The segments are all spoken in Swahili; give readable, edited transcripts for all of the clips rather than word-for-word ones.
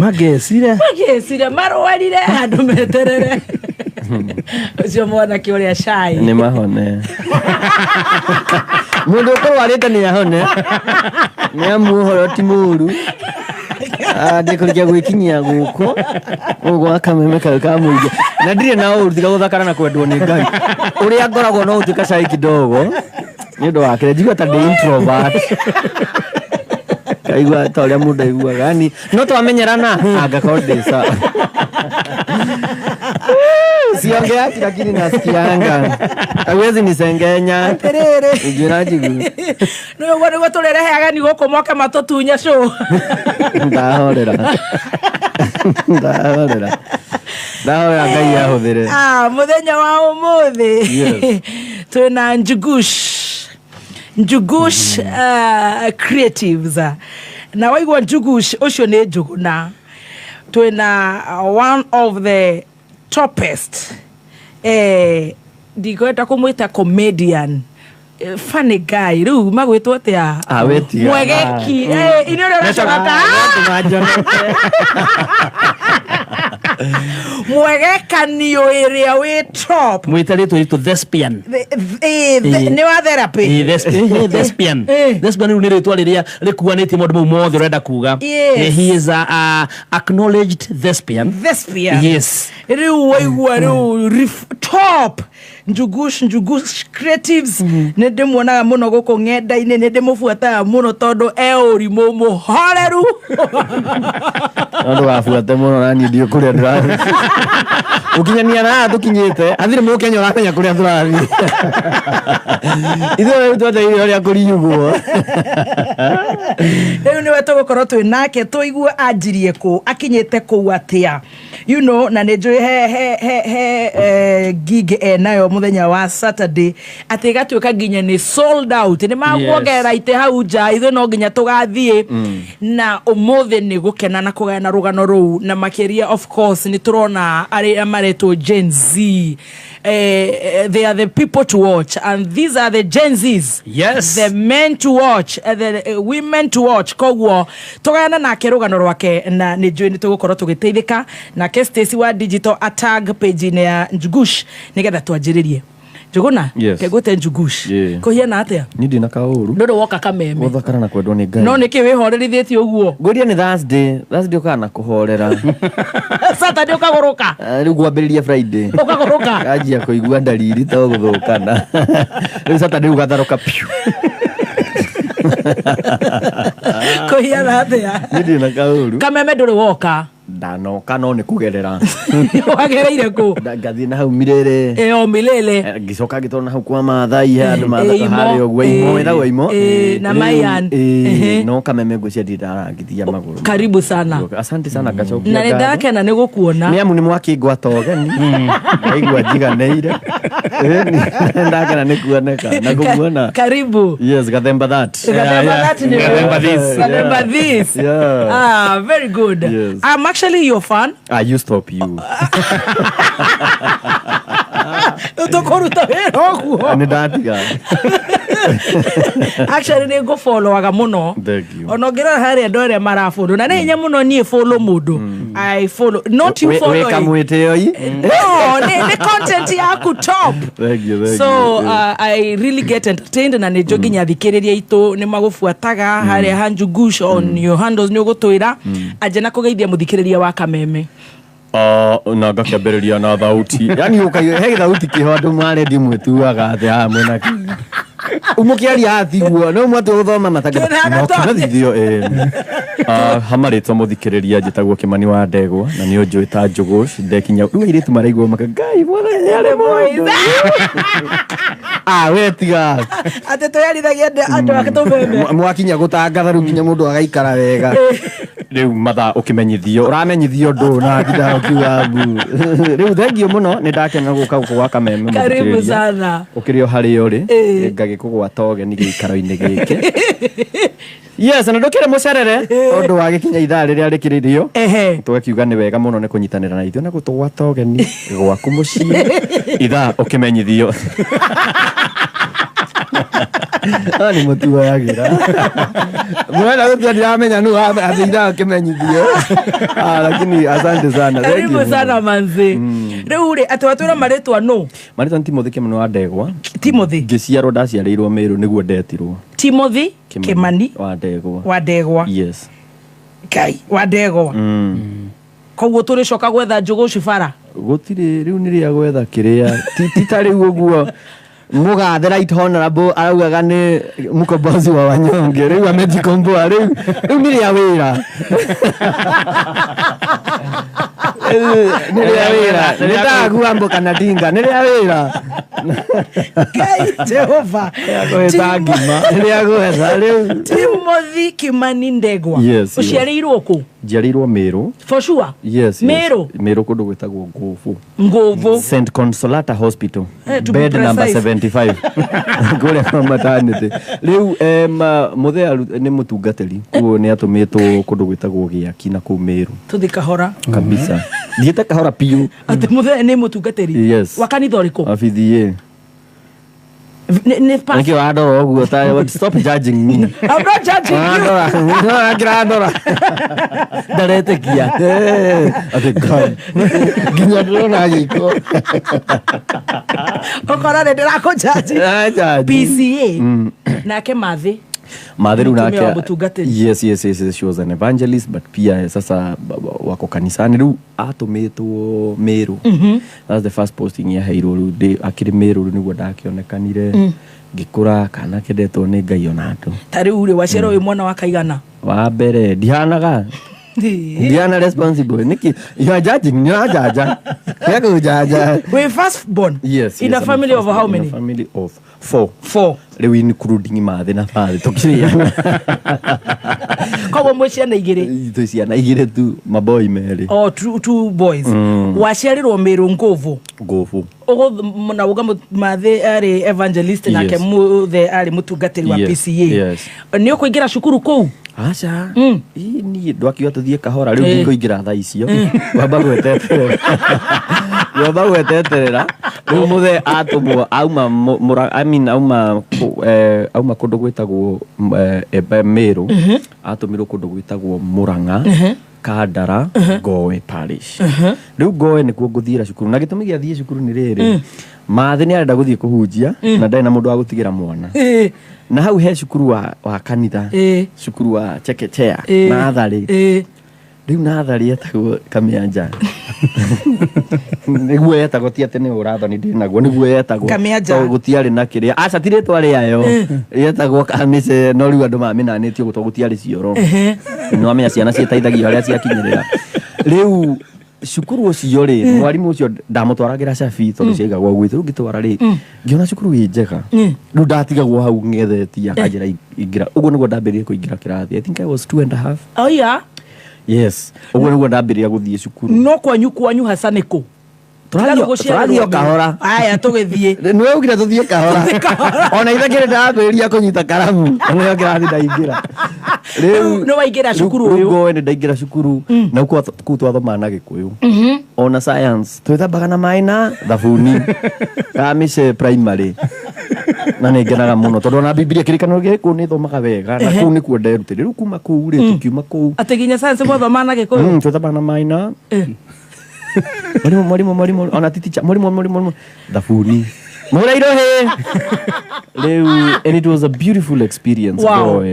magecire marwarire andu meterere ucio mwana ki uria cai ni mahone mundu kurwarite ni ahone ni amuhoro ti muru ndikurikia gwikinyia guko ugo akameme ka muige na ndire na urutira guthakara na kwendwo ni Ngai uria ngoragwo no utuka cai kidogo ni ndo wake njigua ta introvert kaigua ta uria mundu aiguaga yani no twamenyerana agakodesa siongea lakini nasikianga hawezi nisengenya terere ujirajigu no wone turereheaga ni guko moke matutunya show ndahorera Ngai ahuthire muthenya wa umuthi twina Njugush creatives na waigwa Njugush ucio ni Njuguna twina one of the toppest digweta kumwita comedian funny guy riu magwitwo atia mwegeki ini uri uracogata mwegekanio iria wi top mwitarito ito thespian ni wa therapy thespian ni ritwa riria rikuanite maundu mau mothe urenda kuga he is a acknowledged thespian yes riu waigua riu top Njugush creatives ne demuonaga muno guko ng'enda-ini ne demufuataga muno tondu urimu muhoreru ndo gafuate muno nani ndio kuria ndirathi ukinyania na tukinyite athire mu Kenya uramenya kuria ndirathi ithuĩ twate irio ria kurinyugwo riu niwe tugukorwo twi nake tuigua anjirie ku akinyite ku atia you know na ne njui he gig nayo muthenya wa Saturday atiga tuika nginya ni sold out ni maguongerera ite hau nja ithuĩ no nginya tugathie na umuthi ni gukena na kugana rugano ruu na makiria of course ni turona ari amareto Gen Z they are the people to watch and these are the Gen Zs the men to watch the women to watch kogwo tugana na kirugano rwake na ni njui ni tugukorwo tugiteithika na Stacy wa digital tag page ni ya Njugush nigetha twanjiririe Njuguna kegwete Njugush kuhiana atia ni ndina kauru ndodo woka kameme guthakara na kwendwo ni Ngai no niki wihorerithĩtie uguo nguria ni Thursday ukana kuhorera Saturday ukaguruka riu gwambiriria Friday ukaguruka ajia kuigua ndariri to guthukana riu Saturday ugatharuka kuhiana atia ni ndina kauru kameme nduri woka ndanoka no ni kugerera wagereire ku ngathie na hau Mirere o Milele ngicoka ngitona hau kwa Maathai handu Maathai hari ogwo imo ithagwo imo na Mayan no kameme ngwĩcia ndirarangithia magũrũ karibu sana asante sana gacokia na ndakena nĩ gũkuona nĩ amu nĩ mwakĩngwa togeni ndaigua njiganĩire ndakena nĩ kuoneka na kũmuona karibu yes gathemba that gathemba this very good I'm actually your fan. You stop you. Utokoruta wero ni ndatiga actually ni go follow aga muno onogera hari ndore marafollow na ni nya muno ni follow mudu I follow not you follow weka mwiteo yi no ni content yaku top so I really get entertained na ni jogi nyathikiriria itu ni magufuataga hari Njugush on your handles ni ugutwira aje na kugeithia muthikiriria wa kameme na ngakĩambĩrĩria na thauti yani he thauti kĩho andũ marendi mwĩtuaga atĩ mwena umukiaria athiguo no mwatu guthoma matanga no kĩmathithio hamarĩtwo mũthikĩrĩria njĩtagwo Kĩmani wa Ndegwa na nĩ ũnjũĩ ta Njugush ndekinya rĩu airĩtu maraigua maka Ngai mwathani arĩ mũndũ wetiga atĩ tũyarithagia andũ ake tũmeme mwakinya gũtangatha rĩu nginya mũndũ agaikara wega rĩu mathaa ũkĩmenyithio ũramenyithio ndũ na nginya ũkiuga mbu rĩu thengio mũno nĩ ndakena gũka gwa kameme karibu sana ũkĩrĩ o harĩa ũrĩ ngagĩkũgwata ũgeni gĩikaro-inĩ gĩkĩ yes na ndũkĩrĩ mũcerere ũndũ wa gĩkinya ithaa rĩrĩa rĩkĩrĩrio tũgakiuga nĩ wega mũno nĩ kũnyitanĩra na ithuĩ na gũtũgwata ũgeni gwaku mũciĩ ithaa ũkĩmenyithio Ani mutua yagira. Mwana wetu ndiamenya nu athira kimenyithio. Lakini asante sana. Karibu sana manzi. Riu ri atwatwira maritwa no. Maritwa Timothy Kimani wa Ndegwa. Timothy. Ngiciarwo ndaciarĩirwo Meru niguo ndetirwo. Timothy Kimani wa Ndegwa. Wa Ndegwa. Yes. Kai wa Ndegwa. Koguo turicoka gwetha njugu cibara. Gutire riu ni ria gwetha kiria. Tita riu uguo. Muga the right honorable araugaga ni mukombozi wa wanyonge riu amejikomboa riu ni ria wira. Ni ria wira. Ni ndagua mboka na dinga ni ria wira. Kai Jehova. Ni ria gwetha riu. Timothy Kimani Ndegwa. Uciarĩirwo ku? Njiarĩirwo Meru. For sure? Yes. Meru? Meru kundu gwĩtagwo Nguvu. Nguvu. St. Consolata Hospital. Bed number 75. Kũrĩa kwa maternity. Rĩu muthea nĩ mũtungatĩri. Kuo nĩ atũmĩtwo kundu gwĩtagwo Gĩaki na kũu Meru. Tũthi Kahora. Kabisa. Thiĩte Kahora piũ. Atĩ muthea nĩ mũtungatĩri? Yes. Wa kanitha ũrĩkũ? Abithie. Thank you, Adora. Stop judging me. I'm not judging you. Adora. Darete kia. Okay, God. Ginyadro na yiko. Okora ne ndako judge. PCA. Nake Mathi. Madheru nake. Yes. She was an evangelist, but pia sasa wako kanisani ru atumetwo Meru. That's the first posting ya Hairu de akiri Meru niguo ndakionekanire. Ngikura kana kendetwo ni Ngai onatu. Tari ure wacero we mwana wa kaigana. Wa mbere ndihanaga. Ndiana responsible. Niki you are judging, you are judging. Yako jaja. We first born. Yes. In a family of how many? In a family of 4. 4. Lewi including Mathi na father tukiriana. Kwa mwecia na igire. Tuciana igire tu maboy meri. Oh, two boys. Waciarirwo Meru Nguvu. Nguvu. Ogo na uga Mathi ari evangelist na ke muthe ari mutungatiri wa PCA. Yes. Ni ukuingira cukuru kou? Acha. Ni ndwakiwa tuthie Kahora riu ndingoingira tha icio. Wamba gweteterera. Wamba gweteterera. Riu muthe atumwo auma auma kundu gwitagwo Meru. Atumirwo kundu gwitagwo Murang'a. Kandara Ngoe Parish. Riu Ngoe nikuo nguthira cukuru na gitumi gia thie cukuru ni riri. Mathi ni arenda guthie kuhunjia na ndai na mundu wa gutigira mwana. Na hau he cukuru wa kanitha. Cukuru wa chekechea na athari. Riu na athari etagwo Kamĩanja. Niguo etagwo ti atene urathoni ndi naguo niguo etagwo Kamĩanja. Gutiari na kiria aca ti ritwa riayo etagwo Kamise no riu andu mamenanĩtio gũtwo gutiari cioro. No amenya ciana cietaithagia aria ciakinyirira. Riu cukuru ucio ri mwarimu ucio ndamutwaragira cabi tondu ciaigagwo gwitũ riu ngitwara ri ngiona cukuru ĩ njega riu ndatigagwo hau ngethetia kanjira ingira uguo niguo ndambĩrĩirie kũingĩra kĩrathi. I think I was 2.5. Oh yeah. Yes. Uguo niguo ndambĩrĩria gũthiĩ cukuru. No kwanyu hasa nĩkũ? Tũrathiĩ Kahora. Aya tũgĩthiĩ. Nĩwe ugire tũthiĩ Kahora. Ona ithe kĩrĩ ndambĩrĩria kũnyita karamu. Nĩwe kĩrathi ndaingĩra. Rĩu no waingĩra cukuru ũyũ. Ngoe nĩ ndaingĩra cukuru na kũu twathomaga na Gĩkũyũ. Ona science twĩthambaga na maĩ na thabuni. Kamise primary. Na nĩ ngenaga mũno tondũ ona Biblia kĩrĩkanĩro gĩkũ nĩ thomaga wega na kũu nĩkuo nderutĩire. Rĩu kuma kũu rĩ tukiuma kũu. Atĩ nginya science mwathomaga na Gĩkũyũ. Twĩthambaga na maĩ na Mwalimu ona teacher mwalimu thabuni murairo he riu and it was a beautiful experience. Wow.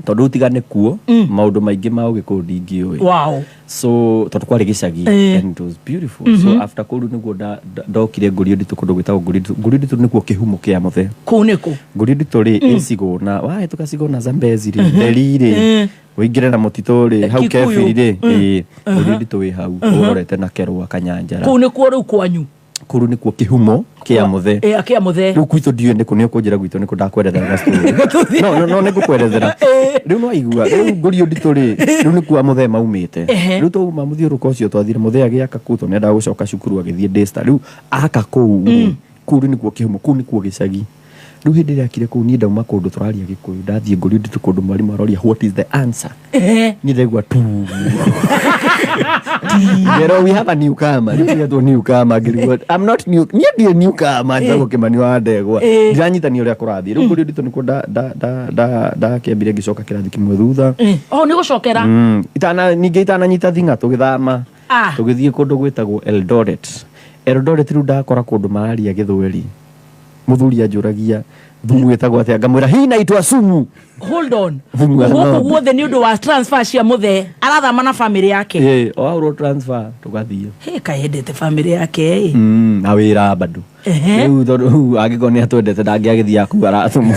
Tondu utigane kuo maundu maingi ma Gĩkũyũ ndingĩũĩ. Wow. So tondu kwari gĩcagi and it was beautiful. So after kũu nĩguo ndokire Ngũrio Nditũ kũndũ gwĩtagwo Ngũrio Nditũ nĩkuo kĩhumo kĩa mũthe. Kũu nĩkũ? Ngũrio Nditũ rĩ ĩcigo na wahĩtũka cigo na Zambezi rĩ Nderi rĩ wĩingĩre na mũtitũ rĩ hau Kebiri rĩ Ngũrio Nditũ wĩ hau ũrorete na Kerwa Kanyanjara. Kũu nĩkuo rĩu kwanyu? Kũu nĩkuo kĩhumo kĩa mũthe. Kĩa mũthe. Rĩu gwitũ ndiũĩ nĩkũ nĩ ũkũnjĩra gwitũ nĩkũ ndakwerethera story. No nĩngũkwerethera. Rĩu no igua rĩu Ngũrio Nditũ rĩ rĩu nĩkuo mũthe maumĩte. Rĩu twauma mũthiũrũrũka ũcio twathire mũthe agĩaka kũu tondũ nĩendaga gũcoka cukuru agĩthiĩ Daystar. Rĩu aka kũu nĩkuo kĩhumo kũu nĩkuo gĩcagi. Rĩu hĩndĩ ĩrĩa akire kũu niĩ ndauma kũndũ tũraria Gĩkũyũ ndathiĩ Ngũrio Nditũ kũndũ mwarimũ aroria what is the answer. Niĩ ndaigua tu. Pero we have a newcomer. Rĩu tũgetwo newcomer ngĩrigwo I'm not new. Niĩ ndiĩ newcomer ndagwo Kĩmani wa Ndegwa. Ndiranyitania ũrĩa kũrathiĩ. Rĩu Ngũrio Nditũ nĩkuo ndakĩambire ngĩcoka kĩrathi kĩmwe thutha. Nĩ gũcokera. Ningĩ itananyita thinga tũgĩthama. Tũgĩthiĩ kũndũ gwĩtagwo Eldoret. Eldoret rĩu ndakora kũndũ mararia Gĩthweri. Mũthuri anjũragia thumu wĩtagwo atĩa ngamwĩra hii inaitwa sumu. Hold on. Gũkũ guothe nĩ ũndũ wa transfer cia mũthee arathama na family yake. Oaurwo transfer tũgathiĩ. Kaendete family yake na wĩra bado. Rĩu tondũ angĩkorwo nĩ atwendete ndangĩagĩthiĩ aku arathuma.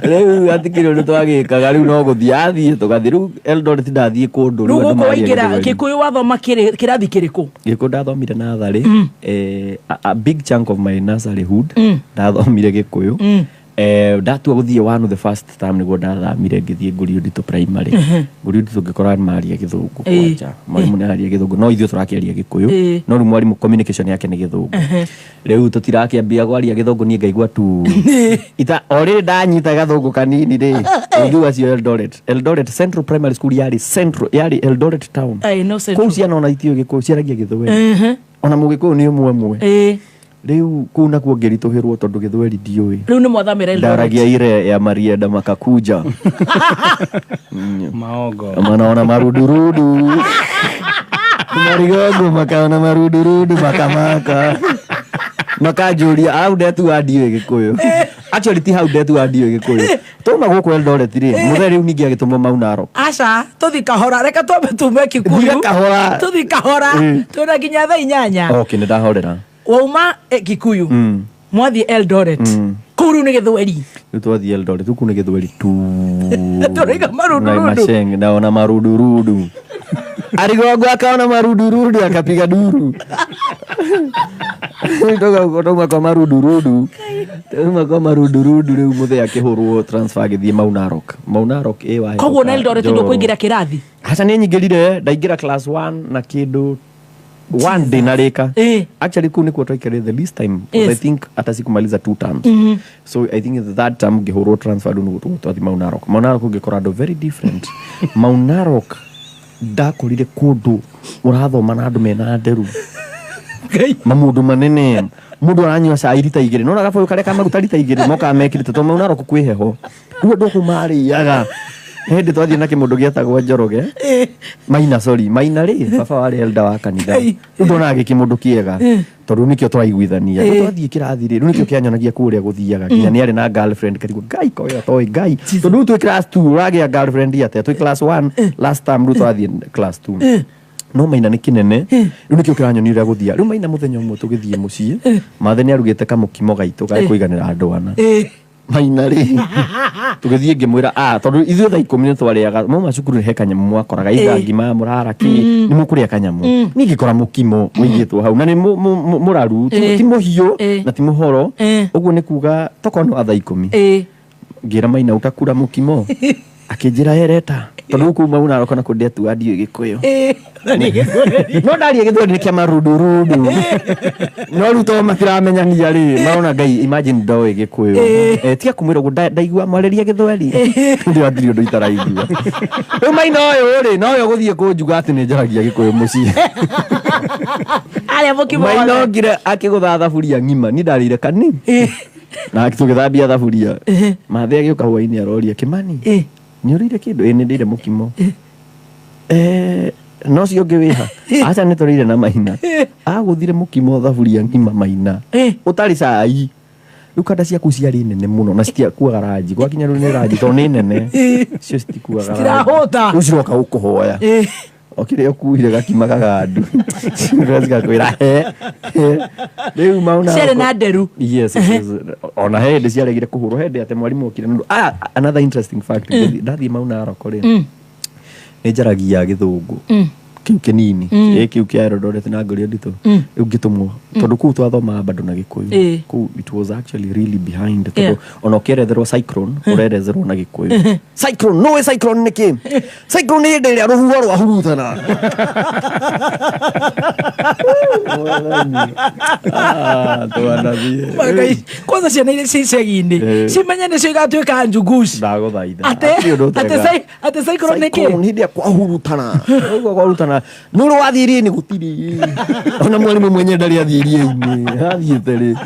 Rĩu atikĩrĩ ũndũ twagĩkaga rĩu no gũthiĩ athiĩ tũgathiĩ rĩu Eldoret ndathiĩ kũndũ rĩu gũkũ waingĩra Gĩkũyũ wathoma kĩrathi kĩrĩkũ? Gĩkũyũ ndathomire natharĩ. A big chunk of my nurseryhood ndathomire Gĩkũyũ. Ndatua gũthiĩ wanu the first time nĩguo ndathamire ngĩthiĩ Ngũrio Nditũ primary. Ngũrio Nditũ ngĩkora maria Gĩthũngũ kwanja. Mwarimũ nĩ araria Gĩthũngũ no ithuĩ tũrakĩaria Gĩkũyũ. No rĩu mwarimũ communication yake nĩ Gĩthũngũ. Rĩu tũtirakĩambia kwaria Gĩthũngũ niĩ ngaigua tu. Already ndanyita Gathũngũ kanini rĩ. Ngiuga cio Eldoret. Eldoret Central Primary School yarĩ Eldoret town. Kũu ciana ona itio Gĩkũyũ ciaragia Gĩthweri. Ona Mũgĩkũyũ nĩ ũmwe. Rĩu kũu nakuo ngĩritũhĩrwo tondũ Gĩthweri ndiũĩ. Rĩu nĩ mwathamĩra Eldoret. Ndaragia ile ya Marienda makakuja. Maogo. Manaona marudurudu. Marigogo makaona marudurudu makamaka. Makanjũria hau ndetu ndiũĩ Gĩkũyũ. Actually ti hau ndetu ndiũĩ Gĩkũyũ. Tuma gũkũ Eldoret rĩ mũthee rĩu ningĩ agĩtũmwo mau Narok. Aca tũthi kahora reka twambe tume Kikuyu. Tũthi kahora tũna nginya thaa 8. Okay nĩ ndahorera. Wauma Kikuyu mwathi Eldoret kũu rĩu nĩ Gĩthweri. Rĩu twathiĩ Eldoret kũu nĩ Gĩthweri tu. Tũraiga marudurudu. Naona marudurudu. Arigogo akaona marudurudu akapiga duru. Tuma kwa marudurudu. Rĩu mũthee akĩhũrwo transfer agĩthiĩ mau Narok. Mau Narok waĩ. Koguo na Eldoret ndio kũingĩra kĩrathi. Aca nĩ nyingĩrire ndaingĩra class 1 na kĩndũ one day narika. Actually kuu nĩkuo twaikarire the least time. I think hata sikumaliza 2 terms. So I think the third term ngĩhũrwo transfer nĩguo twathi Mau Narok. Mau Narok ngĩkora andũ very different. Mau Narok ndakorire kũndũ ũrathoma na andũ mena nderu. Mamũndũ manene. Mũndũ aranyua cai rita 2. Nona gabũyũ karĩa ka maguta rita 2 moka mekĩrĩte to Mau Narok kwĩ heho. Rĩu andũ kũu marĩaga. Hĩndĩ twathiĩ na kĩmũndũ gĩetagwo Njoroge. Maina rĩ baba warĩ elda wa kanitha. Rĩu ndonaga kĩmũndũ kĩega tondũ nĩkĩo twaiguithania. Twathiĩ kĩrathi rĩ rĩu nĩkĩo kĩanyonagia kũrĩa gũthiaga nginya nĩ arĩ na girlfriend karigwo ngai koyo toĩ ngai tondũ rĩu twĩ class 2 ũragĩa girlfriend yate twĩ class 1 last time rĩu twathiĩ class 2. No Maina nĩ kĩnene rĩu nĩkĩo kĩranyonia ũrĩa gũthia. Rĩu Maina mũthenya ũmwe tũgĩthiĩ mũciĩ mathe nĩ arugĩte kamũkimo gaitũ ga kũiganĩra andũ ana. Maina rĩ tũgĩthiĩ ngĩmwĩra tondũ ithuĩ thaa 10 nĩ twarĩaga mauma cukuru he kanyamũ mwakoraga either ngima mũraraki nĩ mũkũrĩa kanyamũ. Niĩ ngĩkora mũkimo mũigĩtwo hau na nĩ mũraru ti mũhiũ na ti mũhoro ũguo nĩ kuga tokorwo thaa 10 ngĩra Maina utakura mũkimo akĩnjĩra hereta tondũ kũu Mau Narok na kũndĩ atu ndiũĩ Gĩkũyũ. No ndaria Gĩthweri nĩ kĩa marudurudu. No rĩu to matiramenyania rĩ marona ngai imagine ndoĩ Gĩkũyũ. Tiga kũmwĩra ũguo ndaigua mwarĩria Gĩthweri. Ndio ndirĩ ũndũ itaraigua. Rĩu Maina ũyũ rĩ no yo gũthiĩ kũnjuga atĩ nĩ njaragia Gĩkũyũ mũciĩ. Arĩa mũkimo Maina ngire akĩgũtha thaburia ng'ima ni ndarĩire kanini. Na tũgĩthambia thaburia. Mathe agĩũka hwainĩ aroria Kĩmani. Nĩ ũrĩire kĩndũ? Nĩ ndĩire mũkimo. No cio ũngĩ wĩha? Aca nĩ tũrĩire na Maina. Agũthire mũkimo thaburia ng'ima Maina. Ũtarĩ cai. Rĩu kanda ciaku ciarĩ nene mũno na citiakuaga ranji. Gwakinya rĩu nĩ ranji tondũ nĩ nene. Cio citikuaga ranji. Citirahũta. Rĩu ciroka gũkũhoya. Okire ukuire gakima gagandu. Ngakwĩra rĩu Mau Narok. Ciarĩ na nderu. Yes. Ona hĩndĩ ciaregire kũhũrwo hĩndĩ ate mwarimũ okire. Another interesting fact. Ndathiĩ Mau Narok rĩ. Nĩ njaragia Gĩthũngũ. kiu kinini kiu kia Eldoret na Ngoria ndito ungitumwo tondu kuu twathoma bado na Gikuyu kuu it was actually really behind tondu ona ukieretherwo cyclone ureretherwo na Gikuyu cyclone no cyclone niki cyclone ni ndire ruhuho rwa hurutana kwanza ciana iria cicagi-inĩ cimenya nĩcio igatuĩka njunguci ndagũthaitha ate cyclone niki hĩndĩ kwahurutana ũguo kwahurutana no rwathiĩ iria-inĩ gũtirĩ ona mwarimu mwenye ndarĩ athiĩ iria-inĩ athiĩte rĩ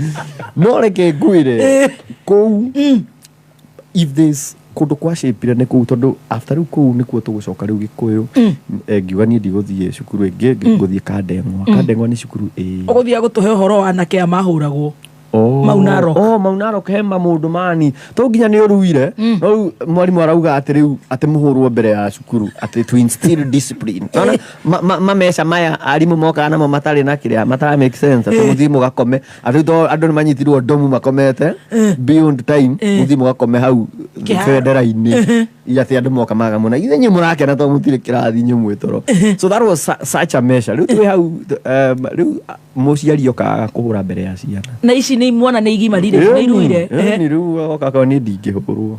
no reke ngwĩre kũu if there's kundu kwa shape ne kuu tondu after rĩu kuu nĩkuo tũgũcoka rĩu Gĩkũyũ ngiuga niĩ ndigũthiĩ cukuru ĩngĩ ngũthiĩ Kandeng'wa nĩ cukuru ũgũthiĩ gũtũhe ũhoro wa anake a mahũragwo Maunarok he maũndũ mani to nginya nĩ ũruire no rĩu mwarimũ arauga atĩ rĩu atĩ mũhũrwo mbere ya cukuru atĩ to instill discipline mameca maya arimũ mokaga namo matarĩ na kĩrĩa matara make sense atĩ mũthiĩ mũgakome atĩ to andũ nĩ manyitirwo ndomu makomete beyond time mũthiĩ mũgakome hau bendera-inĩ atĩ andũ moka magamũna ithe nyuĩ mũrakena to mũtirĩ kĩrathi nyuĩ mwĩ toro so that was such a measure rĩu twĩ hau rĩu mũciari okaga kũhũra mbere ya ciana na ici nĩ mwana nĩ igimarire nĩ iruire nĩ rĩu okaka nĩ ndingĩhũrwo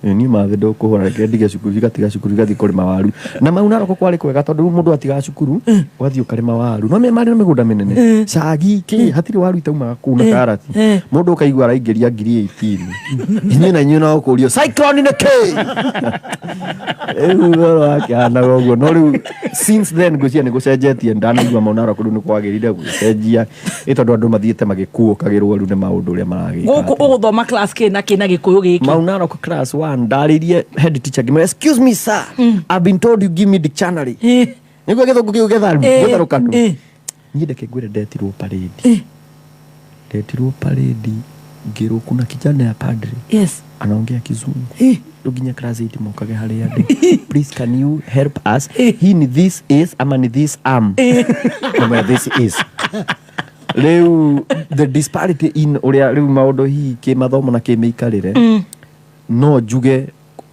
ni mathe ndũkũhũra reke ndige cukuru igatiga cukuru igathi kũrĩma waru na Maunarok kwarĩ kwega tondũ rĩu mũndũ atiga cukuru ũgathiĩ ũkarĩma waru no marĩ na mĩgũnda mĩnene cagi hatirĩ waru itaumaga kũu na karati mũndũ ũkaigua araingĩria 18 inyuĩ na inyuĩ no kũrio cyclone nĩ kĩ ũhoro wakĩhanaga ũguo no rĩu since then ngwĩciria nĩ gũcenjetie ndanaigua Maunarok rĩu nĩ kwagĩrĩire gũcenjia tondũ andũ mathiĩte magĩkuũkagĩrwo rĩu nĩ maũndũ ũrĩa maragĩka gũkũ ũgũthoma class kĩ na Gĩkũyũ gĩkĩ Maunarok class ndaririe head teacher gimwe excuse me sir I've been told you give me dictionary niguo githungu kiu getharukanu niĩ ndeke ngwĩre ndetirwo parade ngĩrwo kuna kijana ya padre anaongea kizungu nginya class 8 mokage harĩa ndĩ please can you help us hii ni this is ama ni this am ama this is rĩu the disparity in ũrĩa rĩu maũndũ hihi kĩmathomo na kĩmĩikarĩre no njuge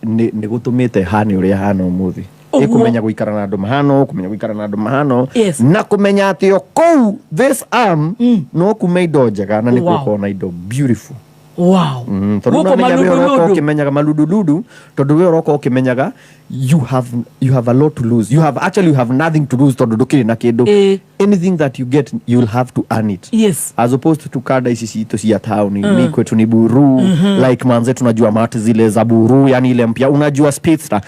nĩ gũtũmĩte hane ũrĩa hana ũmũthĩ kũmenya gũikara na andũ mahano kũmenya gũikara na andũ mahano na kũmenya atĩ o kũu this arm no kume indo njega na nĩ gũkorwo na indo beautiful tondũ ũroka ũkĩmenyaga malundu tondũ we ũroka ũkĩmenyaga you have a lot to lose you have nothing to lose tondũ ndũkĩrĩ na kĩndũ anything that you get you'll have to earn it as opposed to kada ici citũ cia town ni kwetu ni buru like manze tunajua mati zile za buru yani ile mpya unajua speedster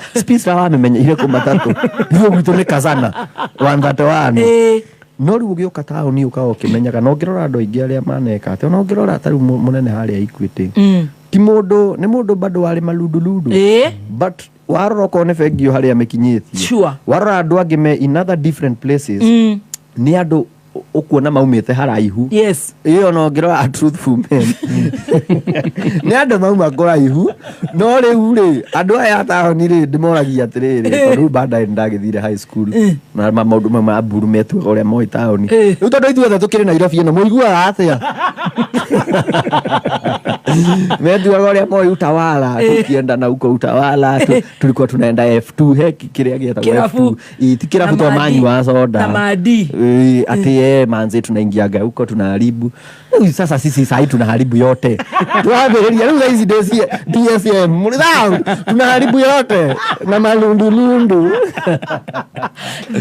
wamemenya ile kwa matatu hiyo vitu ni kazana wandate wano no rĩu ũgĩũka taũni ũkaga ũkĩmenyaga no ngĩrora andũ aingĩ arĩa maneka atĩ ona ũngĩrora tarĩu mũnene harĩa Equity ti mũndũ nĩ mũndũ bado warĩ malundu but warora okorwo nĩ bengio harĩa mekinyĩtie warora andũ angĩ me in other different places nĩ andũ ukuona maumĩte haraihu ĩyo no ngĩrora a truthful men nĩ andũ mauma kũraihu no rĩu rĩ andũ aya taũni rĩ ndĩmoragia atĩrĩrĩ tondũ banda ndagĩthire high school na maũndũ ma mburu metuaga ũrĩa moĩ taũni rĩu tondũ ithuothe tũkĩrĩ Nairobi ĩno mũiguaga atĩa metuaga ũrĩa moĩ Utawala tukienda na huko Utawala tulikuwa tunaenda F2 kĩrĩa gĩetagwo F2 ti kĩrabu twa manyua soda na madi ati manze tunaingiaga huko tunaharibu sasa sisi sahi tunaharibu yote tuambĩrĩria rĩu hizi DSM mlidhao tunaharibu yote na malundu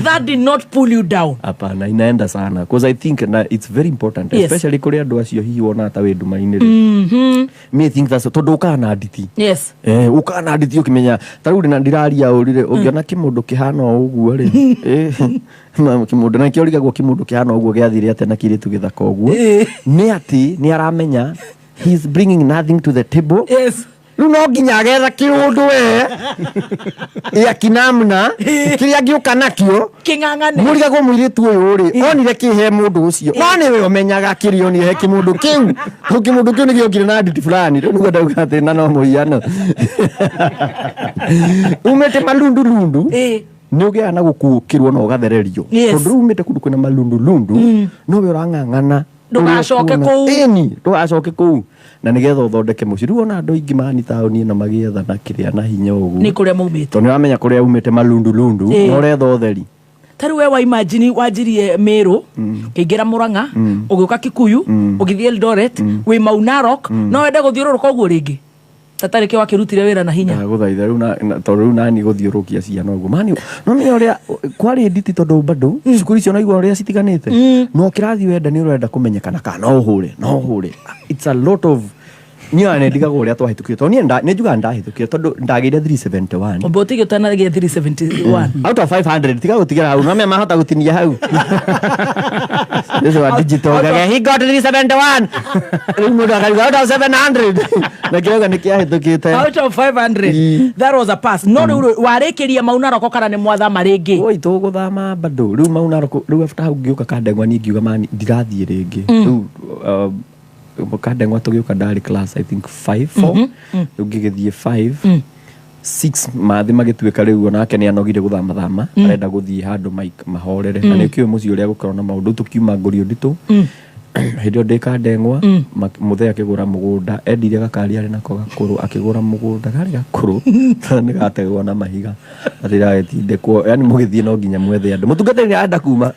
that did not pull you down hapana inaenda sana because I think it's very important especially kuri andũ acio hihi wona hata wĩ nduma-inĩ me think that's tondũ ũkana nditi ũkana nditi ũkĩmenya tarĩu na ndiraria ũrire ũngĩona kĩmũndũ kĩhana ũguo rĩ kĩmũndũ na kĩorigagwo kĩmũndũ kĩhana ũguo gĩathire atĩ na kĩrĩtu gĩthaka ũguo nĩ atĩ nĩ aramenya he's bringing nothing to the table rĩu no nginya agetha kĩũndũ ya kinamna kĩrĩa angĩũka nakĩo kĩng'ang'ane mũrigagwo mũirĩtu ũyũ rĩ onire kĩhe mũndũ ũcio no nĩwe ũmenyaga kĩrĩa onire kĩmũndũ kĩu nĩ gĩokire na nditi fulani rĩu nĩguo ndauga atĩ na no mũhiano umĩte malundu nĩ ũgĩaga na gũkũũkĩrwo na ũgathererio tondũ rĩu umĩte kũndũ kwĩna malundu nowe ũrang'ang'ana ndũgacoke kũu na nĩgetha ũthondeke mũciĩ rĩu ona andũ aingĩ mani taũni ĩno magĩethana kĩrĩa na hinya ũguo nĩ kũrĩa maumĩte tondũ nĩwamenya kũrĩa umĩte malundu na ũretha ũtheri tari we wa imagine wajirie Meru kigira Muranga ugiuka Kikuyu ugithie Eldoret we Mau Narok no wende guthiururuka uguo ringi tatareke wakirutire wira na hinya guthaitha riu na tondu riu nani guthiurukia ciana uguo mani no ni uria kwari nditi tondu bado cukuru icio no igua uria citiganite no kirathi wenda ni urenda kumenyekana kana no hure it's a lot of niyo ne diga uria twahitukie tondu ni juga ndahitukie tondu ndagire 371 obotige utanagie 371 out of 500 tiga gutigira hau no me mahota gutinia hau this is digital he got 371 mundu akariga out of 700 na kiroga ni kiahitukite out of 500 that was a pass no warikiria Mau Narok kana ni mwathama ringi oi tuguthama bado riu Mau Narok riu after hau ngiuka Kandengwa ni ngiuga mani ndirathie ringi riu Kandengwa tugiuka ndari class I think 5 riu ngigithie 5 6 mathi magituika riu onake ni anogire guthama arenda guthie handu mahorere na nikio muci uria gukorwo na maundu tukiuma Ngũrio Nditũ hidio Kandengwa muthea akigura mugunda endire gakari ari nako gakuru akigura mugunda gari gakuru ni gategwa na mahiga atira getindekwo yani mugithie no nginya mwethe andu mutungatiri anda kuma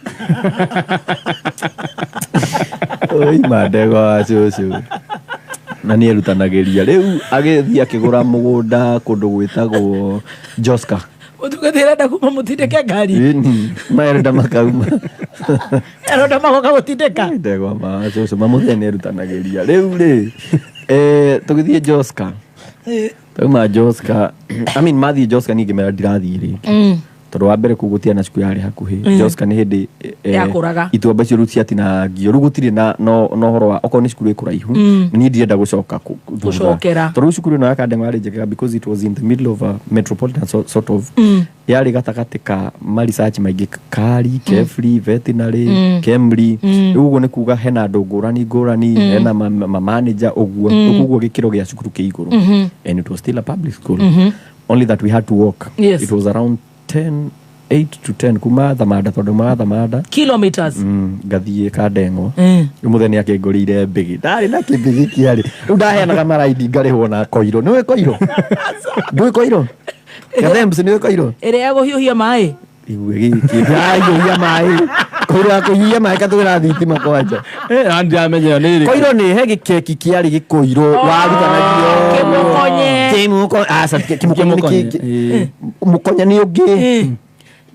oi Mandegwa cucu na ni erutanagiria riu agithie akigura mugunda kundu gwitagwo Joska utugatira nda kuma mutindeke ngari maerenda makauma eronda magoka gutindeka ndegwa ma cucu mamuthene erutanagiria riu tugithie Joska tauma Joska I mean mathie Joska ni ngimera ndirathie ringi tondu wa mbere kugutia na cukuru yari hakuhi Joska ni hindi yakuraga ituamba cio ruti atina ngio rugutire na no horo wa okoni cukuru ikuraihu ni ndienda gucoka gucokera tondu cukuru no Kandengwa yari njega because it was in the middle of a metropolitan sort of yari gatagati ka research maingi Kari Kefri Veterinary Kemri uguo ni kuga hena andu ngurani hena manager uguo gikiro gia cukuru ki iguru and it was still a public school only that we had to walk it was around 8 to 10 kuma Thamada tondu Thamada kilometers ngathie Kandengwa muthenya akingurire mbigi ndari na kimbigi kiari riu ndaheanaga maraidi ngarihwo na koiro niwe koiro ndui koiro gathembe niwe koiro ere guhiuhia mai igue giki hiuhia mai koiro akuhiuhia mai katugira thitima kwanja andi amenye ni koiro ni he gikeki kiari gikoiro warutanagio kimukonye asa kimukonye mukonya ni ungi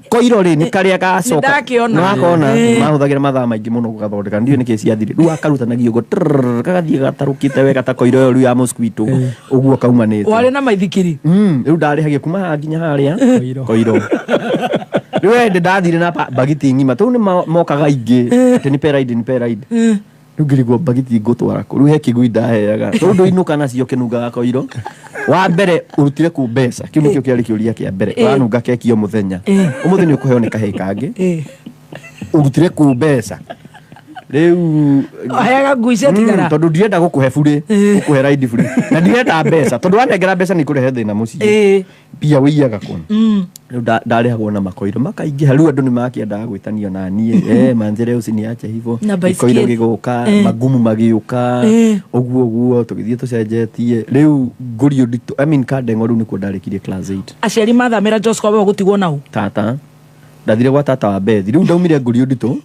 koiro ri ni karia gacoka nakona mahuthagira mathaa maingi muno gugathondeka ndio niki ciathire riu akarutanagio go kagathie gatarukite wega ta koiro riu ya mosquito uguo kaumanite wale na maithikiri riu ndarihagia kuma nginya haria koiro riu ende ndathire na bagiti ngima tu ni mokaga ingi ati ni peraide riu ngirigwo bagiti ngutwara ku riu he kigui ndaheaga tondu inuka nacio kinungaga koiro wa mbere urutire ku mbeca kiu nikio kiari kiuria kia mbere wanunga keki o muthenya umuthenya ukuheo ni kahei kangi urutire ku mbeca riu ayaga nguicia tigara tondu ndienda gukuhe buri gukuhe raidi buri na ndienda mbeca tondu wanengera mbeca ni kurehe thina mucii pia wiyaga kun riu ndarehagwo na makoiro makaingiha riu andu ni makiendaga gwitanio na nie manjere uci ni acha hivo koiro giguka magumu magiuka uguo tugithie tucenjetie riu Ngũrio Nditũ I mean Kandengwa riu nikuo ndarikirie class 8 aciari mathamira Joska we gutigwo nau tata ndathire gwa tata wa Bethi riu ndaumire Ngũrio Nditũ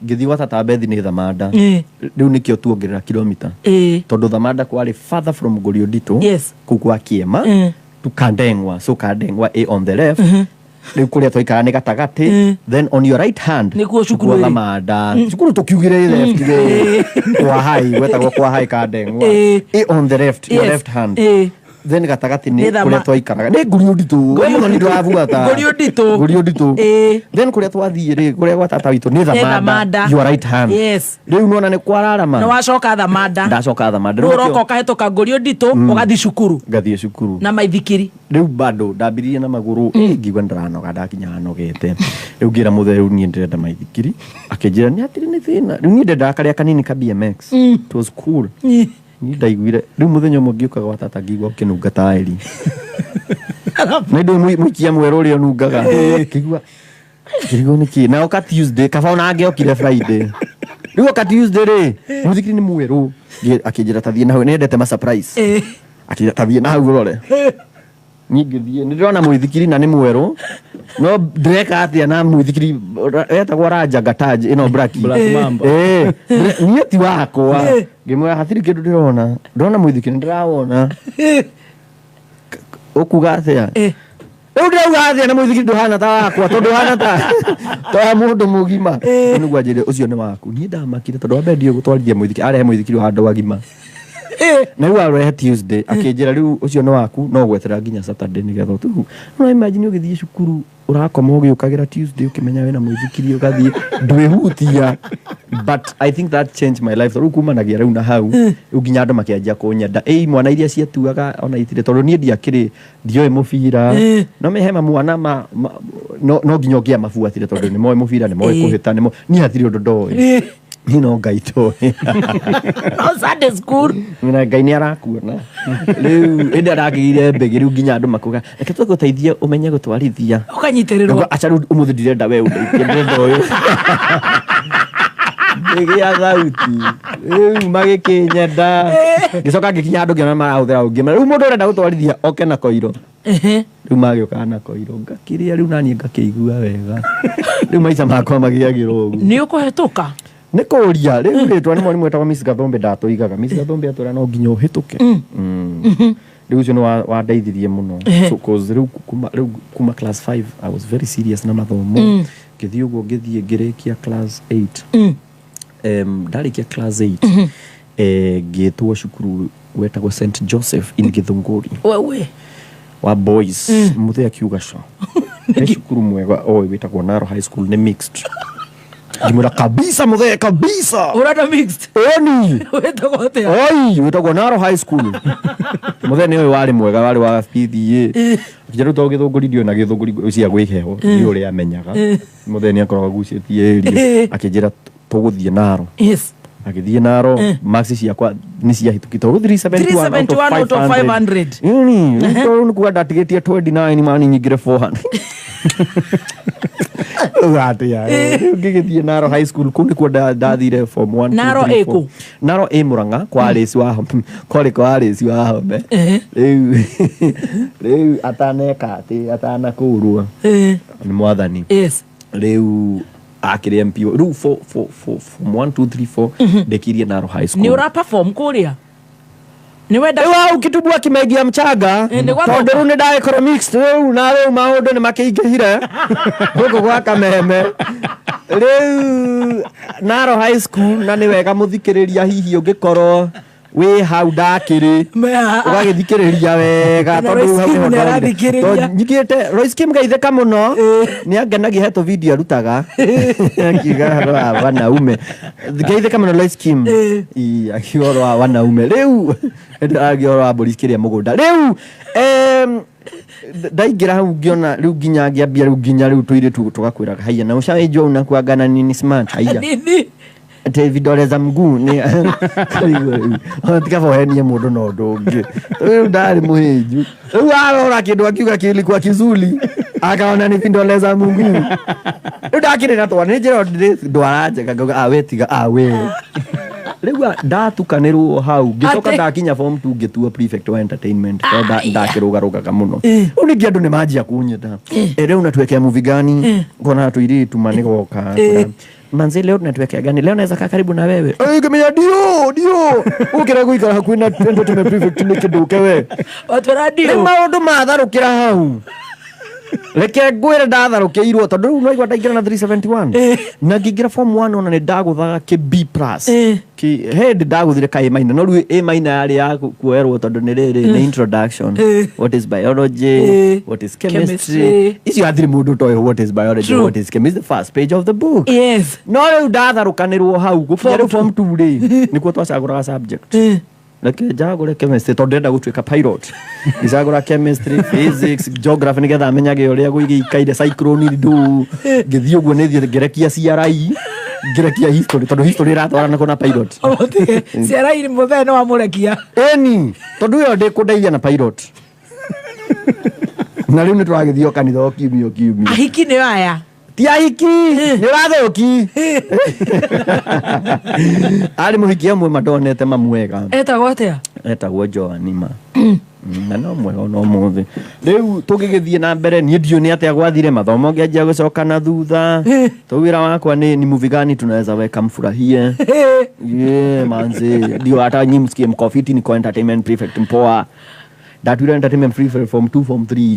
ngithie gwa tata wa Bethi ni Thamada riu nikio tuongerera kilomita tondu Thamada kwari farther from Ngũrio Nditũ kugwa Kiema to Kandengwa so Kandengwa on the left riu kuria twaikara ni gatagati then on your right hand nikuo cukuru Thamada cukuru tukiugire left kwa hai wetagwo kwa hai Kandengwa on the left your left hand then gatagati ni kuria twaikaraga ni Ngũrio Nditũ we muno ni ndirabuata Ngũrio Nditũ then kuria twathie ri kuria gwa tata witu ni Thamada your right hand riu nona ni kwararama no wacoka Thamada ndacoka Thamada riu roko kahetoka Ngũrio Nditũ ugathi cukuru ngathie cukuru na maithikiri riu bado ndambirie na maguru ngigwa ndaranoga ndakinya nogete riu ngira muthe riu nie ndirenda maithikiri akinjira ni atiri ni thina riu nie ndenda karia kanini ka BMX it was cool ni ndaiguire riu muthenya umwe ngiukaga gwa tata ngigwa ukinunga tairi na ndio mwikia mweru uri onungaga kigwa kirigo niki na oka Tuesday kafauna angeokire Friday riu oka Tuesday ri muthikiri ni mweru akinjira tathie nawe ni ndete ma surprise akitathie na hau rore ngithie ni ndona muithikiri na ni mweru no ndreka atia na muithikiri etagwo Raja Gataji ino Black Mamba ni ti wakwa ngimwe hathiri kindu ndona muithikiri ndirawona ukuga atia ndauga atia na muithikiri nduhana ta wakwa tondu hana ta mundu mugima niguo njire ucio ni waku ni ndamakire tondu abendio gutwarithia muithikiri arehe muithikiri wa andu agima na rĩu arehe Tuesday akĩnjĩra rĩu ũcio nĩ waku no gwetera nginya Saturday nĩgetha tu no imagine ũgĩthiĩ cukuru urakoma ũgĩũkagĩra Tuesday ũkĩmenya wĩna mũithikiri ũgathiĩ ndwĩhutia but I think that changed my life rĩu kumanagia rĩu na hau rĩu nginya andũ makĩanjia kũnyenda mwana iria ciatuaga ona itire tondũ niĩ ndiakĩrĩ ndioĩ mũbira no mehema mwana no nginya ũngĩa mabuatire tondũ nĩ moĩ mũbira nĩ moĩ kũhĩta niĩ hatirĩ ũndũ ndoĩ no Ngai toĩ no Sunday school mina Ngai nĩ arakuona rĩu ĩndĩ aragĩire mbegĩ rĩu nginya andũ makuga reke tũgũteithie ũmenye gũtwarithia ũkanyitĩrĩrwo aca rĩu ũmũthĩ ndirenda we ũndeithie ndĩrenda ũyũ ngĩgĩa thauti rĩu magĩkĩnyenda ngĩcoka ngĩkinya andũ ngĩona marahũthĩra ũngĩ rĩu mũndũ ũrenda gũtwarithia oke na koiro rĩu magĩũkaga na koiro ngakĩrĩa rĩu naniĩ ngakĩigua wega rĩu maica makwa magĩagĩrwo ũguo nĩ ũkũhetũka nĩ kũria rĩu rĩtwa nĩ mwarimũ wetagwo Miss Gathombe ndatũigaga Miss Gathombe atwĩra no nginya ũhĩtũke rĩu ũcio nĩ wandeithirie mũno rĩu kuma class 5 I was very serious na mathomo ngĩthiĩ ũguo ngĩrĩkia class 8 ndarĩkia class 8 ngĩtwo cukuru wetagwo St Joseph in Githunguri wa boys mũthee akiuga nĩ cukuru mwega wetagwo Naro High School nĩ mixed Jimura kabisa muthee kabisa urada mixed oni wetagwo atia wetagwo Naro High School muthee nĩ ũyũ warĩ mwega warĩ wa PDA kijaru to gĩthũngũririo na gĩthũngũri cia gwĩheho nĩ ũrĩa amenyaga muthee nĩ akoragwo gucĩtie ĩrio akĩnjĩra tũgũthiĩ Naro agĩthiĩ Naro marks ciakwa nĩ ciahĩtũkĩte 371 out of 500 nĩ kuga ndatigĩtie 29 mani nyingire 400 ngĩgĩthiĩ Naro High School kũu nĩkuo ndathire form 1 Naro ĩkũ Naro ĩ Mũrang'a kwa Rĩci wa kwarĩ kwa Rĩci wa Hombe rĩu ataneka atĩ atanakũrwo nĩ mwathani rĩu akĩrĩ MP rĩu form 1 2 3 4 ndekirie Naro High School nĩ ũra perform kũrĩa ni wenda au kitu kimegia mchanga tondũ rĩu nĩ ndagĩkorwo mixed rĩu na rĩu maũndũ nĩ makĩingĩhire gũkũ gwa Kameme rĩu Naro High School na nĩ wega mũthikĩrĩria hihi ũngĩkorwo wĩ hau ndakĩrĩ ũgagĩthikĩrĩria wega tondũ nyigĩte Royce Kim Gaithĩka mũno nĩ angenagia hetwo video arutaga akiuga wanaume Gaithĩka mũno Royce Kim akiuga wanaume rĩu agĩora mbũri kĩrĩa mũgũnda rĩu ndaingĩra hau ngĩona rĩu nginya ngĩambia rĩu nginya rĩu tũirĩtu tũgakwĩraga haiya na ũcaĩnjwo unakuangana nini smart haiya te vidole za mguu ni tikabohenie mũndũ na ũndũ ũngĩ rĩu ndarĩ mũhĩnju rĩu arora kĩndũ akiuga kilikuwa kizuli akaona ni vidole za mguu rĩu ndakĩrĩ na twana nĩ njĩra ndwaranja ngauga wetiga we rĩu ndatukanĩrwo hau ngĩcoka ndakinya form 2 ngĩtuo prefect wa entertainment ndakĩrũgarũgaga mũno rĩu ningĩ andũ nĩ manjia kunyenda rĩu natuwekea movie gani ngona tũirĩtu manigoka manzi leo tunatuwekea gani leo naweza kaa karibu na wewe ngemenya ndio ukira guikara hakuhĩ na entertainment prefect nĩ kĩndũke we watu radio maũndũ matharũkĩra hau reke ngwĩre ndatharũkĩirwo tondũ rĩu no igua ndaingĩra na 371 na ngĩingĩra form 1 ona nĩ ndagũthaga kĩ B+ hĩndĩ ndagũthire ka A minor no rĩu A minor yarĩ ya kuoerwo tondũ nĩ rĩrĩ nĩ introduction what is biology what is chemistry icio hatirĩ mũndũ toĩ what is biology what is chemistry the first page of the book no rĩu ndatharũkanĩrwo hau gũkinya rĩu form 2 rĩ nĩkuo twacagũraga subject Like njagũre chemistry tondũ ndenda gũtuĩka pilot njagũra chemistry physics geography nĩgetha amenyage ũrĩa gũikaire cyclone ndũ ngĩthiĩ ũguo nĩ ngerekia CRI ngerekia history tondũ history ĩratwarana na pilot CRI nĩ mũthee no amũrekia eni tondũ ĩyo ndĩkũndeithia na pilot na rĩu nĩ tũragĩthiĩ kanitha kiumio ahiki nĩ aya Tia hiki ni rathoki ari muhiki amwe madonete mamwega etagwo atia etagwo Joanima na no mwega no muthi riu tugigithie na mbere ni ndio ni atia gwathire mathomo ngianjia gucoka na thutha tuwira wakwa ni movie gani tunaweza weka mfurahie manzi ndio hata nyinyi msikie mkofiti ni entertainment prefect mpoa datwira entertainment prefect form 2 form 3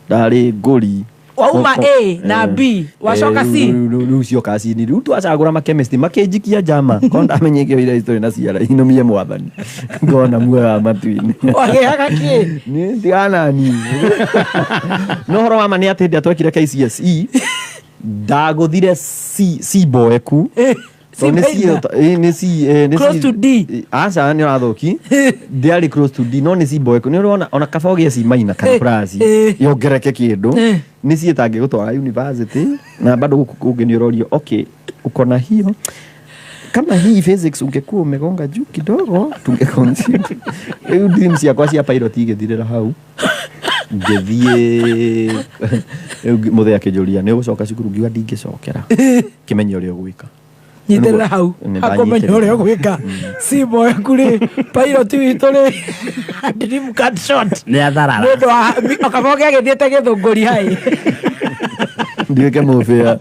dali goli wauma A na B wacoka C Lucio kasi ni rutu acagura ma chemist makijikia jama konda amenyekio ile history na ciara inomie mwathani ngona muoya matwini wageaga ki ni ndiana ni no horo wa mani atende atwekire KCSE daguthire C boeku so ni close to D asa ni rathoki ndiari close to D no ni C boeku ni urona ona kabogia C minor kana plus yongereke kindu ni ciitange gutwara university na bado guku ni urorio okay uko na hiyo kama hii physics ungekuwa umegonga juu kidogo tungeconsider hiyo dreams ya kwa cia pilot igethirira hau ngethie muthea kijuria ni gucoka cukuru ngiuga ndingicokera kimenye uria gwika nyiterera hau akomenya uria gwika simo yakuri pilot witore dream cut shot ni atharara ndo akaboge agithiete githunguri hai ndiweke mufia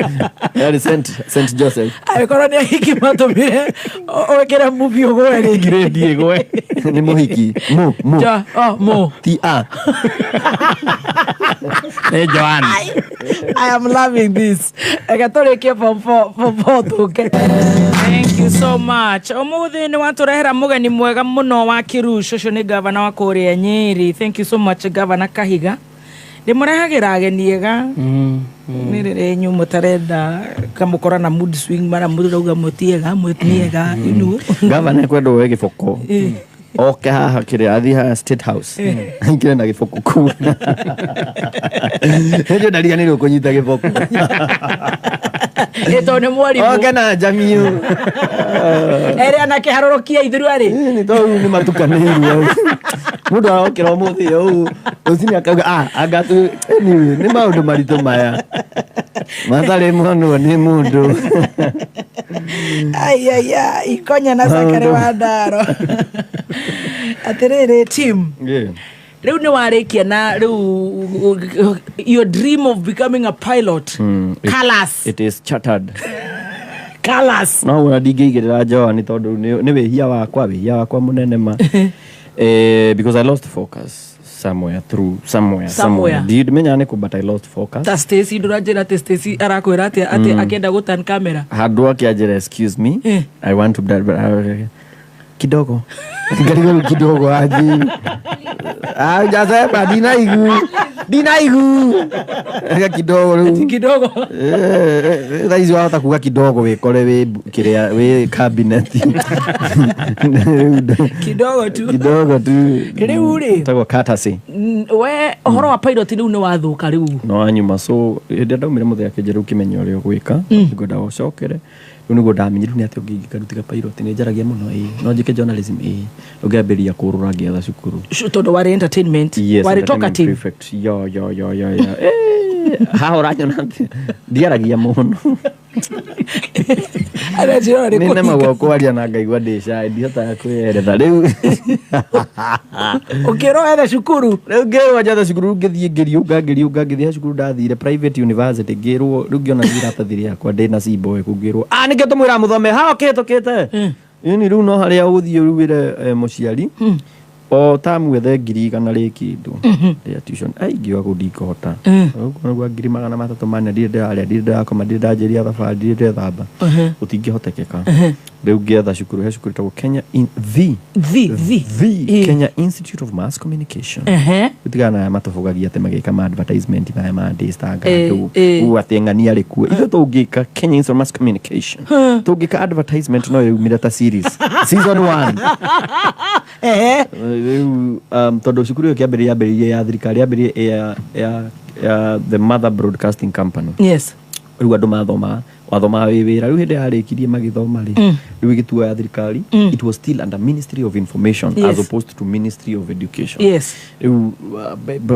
yari Saint Joseph aikorwo ni hiki matumire wekera movie ugwere grade igwe ni muhiki mo ti a ni Joan I am loving this agatorikia form 4 tuke thank you so much omuthi ni waturehera mugeni mwega muno wa Kirusho ucio ni governor wa Kuria Nyeri thank you so much governor Kahiga ndimurehagira ageni ega ni rire nyu mutarenda kamukora na mood swing mara muruga mutiega mutniega inu governor kwendo we giboko oke haha kire athi ha State House kire na giboko ku ndio ndaria ni kunyita giboko eto ni mwalimu oke na Jamiu ere anake harorokia ithiru ari ni to ni matukaniru mundu arokira muthi yo usini akaga agatu ni maundu maritu maya mathare mwana ni mundu ai ikonya na sakare wa ndaro atirere team riu ni warikia na riu your dream of becoming a pilot colors it is chartered colors no una digigirira joa ni tondu ni wehia wakwa munene ma because I lost focus somewhere did menya ne ko but I lost focus ta Stacy durajira te Stacy arakwira ati akienda gutan camera hadu akiajira excuse me I want to that kidogo ngarigo kidogo aji jasema dinaigu kidogo thaizi wahota kuga kidogo wikore we kiria we cabinet kidogo tu riu ri tago katasi we horo wa pilot riu ni wathuka riu no anyuma so ndia ndaumire muthea kijeru kimenyo rio gwika ngoda gocokere nigo ndamenyiru ni ati ngikarutika pilot ni njaragia muno no njike journalism ugambiria kurura ngiatha cukuru tondu wari entertainment wari talkative perfect yo ha oranyona ndiaragia muno arajira ni nema gwakwaria na ngaigwa ndisha ndihota kweretha riu ukiro etha cukuru riu ngirwa njatha cukuru ngithie ngithie cukuru ndathire private university ngirwo riu ngiona ndirapathiri yakwa ndina cibo ngirwo nikio tumwira muthome ha okitokite ni riu no haria uthie ruwire muciari o tamu wethe ngiri 100 rikindu ya tuition ngiwa gudikota gwa ngiri 300 ndira koma ndira njiria thabarĩ ndira thamba utingihotekeka riu ngietha cukuru tawo Kenya Kenya Institute of Mass Communication utigana matofogagia te magika ma advertisement na ma distanga tu atengania riku ithu tungika Kenya Institute of Mass Communication tungika advertisement no yumire ta series season 1 tondu cukuru kiambiriria ya thirikari ya the Mother Broadcasting Company yes riu andu mathoma wĩra riu hindi yarĩkirie magĩthoma rĩ riu gĩtuo ya thirikari it was still under Ministry of Information as opposed to Ministry of Education. Riu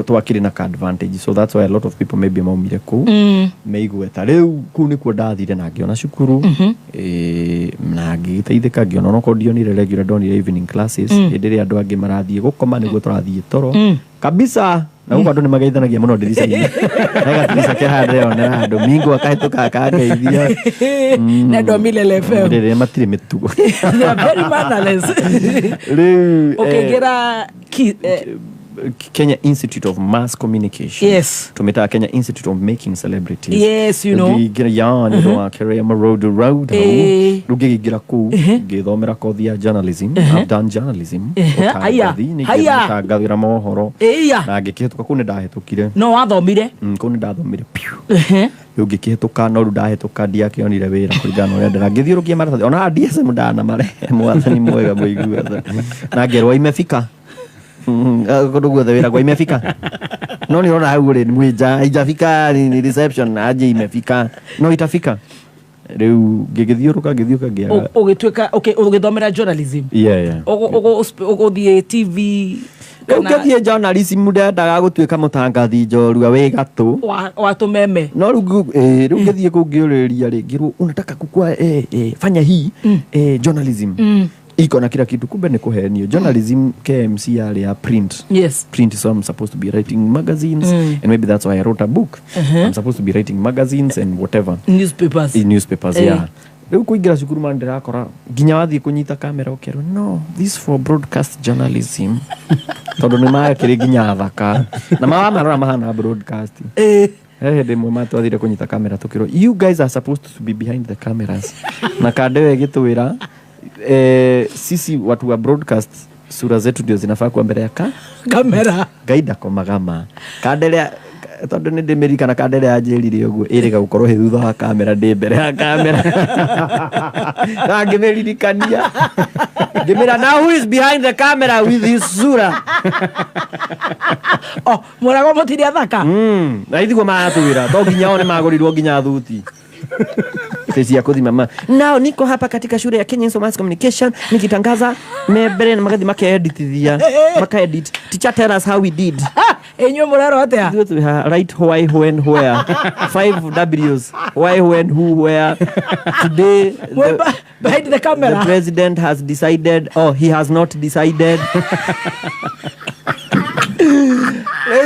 twakĩrĩ na ka advantage, so that's why a lot of people maybe maumire kũu meigweta. Riu kũu nĩkuo ndathire na ngĩona cukuru na ngĩteithĩka, ngĩona onokorwo ndionire regular, ndonire evening classes hĩndĩ ĩrĩa andũ angĩ marathiĩ gũkoma nĩguo tũrathiĩ toro kabisa. Na huko andũ nĩmageithanagia mũno ndirica-inĩ na gatirica kĩhandĩrona handũ mingo akahĩtũka akangeithia na Domilele FM rĩrĩa matirĩ mĩtugo very mannerless. Rĩu ũkĩingĩra Kenya Institute of Mass Communication. Tumeta Kenya Institute of Making Celebrities. You know. Ngigira yani ndo akere road rugigira ku ngithomera kothi ya journalism. I've done journalism. Haya. Ngagĩra mohoro. Na ngĩkĩhĩtũka kũ nĩ ndahĩtũkire. No wathomire? Kũ nĩ ndathomire. Rĩu ngĩkĩhĩtũka no rĩu ndahĩtũka ndiakĩonire wĩra kũringana ũrĩa ndĩra ngĩthiũrũkia maratathi ona DSM ndana mare mwathani mwega mũigua na ngerwa imefika kodo guothe wĩra kwa imefika no nĩona hau rĩ mwĩnja haijafika ni reception aje imefika no itafika. Rĩu ngĩgĩthiũrũka ngĩaga ũgĩtuĩka ũgĩthomera journalism. Ũgũthiĩ TV ũgĩthiĩ journalism ndendaga gũtuĩka mũtangathi njorua wĩ gatũ wa tũmeme no rĩu ngĩthiĩ kũu ngĩũrĩria rĩ ngĩrwo unataka kukua fanya hii journalism iko na kila kitu, kumbe ni kuhenio. Journalism KMC yale ya print. Print, so I'm supposed to be writing magazines and maybe that's why I wrote a book. I'm supposed to be writing magazines and whatever. Newspapers, yeah. Rĩu kũingĩra cukuru ma ndĩrakora nginya wathiĩ kũnyita kamera ũkerwo no, this for broadcast journalism. Tondũ nĩ makĩrĩ nginya thaka na marora mahana broadcast. Demo matwathire kũnyita kamera tũkĩrwo you guys are supposed to be behind the cameras. Na kandewe gĩtwĩra sisi watu wa broadcast sura zetu ndio zinafaa kuwa mbele ya kamera gaida kwa magama kandelea tondu nĩ ndĩmĩrikana kandelea anjĩrire ũguo ĩrĩga gũkorwo hĩ thutha wa kamera ndĩ mbere ya kamera na ngĩmĩririkania ngĩmĩra now who is behind the camera with his sura mũrago mũtiri athaka na ithiguo maratwĩra to nginya one magũrirwo nginya thuti Sisi ya kuthi mama. Now niko hapa katika shule ya Kenya Mass Communication nikitangaza mbele na magazi maka-edit maka-edit. Teacher tell us how we did. Enyo muraro atia. Right, why, when, where. 5 W's. Why, when, who, where. Today behind the camera. The president has decided. Oh, he has not decided.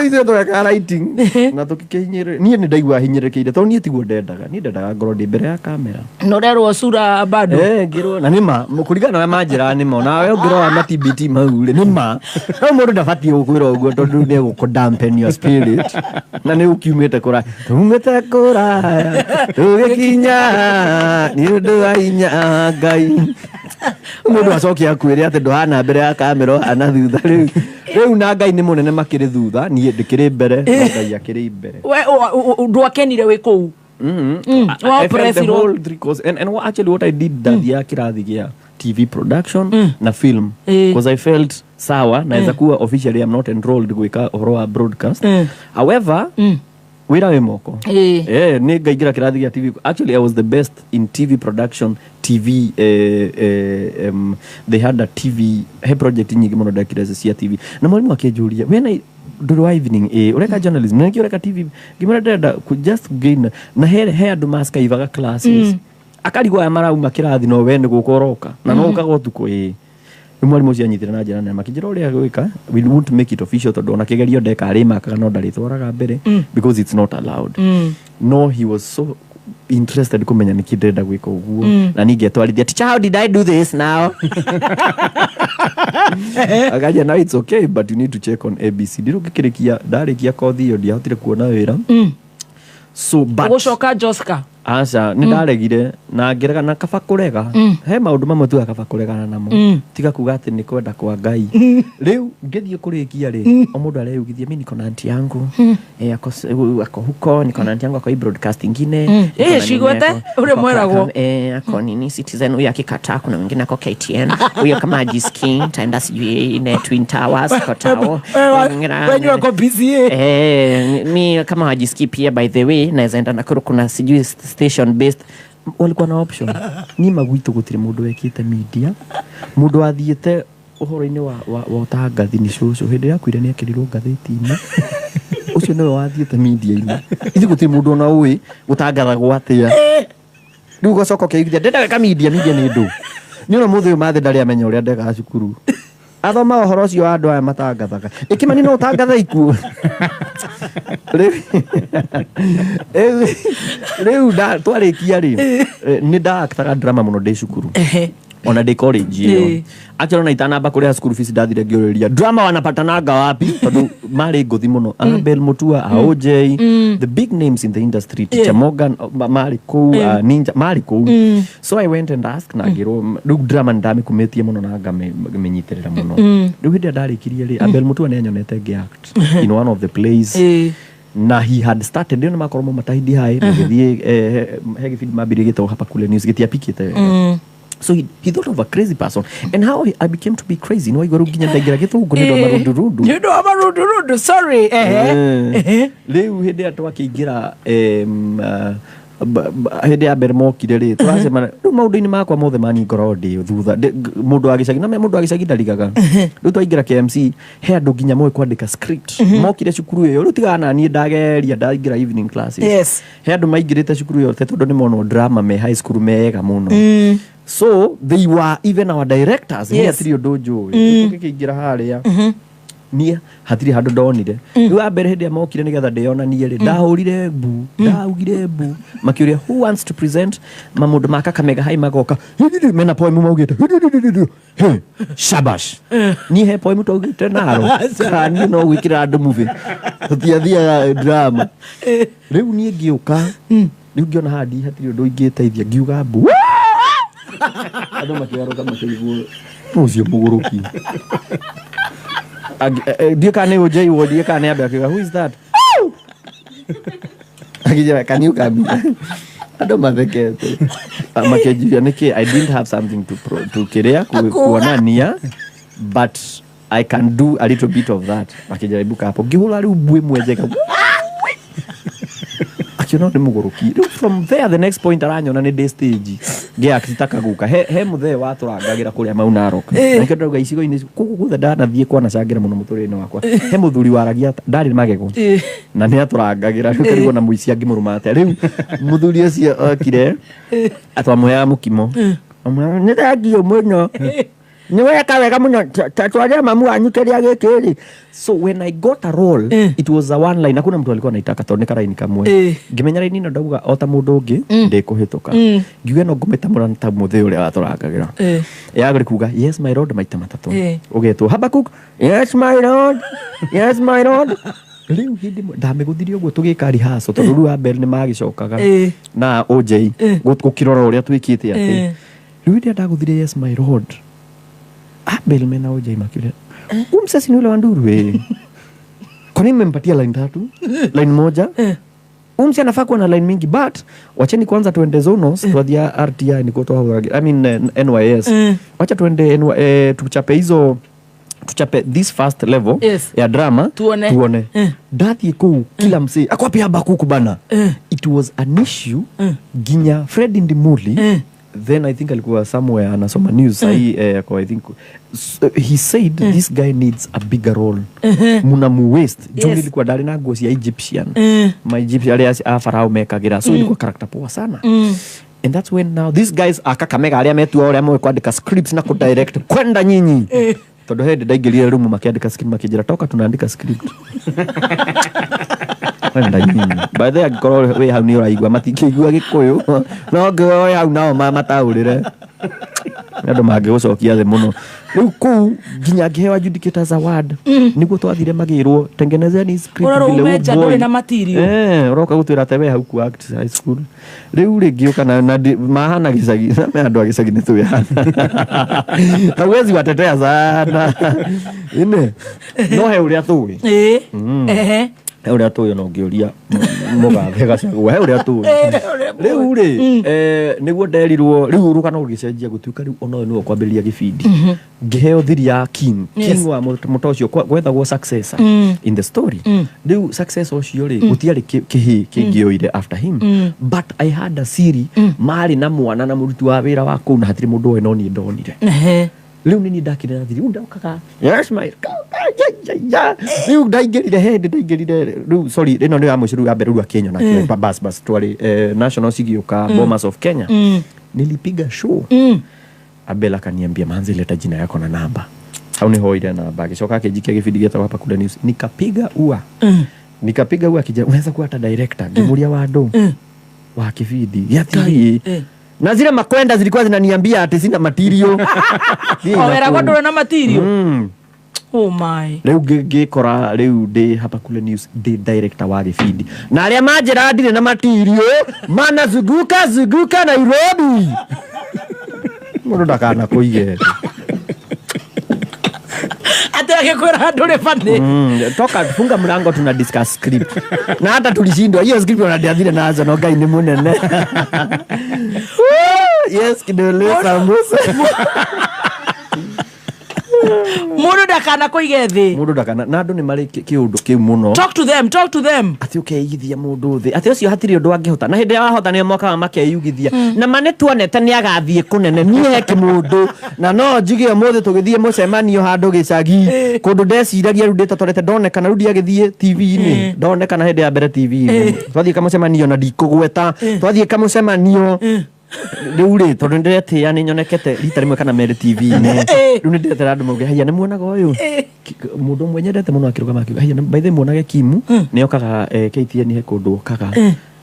Hizo ndo ya writing na tukikinyire nie ni ndaigua hinyerekeire to nie tiguo ndendaga ngoro ndi mbere ya kamera no rero sura bado ngiro na nima mukurigana na manjira nima na we ngiro wa TBT maule nima no mundu ndafati ukwira uguo tondu ni guko dampen your spirit na ni ukiumite kura tugikinya ni undu wa inya ngai mundu acokia akwire ati nduhana mbere ya kamera ana thutha riu na ngai ni munene makiri thutha nie ndikiri mbere ngai akiri mbere we ndwakenire wi kuu I felt the whole because and actually what I did that ya kirathi gia TV production na film because I felt sawa naweza kuwa officially I'm not enrolled gwika ohoro broadcast however wira we moko ni ngaigira kirathi gia TV. Actually I was the best in TV production. TV they had a TV project nyingi muno ndakireze cia TV na mwalimu akĩnjũria wena nduru evening ureka journalism na ureka TV ngimara ndenda just gain na he andu maskaivaga classes akarigwo aya marauma kirathi no we ni gukoroka na no ukaga utuko mwalimu ucio anyitire na njira na makijira uria gwika we won't make it official tondu ona kigerio ndeka arimakaga no ndaritwaraga mbere because it's not allowed. No, he was so interested kumenya nikindenda gwika uguo na ningetwarithia teacher how did I do this now agaja now it's okay but you need to check on ABC ndiru gikirikia ndarikia kothi yo ndiahotire kuona wira so but gushoka Joska Aca nĩ ndaregire na ngĩrega na kaba kũrega he maũndũ mamwe tu akaba kũregana namo tiga kuga atĩ nĩ kwenda kwa Ngai rĩu ngĩthiĩ kũrĩkia rĩ o mũndũ areyugithia mimi niko na aunti yangu ako huko niko na aunti yangu ako broadcast ingine shigwete ule mweragwo ako nini Citizen huyu akikataa kuna mwingine ako KTN huyo kama ajiski taenda sijui ile Twin Towers kwa tao wenye wako busy mi kama ajiski pia by the way naweza enda Nakuru kuna sijui station based walikuwa na option ni magwito gutire mundu wekite media mundu athiete uhoro-ini wa utangathi ni cucu hindi ya kwire ni akirirwo ngatheti-ini ucio niwe wathiete media-ini ithi gutire mundu ona ui gutangathagwo atia riu gocoka keigithia ndenda weka media ni ndu ni ona muthe mathe ndari amenya uria ndega cukuru athoma uhoro ucio wa andu aya matangathaga ikimani no utangatha ikuo riu twarikia ri ni ndaaktaga drama muno ndi cukuru ona ndi college iyo actually na itanamba kuria school fees ndathire ngiuriria drama wanapatananga wapi tondu mari nguthi muno Abel Mutua OJ the big names in the industry Teacher Morgan mari ku Ninja mari ku so I went and asked na ngiro riu drama ndamikumetie muno na ngamenyitirira muno riu hindi ndarikirie ri Abel Mutua ni anyonete ngiact in one of the plays na he had started ndio makoromo matahidi hai ngithie he gibindi mambire gitwa hapa kule news gitiapikite so he thought of a crazy person and how I became to be crazy no igoro ginya ndagira githungu ni ndo marundu sorry leo hindi atwa kiingira hindi ya bermokire ri turacema riu maundu-ini makwa mothe mani ngoro ndi thutha mundu agicagi na mundu agicagi ndarigaga riu twaingira KMC he andu nginya moe kwandika script mokire cukuru iyo riu tigana ni ndageria ndaingira evening classes he andu maingirite cukuru iyo tondu ni mono drama me high school mega muno so they were even our directors ni atiri undu njui tukiingira haria ni hatiri handu ndonire riu ambere hindi amokire nigetha ndiona ni ri ndahurire mbu ndaugire mbu makiuria who wants to present mamundu maka kamega hai magoka mena poem maugite shabash ni he poem tugite naro kani no gwikira andu movie thia drama riu ni ngiuka riu ngiona hadi hatiri undu ingiteithia ngiuga mbu andu makigaruka makiguo ucio muguruki dia kane OJ wo dia kane abe akiga who is that akija can you come ado mathekete makejia niki I didn't have something to kirea kuonania but I can do a little bit of that makijaribu hapo ngihula riu bwe mwejeka akino ni muguruki from there the next point aranyona ni day stage ngia akitaka guka he muthe waturangagira kuria mauna rock na ndoga icigo-ini kuku ndana thie kwa na cangira muno muturire-ini wakwa he muthuri waragia ndari magego na ni aturangagira riu na muici angimurumate riu muthuri ucio okire atwamuya mukimo ni ndagio muno ni weka wega muno tatwaria mamu anyu keria gikiri so when I got a role it was a one line hakuna mtu alikuwa anaitaka toneka line kamwe ngimenya line ino ndauga ota mundu ungi ndikuhituka ngiuga no ngumetamura ta muthe uria waturangagira yagari kuga yes my lord maita matatu ugetwo Habakuk yes my lord riu hindi ndameguthirio guo tugikari haso tondu riu Abel ni magicokaga na OJ gukirora uria twikite ati riu ndia ndaguthirie yes my lord Abel mena OJ makiuria umsasi ni ule wa nduru kwa nini mmempatia line tatu line moja umsi anafaa kuwa na line mingi but wacheni kwanza tuende zonos tuadhia RTI ni kutoa I mean NYS wacha tuende tuchape hizo tuchape this first level ya drama tuone dathi ku kila msee akwapi Habakuk bana it was an issue ginya Fred Ndimuli then I think alikuwa somewhere anasoma news I think he said this guy needs a bigger role muna mu waste juu nilikuwa ndari na ngozi ya Egyptian my Egyptian ya Farao mekagira so ilikuwa character poa sana and that's when now these guys akakamega aria metu aria mwe kwandika scripts na kudirect kwenda nyinyi tondu hindi ndaingirire room makiandika script makijira toka tunaandika script kwenda nyinyi by the way ngoro we hau ni uraigwa matikigwa Gikuyu no ngwe hau nao mataurire andu mangiucokia the muno riu ku nginya ngihewa adjudicators award niguo twathire magirwo tengenezeni script vile boy na material uroka gutwira tewe hau ku act high school riu ringi ukana na mahana gicagi na me andu agicagi ni tuyana hawezi watetea sana ine no he uria tuwi he uria tuwi no ngiuria mugathe gacagwa he uria tuwi riu ri niguo nderirwo riu rukana ugicenjia gutuika riu ono niwe kwambiria gibindi ngiheo thiri ya king wa mutocio gwethagwo successor in the story riu successor ucio ri gutiari kihi kingioire after him but I had a siri mari na mwana na muruti wa wira wa kuu na hatiri mundu we no ni ndonire riu nini ndakire na thiri ndaukaga yes my riu ndaingirire riu sorry rino ni amuciru ya beru wa Kenya na bas twali national sigioka Bomas of Kenya nilipiga show Abela kaniambia manzi leta jina yako na namba au ni hoida na bagi shoka kejikia kifidi geta hapa Kuda News nikapiga ua kijana unaweza kuwa hata director ngimuria wado wa kifidi yati na zile makwenda zilikuwa zinaniambia ati sina material awera kwa na material oh my leo ngikora leo de hapa Kuda News de director wa gifidi na aria manjira ndire na material mana zuguka Nairobi mundu ndakana kuige atake kwera ndore fande toka funga mlango tuna discuss script na hata tulishindwa hiyo script wanadiadhira nazo no Ngai ni munene yes kidole sambusa mundu ndakana kuige thi mundu ndakana na andu ni mari kiundu kiu muno talk to them ati ukeigithia mundu thi ati ucio hatiri undu angihota na hindi ya wahota ni moka makeyugithia na mane tuonete ni agathie kunene nie kimundu na no njige muthi tugithie mucemanio handu gicagi kundu ndeciragia ru nditatorete ndonekana ru ndiagithie TV-ini ndonekana hindi ya mbere TV-ini twathie kamucemanio na ndikugweta twathie kamucemanio riu ri tondu ndirete ni nyonekete rita rimwe kana mere TV-ini riu ni ndete andu mauge haya ni muonaga uyu mundu mwenye ndete muno akiruga makiuga haya by the muonage Kimu ni okaga KTN he kundu okaga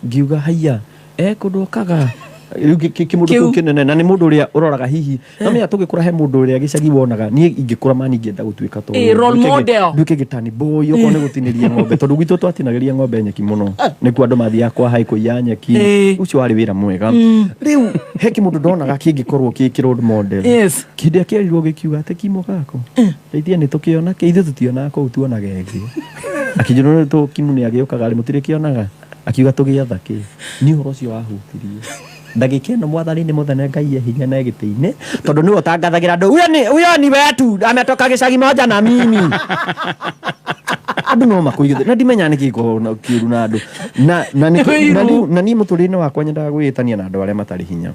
ngiuga haya kundu okaga riu kimundu kinene na ni mundu uria uroraga hihi na me atugikura he mundu uria gicagi wonaga ni ingikura mani ngienda gutuika to role model nduke gitani boy okone gutiniria ng'ombe tondu gwitu twatinagiria ng'ombe nyeki muno ni ku andu mathia kwa haiko ya nyeki ucio wari wira mwega riu he kimundu ndonaga kingikorwo ki role model kindi akirirwo gikiuga ate Kimo gako teithia ni tukiona keithe tutiona ko tuona gegi akijuru to Kimu ni agiokaga ri mutire kionaga akiuga tugiatha ki ni horo cio wahutirie ndagike no mwathani ni muthane Ngai hinya na gite-ini tondu niwe tangathagira ndu uyo ni wetu ametoka gicagi moja na mimi andu no makuigithia na ndimenya ni kiko na kiuru na andu na ni muturine wakwa nyendaga gwitania na andu aria matari hinya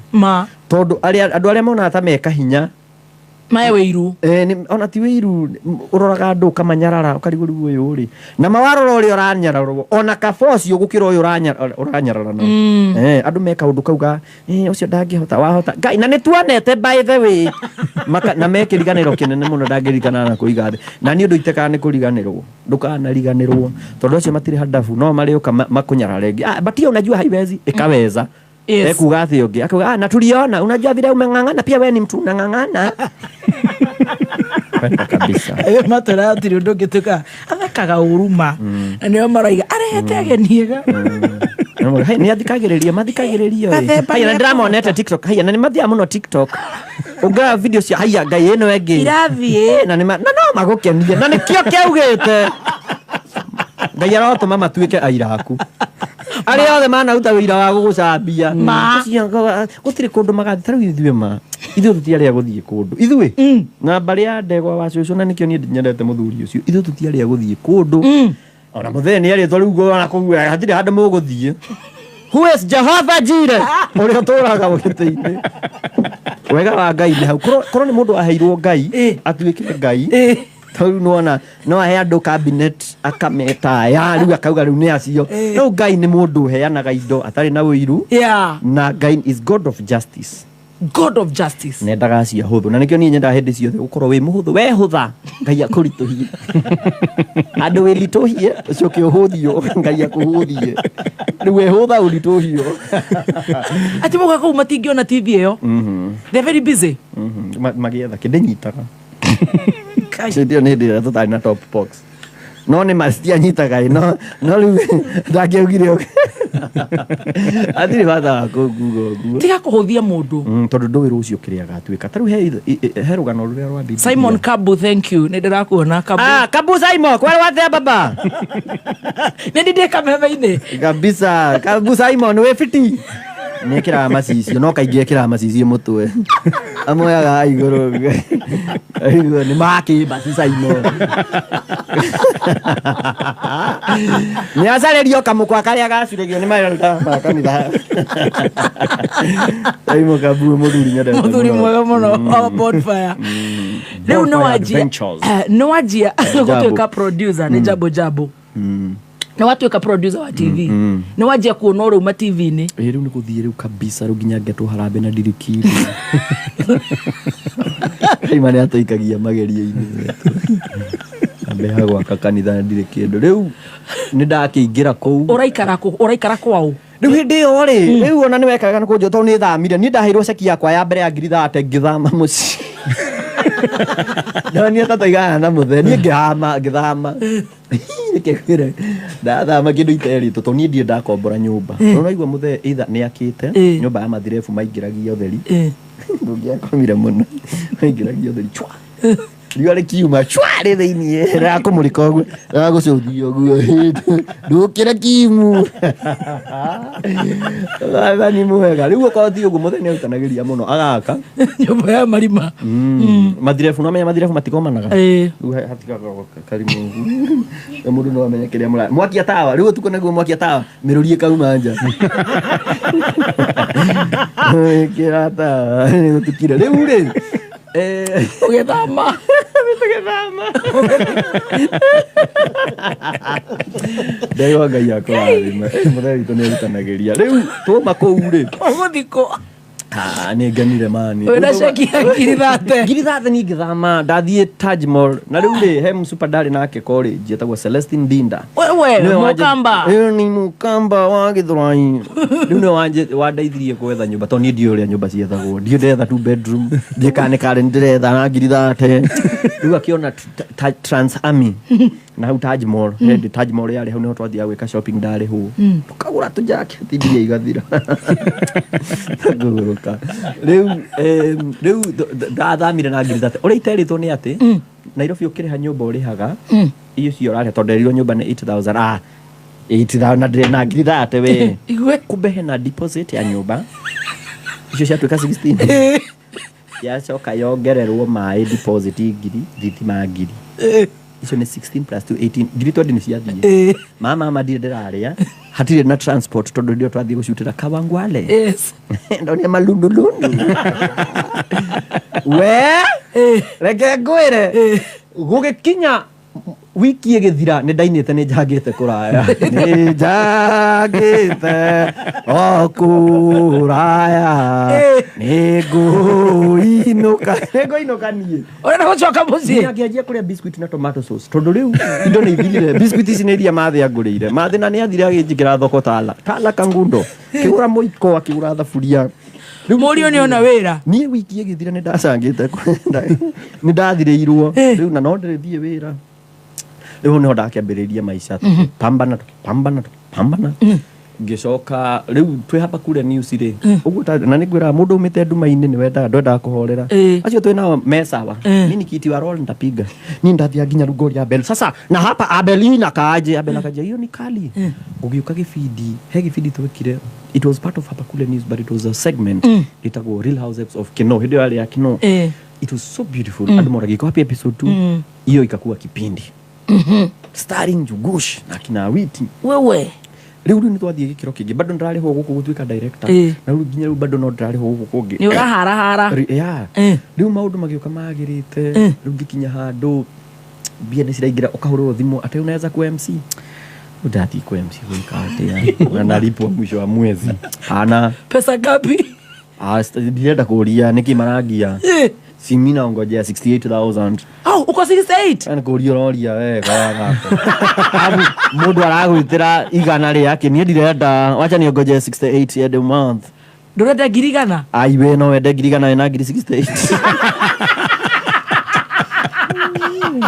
tondu andu aria mona ta meka hinya mae wiru ona ti wiru uroraga andu kamanyarara ukariguru uyu ri na mawarora uri uranyararwo ona kafosi ugukira uyu uranyarara no andu meka undu kauga ucio ndangihota wahota Ngai na ni tuonete by the way na mekiriganiro kinene muno ndangirigana na kuiga thi na ni undu iteka ni kuriganirwo ndukana riganirwo tondu ucio matiri hadafu no mari uka makunyarare but hiyo unajua haiwezi ikaweza kuga athi ungi akauga na tuliona unajua vile umeng'ang'ana pia wewe ni mtu unang'ang'ana kabisa matara atiri undu ngituka athekaga uruma na nio maraiga arehete ageniega ni athikagiriria mathikagiririo haya na ndiramonete TikTok haya na ni mathia muno TikTok uga video cia haya Ngai eno engi irathie na no magukenie na nikio kiaugite Ngai arotuma matuike aira aku aria othe mana uta wira wa gugucambia gutire kundu magathi taru ithuĩ ma ithuĩ tutiarĩa gũthiĩ kundu ithuĩ na mbari ya ndegwa wa cucu na nikio ni nyendete muthuri ucio ithuĩ tutiarĩa gũthiĩ kundu ona muthee ni arĩtwo rĩu gona kũgua hatirĩ handũ mũgũthiĩ who is Jehovah Jireh ũrĩa tũraga gĩtĩ-inĩ wega wa Ngai nĩ hau korwo nĩ mũndũ aheirwo Ngai atuĩkire Ngai tau no ahe andu cabinet akameta ya riu akauga riu ni acio no Ngai ni mundu heanaga indo atari na wiru na Ngai is God of justice nendaga cia huthu na nikio ni nyenda hindi ciothe gukorwo wi muhuthu we hutha Ngai akurituhie andu wirituhie ucoke uhuthio Ngai akuhuthie riu we hutha urituhio ati muga ku matingiona TV iyo they very busy magietha kindinyitaga Ndio nä ndä tåtarä na top box no nä macitia nyitaga no rä u ndakä augire atirä bata wa kå nguo tiga kå hå thia må ndå tondå ndå wä rå å cio kä rä agatuä ka ta rä u he rå gano rå rä a rwa Simon Kabu, thank you nä ndä rakuona Kabu Simon kwä watea baba nä ndä kameme-inä kabisa Kabu Simon wä fiti nä kä raga macicio no kaingä ekä raga macicio må twe amoyaga igå rå nä makä mbaci Simon nä acarä rio kamå kwa karä a gacurä gio nä maruta makanitha Simon Kabu må thuri nyendete må thuri mwega må no bonfire rä u nä wanjia gå tuä ka producer nä jabo jabo na watu ka producer wa TV na wajia kuona ro ma TV ni riu ni kuthie riu kabisa ru ginya ngetwo harambe na ndirikiri imani atoikagia mageria-ini ambe hagwa kakanitha na ndirikindu riu ni ndakiingira kou uraikara kwao riu hindi yo ri riu ona ni wekaga na kunjo to ni thamire ni ndahirwo ceki yakwa ya mbere ya ngiri 30 ngithama muci no ni atatoigana na muthe ni ngithama Kekire ndathama kindu iterito to ni ndie ndakombora nyumba no igua muthe either ni akite nyumba ya mathirefu maingiragia utheri ndungiakomire muno maingiragia utheri chwa riu ari kiuma chwa ri thiini ra kumurika oguo ra gucuthia oguo ndukire kimu ni mwega riu ukothi uguo muthe ni utanagiria muno agaka nyumba ya marima mathirefu no menya mathirefu matikomanaga riu hatigaga karimu mundu no amenye kiria mura mwakia tawa riu tuko naguo mwakia tawa mirurie kauma nja kira tawa ni tukira riu ri ugethama ndego ngai akwarathime muthee witũ nĩ arutanageria rĩu tũma kũu rĩ gũthikũ nĩ ngenire mani wĩna ceki ya ngiri 30 ni ngĩthama ndathiĩ Taj Mahal na rĩu rĩ he mũcupa ndarĩ nake college etagwo Celestine Dinda wewe Mukamba ni Mukamba wa Gĩthũrai rĩu nĩ wandeithirie gwetha nyũmba tondũ niĩ ndiũĩ ũrĩa nyũmba ciethagwo ndiĩ ndetha 2 bedroom ndĩkanĩkarĩ ndĩretha na ngiri 30 rĩu akĩona Trans Army na hau Taj Mahal hindi Taj Mahal yarĩ hau nĩho twathiaga gwĩka shopping ndarĩhwo tũkagũra tũjaketi mbia igathira ngũgũrũka rĩu ndathamire na ngiri 30 ũrĩa iterĩtwo nĩ atĩ Nairobi ũkĩrĩha nyũmba ũrĩhaga iyo cio ũrarĩha tondũ nderirwo nyũmba nĩ 8000 8000 na ndĩrĩ na ngiri 30 we kumbe hena deposit ya nyũmba icio ciatuĩka 16 yacoka yongererwo maĩ deposit ngiri thitima ngiri icio nĩ 16 plus 2 18 ngiri 20 nĩ ciathiĩ mama ndirĩ ndĩrarĩa hatirĩ na transport tondũ ndio twathiĩ gũcutĩra Kawangware ndonia malundulundu we reke ngwĩre gũgĩkinya wiki ĩgĩthira nĩ ndainĩte nĩ njangĩte kũraya nĩ njangĩte o kũraya nĩ ngũinũka niĩ ũrenda gũcoka mũciĩ ngĩanjia kũrĩa biscuit na tomato sauce tondũ rĩu indo nĩ ithirire biscuit ici nĩ iria mathĩ angũrĩire mathĩ na nĩ athire agĩnjĩkĩra thoko tala kangundo kĩgũra mũiko akĩgũra thaburia mũriũ nĩ ona wĩra niĩ wiki ĩgĩthira nĩ ndacangĩte nĩ ndathirĩirwo rĩu na no ndĩrĩthiĩ wĩra rĩu nĩho ndakĩambĩrĩria maica pambana ngĩcoka rĩu twĩhamba kũrĩa news rĩ ũguo na nĩngwĩraga mũndũ umĩte nduma-inĩ ndwendaga kũhorera acio twĩnao mesawa nini kiti wa roll ndapiga ni ndathia nginya Rugori Abel sasa na hapa Abel akaja hiyo ni kali ũgĩũka gĩbindi he gĩbindi twekire it was part of hapa kũrĩa news but it was a segment itagwo Real Housewives of Kino hĩndĩ yarĩ ya Kino it was so beautiful andũ moragĩko happy episode 2 hiyo ikakuwa kipindi starring Njugush na kina Witi wewe rĩu nĩ twathiĩ gĩkĩro kĩngĩ bado ndararĩhwo gũkũ gũtuĩka director na rĩu nginya rĩu bado no ndararĩhwo gũkũ kũngĩ nĩ ũraharahara rĩu maũndũ magĩũka magĩrĩte rĩu ngĩkinya handũ mbia nĩ ciraingĩra ũkahũrĩrwo thimũ atĩ unaweza ku MC ndathiĩ ku MC gwĩka atĩa nalipwa mwisho wa mwezi ana pesa ngapi ndirenda kũria nĩkĩ marangia si mimi naongojea 68000 uko 68 ana kũria roria wega gako mundu aragwitira igana rĩake niĩ ndirenda wacha niongoje 68 every month ndũrenda ngiri igana aiwe no wende ngiri igana na ngiri 68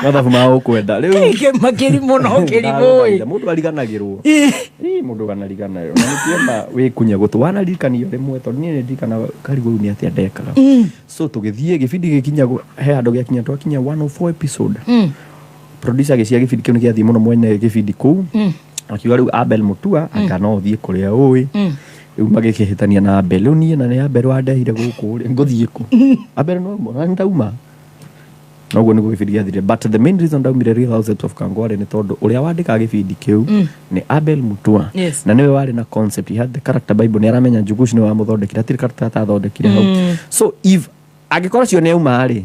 mathabu ma ukwenda riu ke makiri muno kiri boy mundu ariganagirwo mundu ganariganagirwo na nikienda wikunye gutu wanarikanio rimwe tondu ni ndikana karigo ni atia ndekaga so tugithie gibindi gikinya he andu gikinya twakinya 104 episode producer gĩcia gĩbindi kĩu nĩ gĩathiĩ mũno mwene gĩbindi kũu akiuga rĩu Abel Mutua anga no ũthiĩ kũrĩa ũĩ rĩu magĩkĩhĩtania na Abel rĩu niĩ na nĩ Abel wandehire gũkũ rĩ ngũthiĩ kũ Abel no ndauma noguo nĩguo gĩbindi gĩathire but the main reason ndaumire Real Housewives of Kangware nĩ tondũ ũrĩa wandĩkaga gĩbindi kĩu nĩ Abel Mutua na nĩwe warĩ na concept he had the character bible nĩ aramenya Njugush nĩ wamũthondekire hatirĩ character atathondekire hau so if angĩkorwo cio nĩ auma rĩ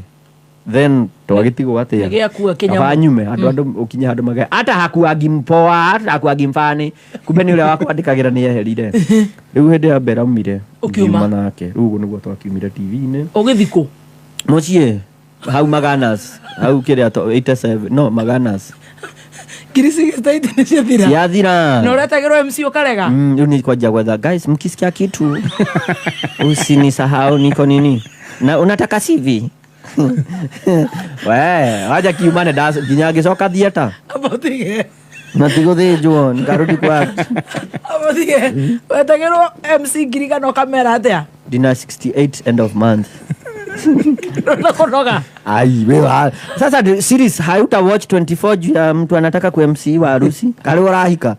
then twagitigwo atia abanyume andu ukinya handu maga ata hakuagi mpoa hata hakuagi mfani kumbe ni ule wako andikagira ni eherire riu hindi ya mbera umire ukiuma nake riu niguo twakiumire TV-ini ugithiko mucie hau Maganas hau kiria 87 no Maganas kirisi state ni ciathira yathira no retagirwo MC ukarega riu ni kwanja gwetha guys mkisikia kitu usinisahau niko nini na unataka CV we waja kiumane das ginya gicoka thieta abotige na tiguthinjwo ngarudi kwa abotige wetagirwo MC girigano kamera atia dina 68 end of month nakonoga ai wewe sasa series hauta watch 24 juu ya mtu anataka ku MC wa harusi kale urahika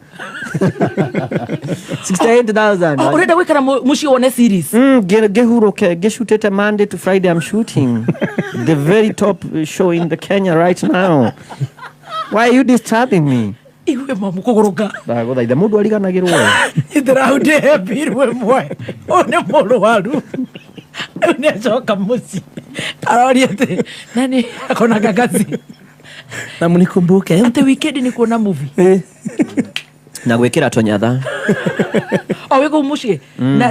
68,000 urenda gwikara mushi one series gehuruke geshutete Monday to Friday I'm shooting the very top show in the Kenya right now why are you disturbing me iwe mamu kuguruka ndaguthaitha mundu ariganagirwo idraude birwe mwe one molo waru unecoka muci aroriete nani akona gagazi na munikumbuke ante weekend ni kuona movie na gwikira tonyatha wiko muci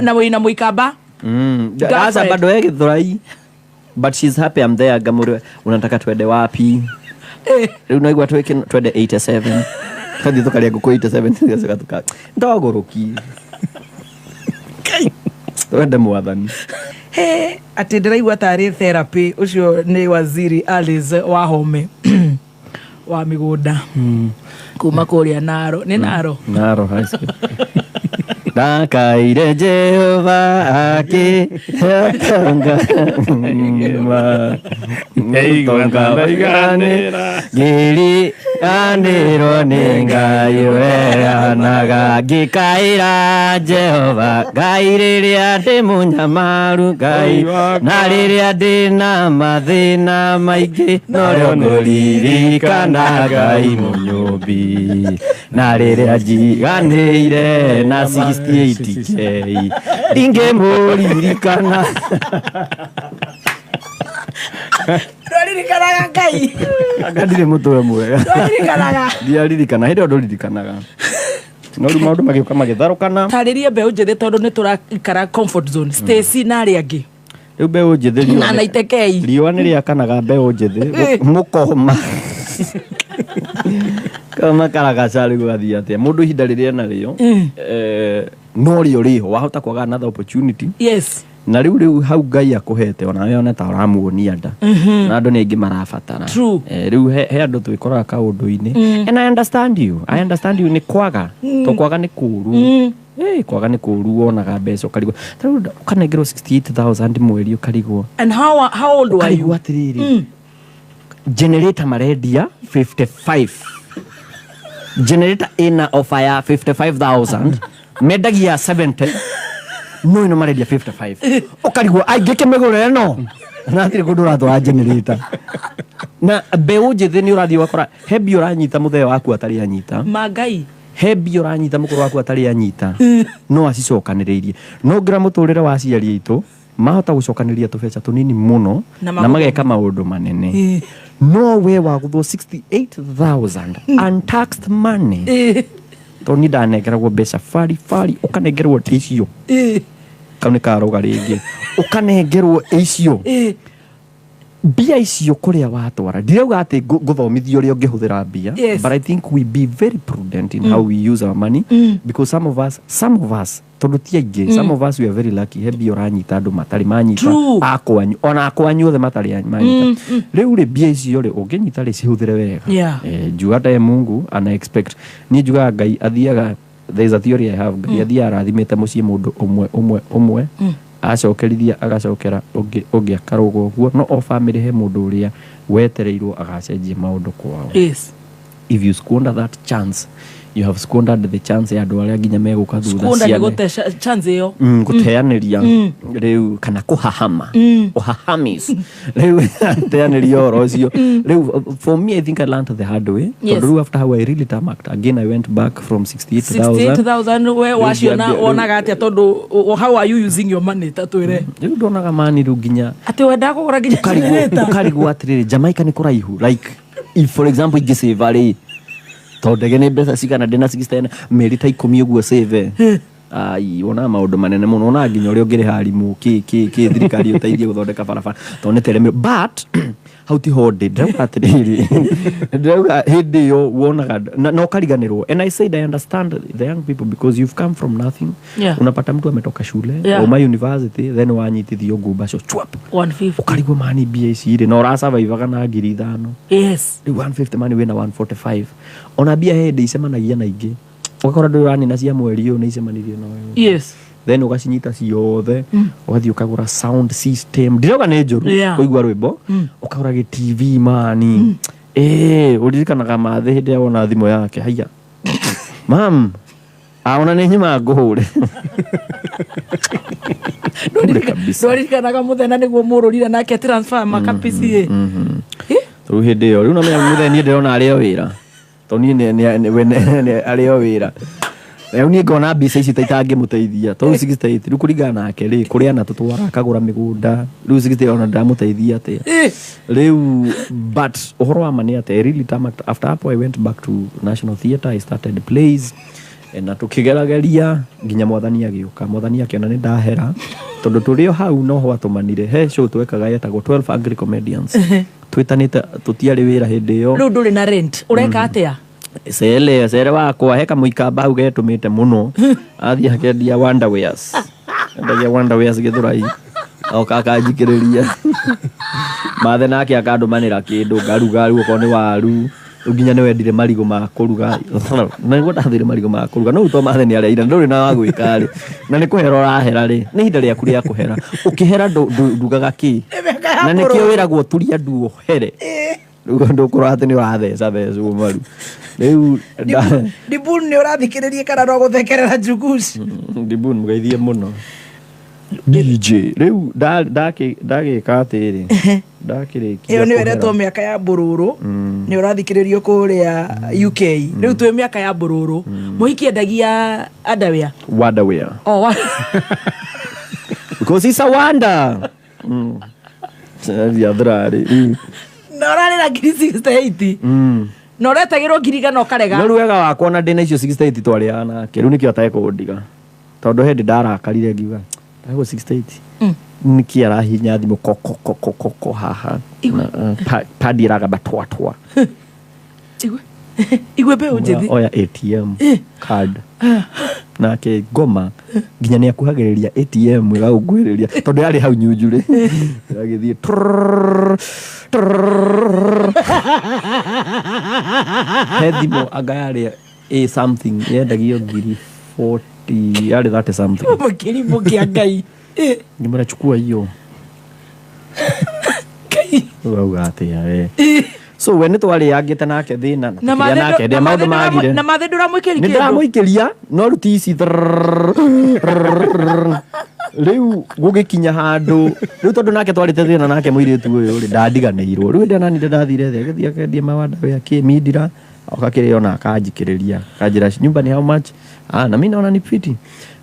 na wina muikamba asa bado yake thurai but she's happy I'm there gamuru unataka twende wapi riu naigwa twende 87 kathi tukaria guko 87 tuka ndogoruki twende mwathani ati ndiraigua tari therapy ucio ni waziri Alice Wahome wa migunda kuma kuria Naro ni Naro high school Ndakaire Jehova akĩtonga ngiri anĩrwo nĩ Ngai weanaga ngĩkaĩra Jehova Ngai rĩrĩa ndĩ mũnyamaru Ngai na rĩrĩa ndĩ na mathĩna maingĩ norĩo ngũririkana Ngai mũnyũmbi na rĩrĩa njiganĩire na 68K ndingĩmũririkana ndũririkanaga Ngai ndirĩ mũtwe mwega ndiaririkana hĩndĩ ĩyo ndũririkanaga no rĩu maũndũ magĩũka magĩtharũkana tarĩria mbeũ njĩthĩ tondũ nĩ tũraikara comfort zone Stacy na arĩa angĩ rĩu mbeũ njĩthĩ na Naitekei riũa nĩ rĩakanaga mbeũ njĩthĩ mũkoma kama karagaca rĩu athiĩ atĩa mũndũ ihinda rĩrĩa narĩo no rĩo rĩho wahota kwaga another opportunity yes na rĩu hau Ngai akũhete ona we one ta ũramuonia nda na andũ nĩ aingĩ marabatara rĩu he andũ twĩkoraga kaũndũ-inĩ and I understand you nĩ kwaga to kwaga nĩ kũũru kwaga nĩ kũũru wonaga mbeca ũkarigwo rĩu ũkanengerwo 68,000 mweri ũkarigwo and how old were you atĩrĩrĩ generator marendia 55 generator ina offer ya 55,000 mendagia 70 no ino marendia 55 ukarigwo aingĩke mĩgũrĩre no na atĩrĩ kũndũ ũratwara generator na mbeũ njĩthĩ nĩ ũrathiĩ wakora he mbia ũranyita mũthee waku atarĩ anyita Mangai he mbia ũranyita mũkũrũ waku atarĩ anyita no acicokanĩrĩirie no ngira mũtũrĩre wa aciari aitũ mahota gũcokanĩrĩria tũbeca tũnini mũno na mageka maũndũ manene no we wagũthwo 68,000 untaxed money to ni ndanengeragwo mbeca bari ũkanengerwo icio kau nĩ karoga rĩngĩ ũkanengerwo icio Bia icio kuria watwara ndirauga ati guthomithio ria ungihuthira bia, but I think we be very prudent in how we use our money, because some of us tondu ti aingi, some of us we are very lucky. He bia uranyita andu matari manyita akwanyu ona akwanyu othe matari manyita. Riu ri bia icio ri unginyita ri cihuthire wega. Juga ta Mungu ana expect ni juga Ngai athiaga, there is a theory I have, Ngai athiaga arathimite mucii mundu umwe acokerithia agacokera ungi akaruga guo, no o family he mundu uria wetereirwo agacenjia maundu kwao. If you squander that chance, you have squandered the chance ya andu aria nginya meguka thutha ciana gute chance iyo guteaniria riu kana kuhahama uhahamis riu teaniria oro ucio riu. For me, I think I learned the hard way. Tondu after how I really tamaked again, I went back from 68,000 we waciona onaga atia tondu how are you using your money tatwire riu ndonaga mani riu nginya ati wenda kugura nginya ukarigwo atiriri Jamaica ni kuraihu. Like if for example ingisave ri tondege ni mbeca cigana ndina 60 meri ta 10 uguo save ai ona maundu manene muno, ona nginya uri ungiri harimu ki thirikari uteithie guthondeka barabara tonetele. But how ti hode ndauga atiriri ndauga hindi yo wonaga no kariganirwo. And I said I understand the young people, because you've come from nothing. Unapata mtu ametoka shule au my university, then wanyitithio ngumbaco chwap 150 ukarigwo mani bia ici iri no ra survive kana 5,000. 150 mani wina 145 ona bia hindi icemanagia na ingi ukakora ndu rani na cia mweri uyu ni icemanirie no wewe. Then ugacinyita ciothe ugathii ukagura sound system, ndiroga ni njuru kuigua rwimbo, ukagura gi TV mani uririkanaga mathe hindi ya wona thimo yake haya mam aona ni nyima nguhure ndorikanaga muthena niguo mururire nake transfer makapisi tu hindi yo riu no menya mutheni ndirona ario wira toni ni ario wira Leo ni ngona mbica ici taitange muteithia to 68 riu kuringana nake ri kuria na tutwara akagura migunda riu 68 ona ndamuteithia atia riu. But uhoro wa mani ate really tamaked. After hapo I went back to National Theatre, I started plays na tukigerageria nginya mwathani agiuka. Mwathani akiona ni ndahera tondu turio hau no ho atumanire he show twekaga yetagwo 12 Angry Comedians twitanite tutiari wira hindi yo. Riu nduri na rent ureka atia Sele wakwa heka muikamba au getumite muno athia akendia Wonderwears ndagia Wonderwears githurai au kakajikiriria mathe nake akandumanira kindu ngarugaru uko ni waru nginya ni wendire marigo ma kuruga na ngo ndathire marigo ma kuruga no uto mathe ni aria nduri na wagwika ri na ni kuhera urahera ri ni hinda ria kuria kuhera ukihera ndugaga ki na nikio wiragwo turia ndu here ndu kurate ni uratheca thecu maru riu Dibun ni urathikiririe kana no guthekerera Jugushi Dibun mugeithie muno DJ riu ndagika atiri ndakirikia iyo ni weretwo miaka ya bururu ni urathikiririo kuria UK riu twi miaka ya bururu muhiki endagia underwear because it's a wonder yadrari no rarira 68 no retagirwo ngiriga no karega no ruega wakwa na ndina icio 68 twariana nake riu nikio atae kundiga tondu hindi ndarakarire ngiuga tago 68 niki arahinya thimu koko haha padi raga batwatwa igwe be unjithi oya ATM card nake goma nginya ni akuhagiriria ATM igagugwiriria tondu yari hau nyunjure agithie hedimo agari something yendagio ngiri 40 yari that something mukirimo kia Ngai ngimara chukua hiyo Ngai wauga atia so when twari yagite nake thina nake ndia maundu magire na mathe nduramuikiria kindu ndiramuikiria no ruti ici riu gugikinya handu riu tondu nake twarite thina nake muiritu uyu ri ndandiganirwo riu ndia nani ndathire the githia kendia mawanda we akimindira akakirio na akanjikiriria kanjira nyumba ni how much na mimi naona ni fiti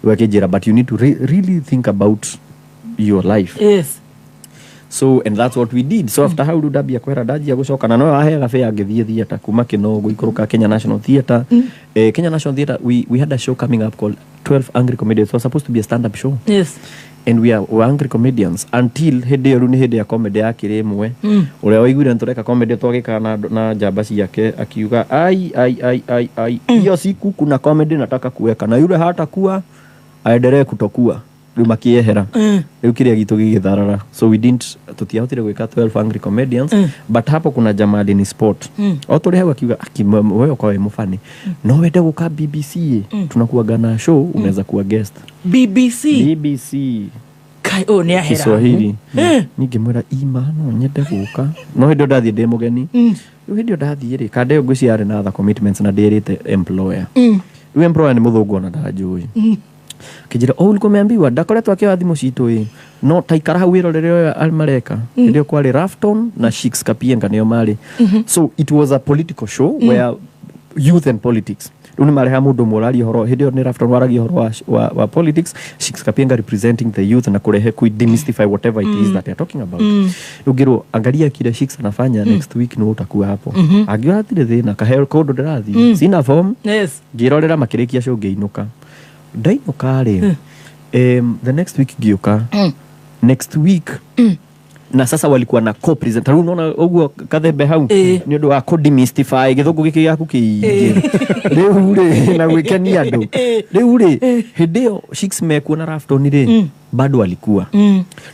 wakijira but you need to really think about your life. So and that's what we did. So after how do dabia kwera daji gucoka na no ahega fe agithie theater kuma Kinogo ikuruka Kenya National Theatre. Kenya National Theatre we had a show coming up called 12 Angry Comedians. It was supposed to be a stand up show. and we are angry comedians until hede ru ni hede ya comedy yake rimwe uria waiguire ntureka comedy twagikana na jamba ciake akiuga ai hiyo siku kuna comedy nataka kuweka na yule hata kuwa aendelee kutokuwa riu makiehera riu kiria gitu gigitharara so we didn't tutiahotire gwika 12 angry comedians but hapo kuna jamaa ni sport otore hawa akiuga wewe kwa mfani no wende guka BBC tunakuaga na show unaweza kuwa guest BBC kai ni ahera Kiswahili ningimwira no nyende guka no hindi ndathie ndi mugeni riu hindi ndathie ri kande yo ngwiciare na other commitments na ndirite employer riu employer ni muthungu na ndanjui kijira ulikuwa umeambiwa ndakoretwo akiwa thimu citu no taikara hau wirorere almareka ndio kwali Rafton na Shix Kapienga nio mali so it was a political show where youth and politics runi mari ha mundu morari horo hidio ni Rafton waragi horo wa politics Shix Kapienga representing the youth na kurehe ku demystify whatever it is that they are talking about ugiro angalia kile Shix anafanya next week no utakuwa hapo agiwa atire thina kahero kodo ndarathi sina form girorera makirikia show ngeinuka ndainoka ri the next week gioka next week na sasa walikuwa na co-presenter unaona uguo kathembe hau ni undu wa co-demystify githungu giki giaku kiingi riu ri na gwikenia andu riu ri hidio Shix mekuo na Rafton ri bado alikuwa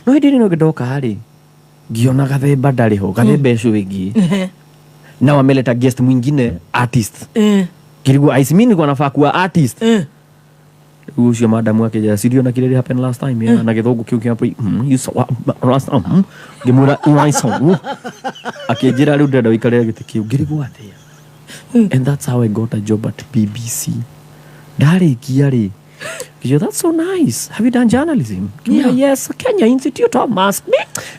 no hindi no gidoka ri giona gathemba ndari ho gathembe shu wingi na wameleta guest mwingine artist kirigo aismini kwa nafaa kuwa artist ucio madam wake ja sirio na kile happened last time ya na githungu kiu kiapo you saw last time gimura so akijira riu ndenda wikare giti kiu ngirigo atia and that's how I got a job at BBC dari kiari kiyo that's so nice have you done journalism yes Kenya Institute of Mass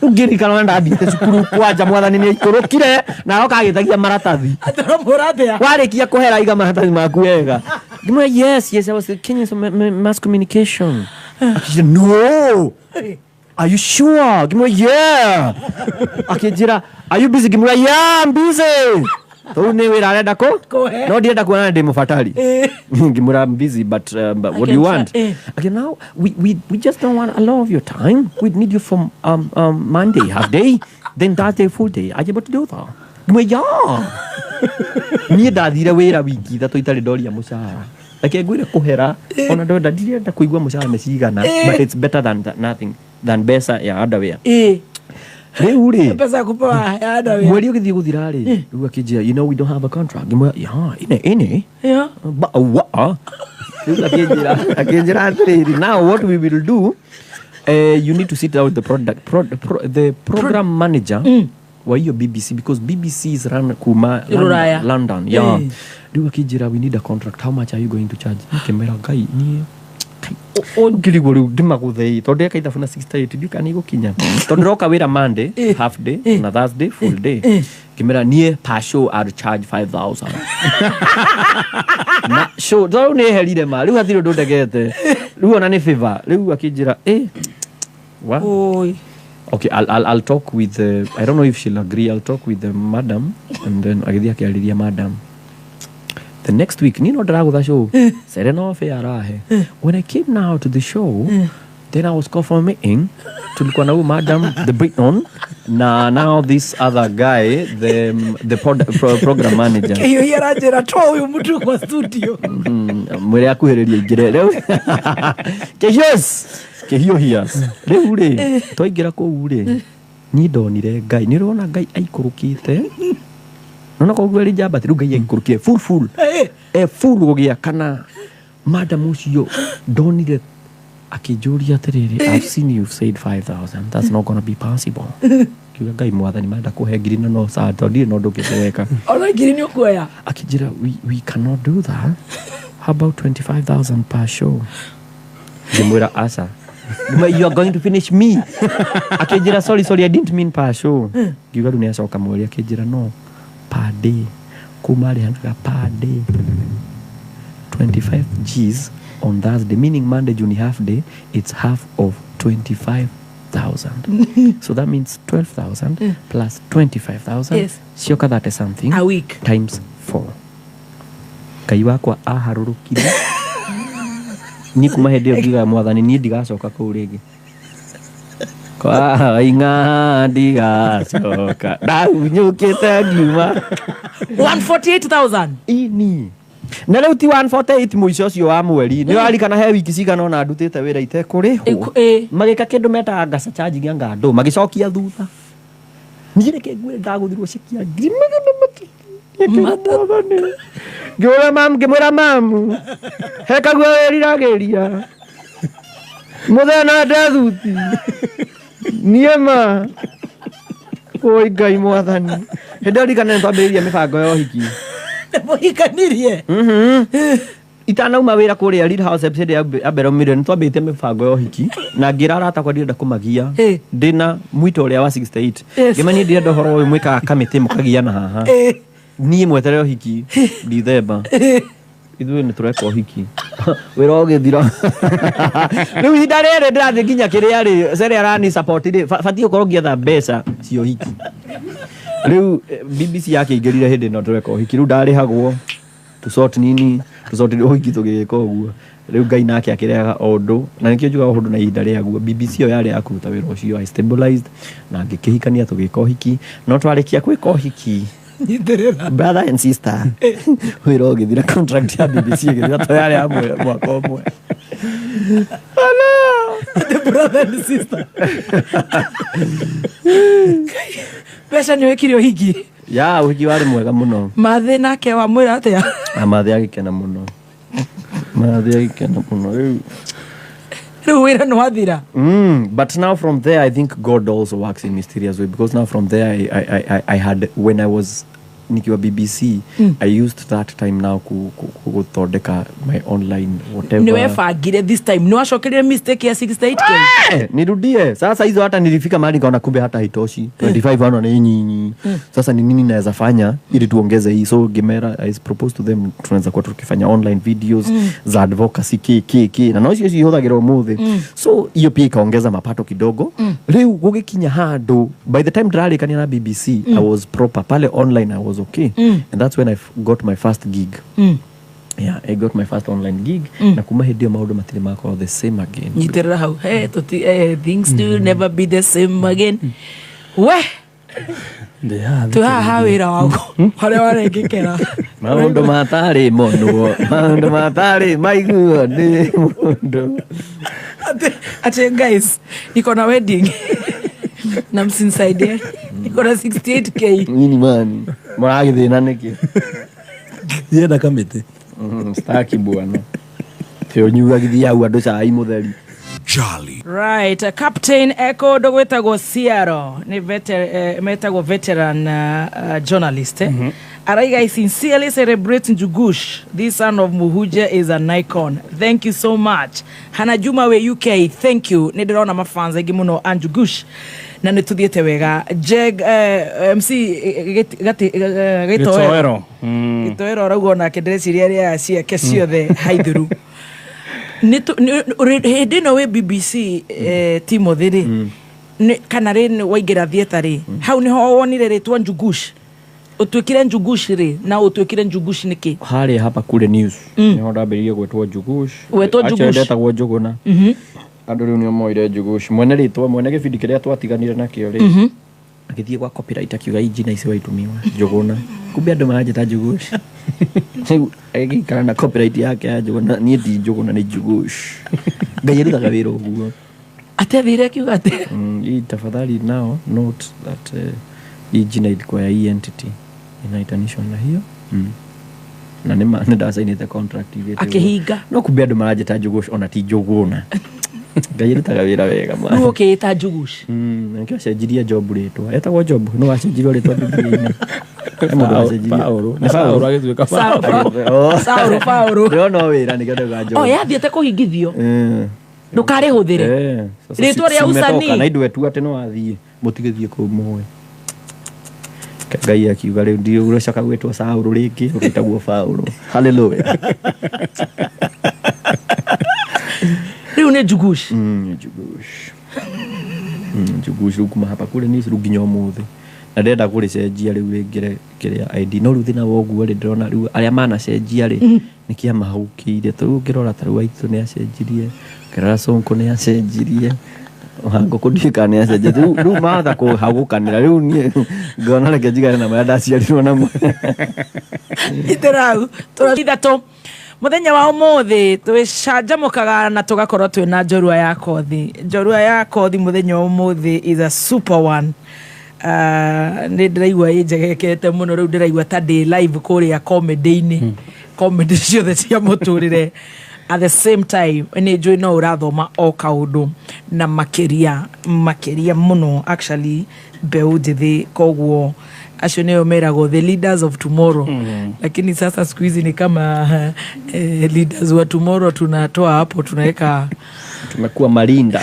ngiri kana ndathite cukuru kwanja mwathani ni ikurukire na okagithagia maratathi atoro murathia warikia kuhera iga maratathi maku wega ngimwe yes I was Kenya Mass Communication no are you sure ngimwe yeah akijira are you busy ngimwe yeah I'm busy so ne wira arenda ko no ndienda kuona ndi mufatari ngimura busy but what do you want okay now we just don't want a lot of your time we need you from Monday half day then Thursday full day are you able to do that ngimwe yeah ni ndathire wira wiki thatu itari ndoria mushahara like ngwire kuhera ona ndo ndirenda kuigua mushahara mecigana but it's better than nothing than besa ya underwear riu ri pesa kupewa ya underwear mweri ugithii guthira ri riu akijia you know we don't have a contract ngimwe ine riu akijira atiriri now what we will do you need to sit down with the program manager wa hiyo BBC because BBC is run kuma London riu akijira we need a contract how much are you going to charge kemera ngai ni ngirigo riu ndimaguthei tondu eka ithabu na 68 ndika ni gukinya tondu roka wira Monday half day na Thursday full day kimera nie per show I'll charge 5,000 na show do ne herire ma riu hathiro ndegete riu ona ni favor riu akijira what okay I'll talk with I don't know if she'll agree I'll talk with the madam and then agithia kiariria madam the next week nino ndaragu show sereno fair rahe when I came now to the show then I was called for a meeting tulikuwa na madam the Briton na now this other guy the program manager hiyo yarajera to huyu mtu kwa studio mwere akuhereria ingire leo kehio hias riu ri toingira ku ri ni ndonire ngai ni rona ngai aikurukite nona ko gweri jamba tiru ngai aikurukire full full gugia kana madam ucio ndonire akijuria atiriri I've seen you said 5,000 that's not going to be possible kiuga ngai mwathani manda kuhe ngiri na no sa tondire no ndukitereka ona ngiri ni ukuoya akijira we cannot do that how about 25,000 per show jimwira asa you are going to finish me akijira sorry I didn't mean per show kiuga dunia soka mwori akijira no per day kumari hanga per day 25 G's on Thursday meaning Monday juni half day it's half of 25,000 so that means 12,000 plus 25,000 yes sioka that is something a week times 4 kai wakwa aharurukire ni kuma hede ngiga mwathani ni ndigacoka ku rigi kwa inga ndigacoka ndaunyukite ngiuma 148,000 ini na rĩu ti 148 mũico ũcio wa mweri nĩ warikana he wiki cigana ona ndutĩte wĩra itekũrĩhwo magĩka kĩndũ metaga ngasa charging ya ngandũ magĩcokia thutha niĩ reke ngwĩre ndagũthirwo cikia ngiri magana matatũ ngĩmwĩra mamu he kaguo wĩriragĩria mũthenya ndethuti niĩ ma oi Ngai mwathani hĩndĩ rikana nĩ twambĩrĩria mĩbango ya ũhiki mũhikanirie itanauma wĩra kũrĩa Reed House episode ya mbere mire nĩ twambĩte mĩbango ya ũhiki na ngĩra arata kwa ndirenda kũmagia ndĩna mwito ũrĩa wa 68 ngĩmani ndirenda ũhoro ũyũ mwĩkaga kamĩtĩ mũkagiana haha niĩ mweterere ũhiki December ithuĩ nĩ tũreka ũhiki wĩra ũgĩthira rĩu ihinda rĩrĩ ndĩrathiĩ nginya kĩrĩa rĩ Sere arani support rĩ batiĩ gũkorwo ngĩetha mbeca cia ũhiki rĩu BBC yakĩingĩrire hĩndĩ ĩno tũreka ũhiki rĩu ndarĩhagwo tũsort nini tũsotire ũhiki tũgĩka ũguo rĩu Ngai nake akĩrehaga ũndũ na nĩkĩo njugaga ũndũ na ihinda rĩaguo BBC ĩyo yarĩ ya kũruta wĩra ũcio I stabilized na ngĩkĩhikania tũgĩka ũhiki no twarĩkia gwĩka ũhiki brother and sister wĩra ũgĩthira contract ya BBC ĩgĩthira tayari ya mwaka ũmwe the brother and sister pesa nĩ wĩkire ũhiki ya ũhiki warĩ mwega mũno mathĩ nake wa mwĩra atĩa mathĩ agĩkena mũno rĩu wĩra nĩ wathira but now from there I think God also works in mysterious way because now from there I had when I was nikiwa BBC I used that time now kuthondeka my online whatever niwe fagire this time no ashokerie mistake ya 68k nirudie sasa hizo hata nilifika mahali kaona kumbe hata haitoshi 25 ano ni nyinyi sasa ni nini naweza fanya ili tuongeze hii so Gemera I proposed to them tunaweza kuwa tukifanya online videos za advocacy na no cio cihũthagĩra ũmũthĩ so hiyo pia ikaongeza mapato kidogo rĩu gũgĩkinya handũ by the time ndĩrarĩkania na BBC I was proper pale online I was okay and that's when I got my first gig yeah I got my first online gig na kuma hĩndĩ ĩyo maũndũ matirĩ makorwo the same again nyitĩrĩra hau things do never be the same again we tuhaha wĩra waku harĩa warengekera maũndũ matarĩ monwo maũndũ matarĩ maiguo nĩ mũndũ ati guys niko na wedding na msinsaidia niko na 68k nini mani mwaragĩthĩna nĩkĩ yenda kamĩtĩ staki bwana tio nyugagithia au andũ cai mũtheri Charlie. Right, Captain Echo Dogwetagwo Ciaro ni metagwo veteran journalist. Araiga, I sincerely celebrate Njugush. This son of Muhuje is an icon. Thank you so much. Hana Juma we UK, thank you. Nidirona mafans egi muno Njugush. Na nituthiete wega. Jeg MC Gitoero. Gitoero raugo na kedresiria ria cia keciothe haithuru. Hĩndĩ no we BBC Timothy rĩ kana rĩ waingĩra theatre rĩ hau niho wonire rĩtwa Njugush ũtuĩkire Njugush rĩ na ũtuĩkire Njugush nĩkĩ harĩ hapa kule news niho ndambĩrĩirie gwĩtwo Njugush acha ndetagwo Njũgũna andũ rĩu nĩo moire Njugush mwene rĩtwa mwene gĩbindi kĩrĩa twatiganire nakĩo rĩ agĩthiĩ gwa copyright akiuga injina ici waitumiwa Njũgũna kumbe andũ maranjĩta Njugush agĩikara na copyright yake ya Njũgũna niĩ ti Njũgũna nĩ Njugush Ngai arutaga wĩra ũguo atethire akiuga atĩ hii tafadhali now note that hii jina ilikuwa ya hii entity inaitanishwa na hiyo na nĩ ndasainĩte contract hivi akĩhinga no kumbe andũ maranjĩta Njugush ona ti Njũgũna Ngai arutaga wĩra wega mwana no ũkĩĩta Njugush nĩkĩo acenjirie Job rĩtwa etagwo Job no wacenjirio rĩtwa Biblia-inĩ Paulo agĩtuĩka Paulo no wĩra nĩkĩo Job yathiĩte kũhingithio ndũkarĩhũthĩre rĩtwa rĩa usanii na indũ etu atĩ no wathiĩ mũtigĩthiĩ kũu mũĩ Ngai akiuga rĩu ndio ũrĩcoka gwĩtwo Saũlũ rĩngĩ ũgĩtagwo Paulo hallelujah rĩu nĩ Njugush Njugush rĩu kuma hapa kule nĩ nginya ũmũthĩ na ndenda kũrĩcenjia rĩu rĩngĩ kĩrĩa ID no rĩu thĩna woguo rĩ ndĩrona rĩu arĩa manacenjia rĩ nĩ kĩama haukĩire tũrĩu ngĩrora ta rĩu Aitũ nĩ acenjirie ngĩrora Sonko nĩ acenjirie ngũkũ ndikane acenje rĩu matha kũhagũkanĩra rĩu niĩ ngona reke njigane na marĩa ndaciarirwo namo itherau tũrathatũ muthenya wa umuthi twicanjamũkaga na tugakorwo twina njorua ya kothi muthenya wa umuthi is a super one. Nĩ ndĩraigua ĩnjegekete mũno rĩu ndĩraigua ta ndĩ live kũrĩa comedy-inĩ comedy ciothe cia mũtũrĩre at the same time nĩ njũĩ no ũrathoma o kaũndũ na makĩria mũno actually mbeũ njĩthĩ koguo acio nĩo meragwo the leaders of tomorrow lakini sasa siku hizi ni kama leaders wa tomorrow tunatoa hapo tunaweka tumekuwa malinda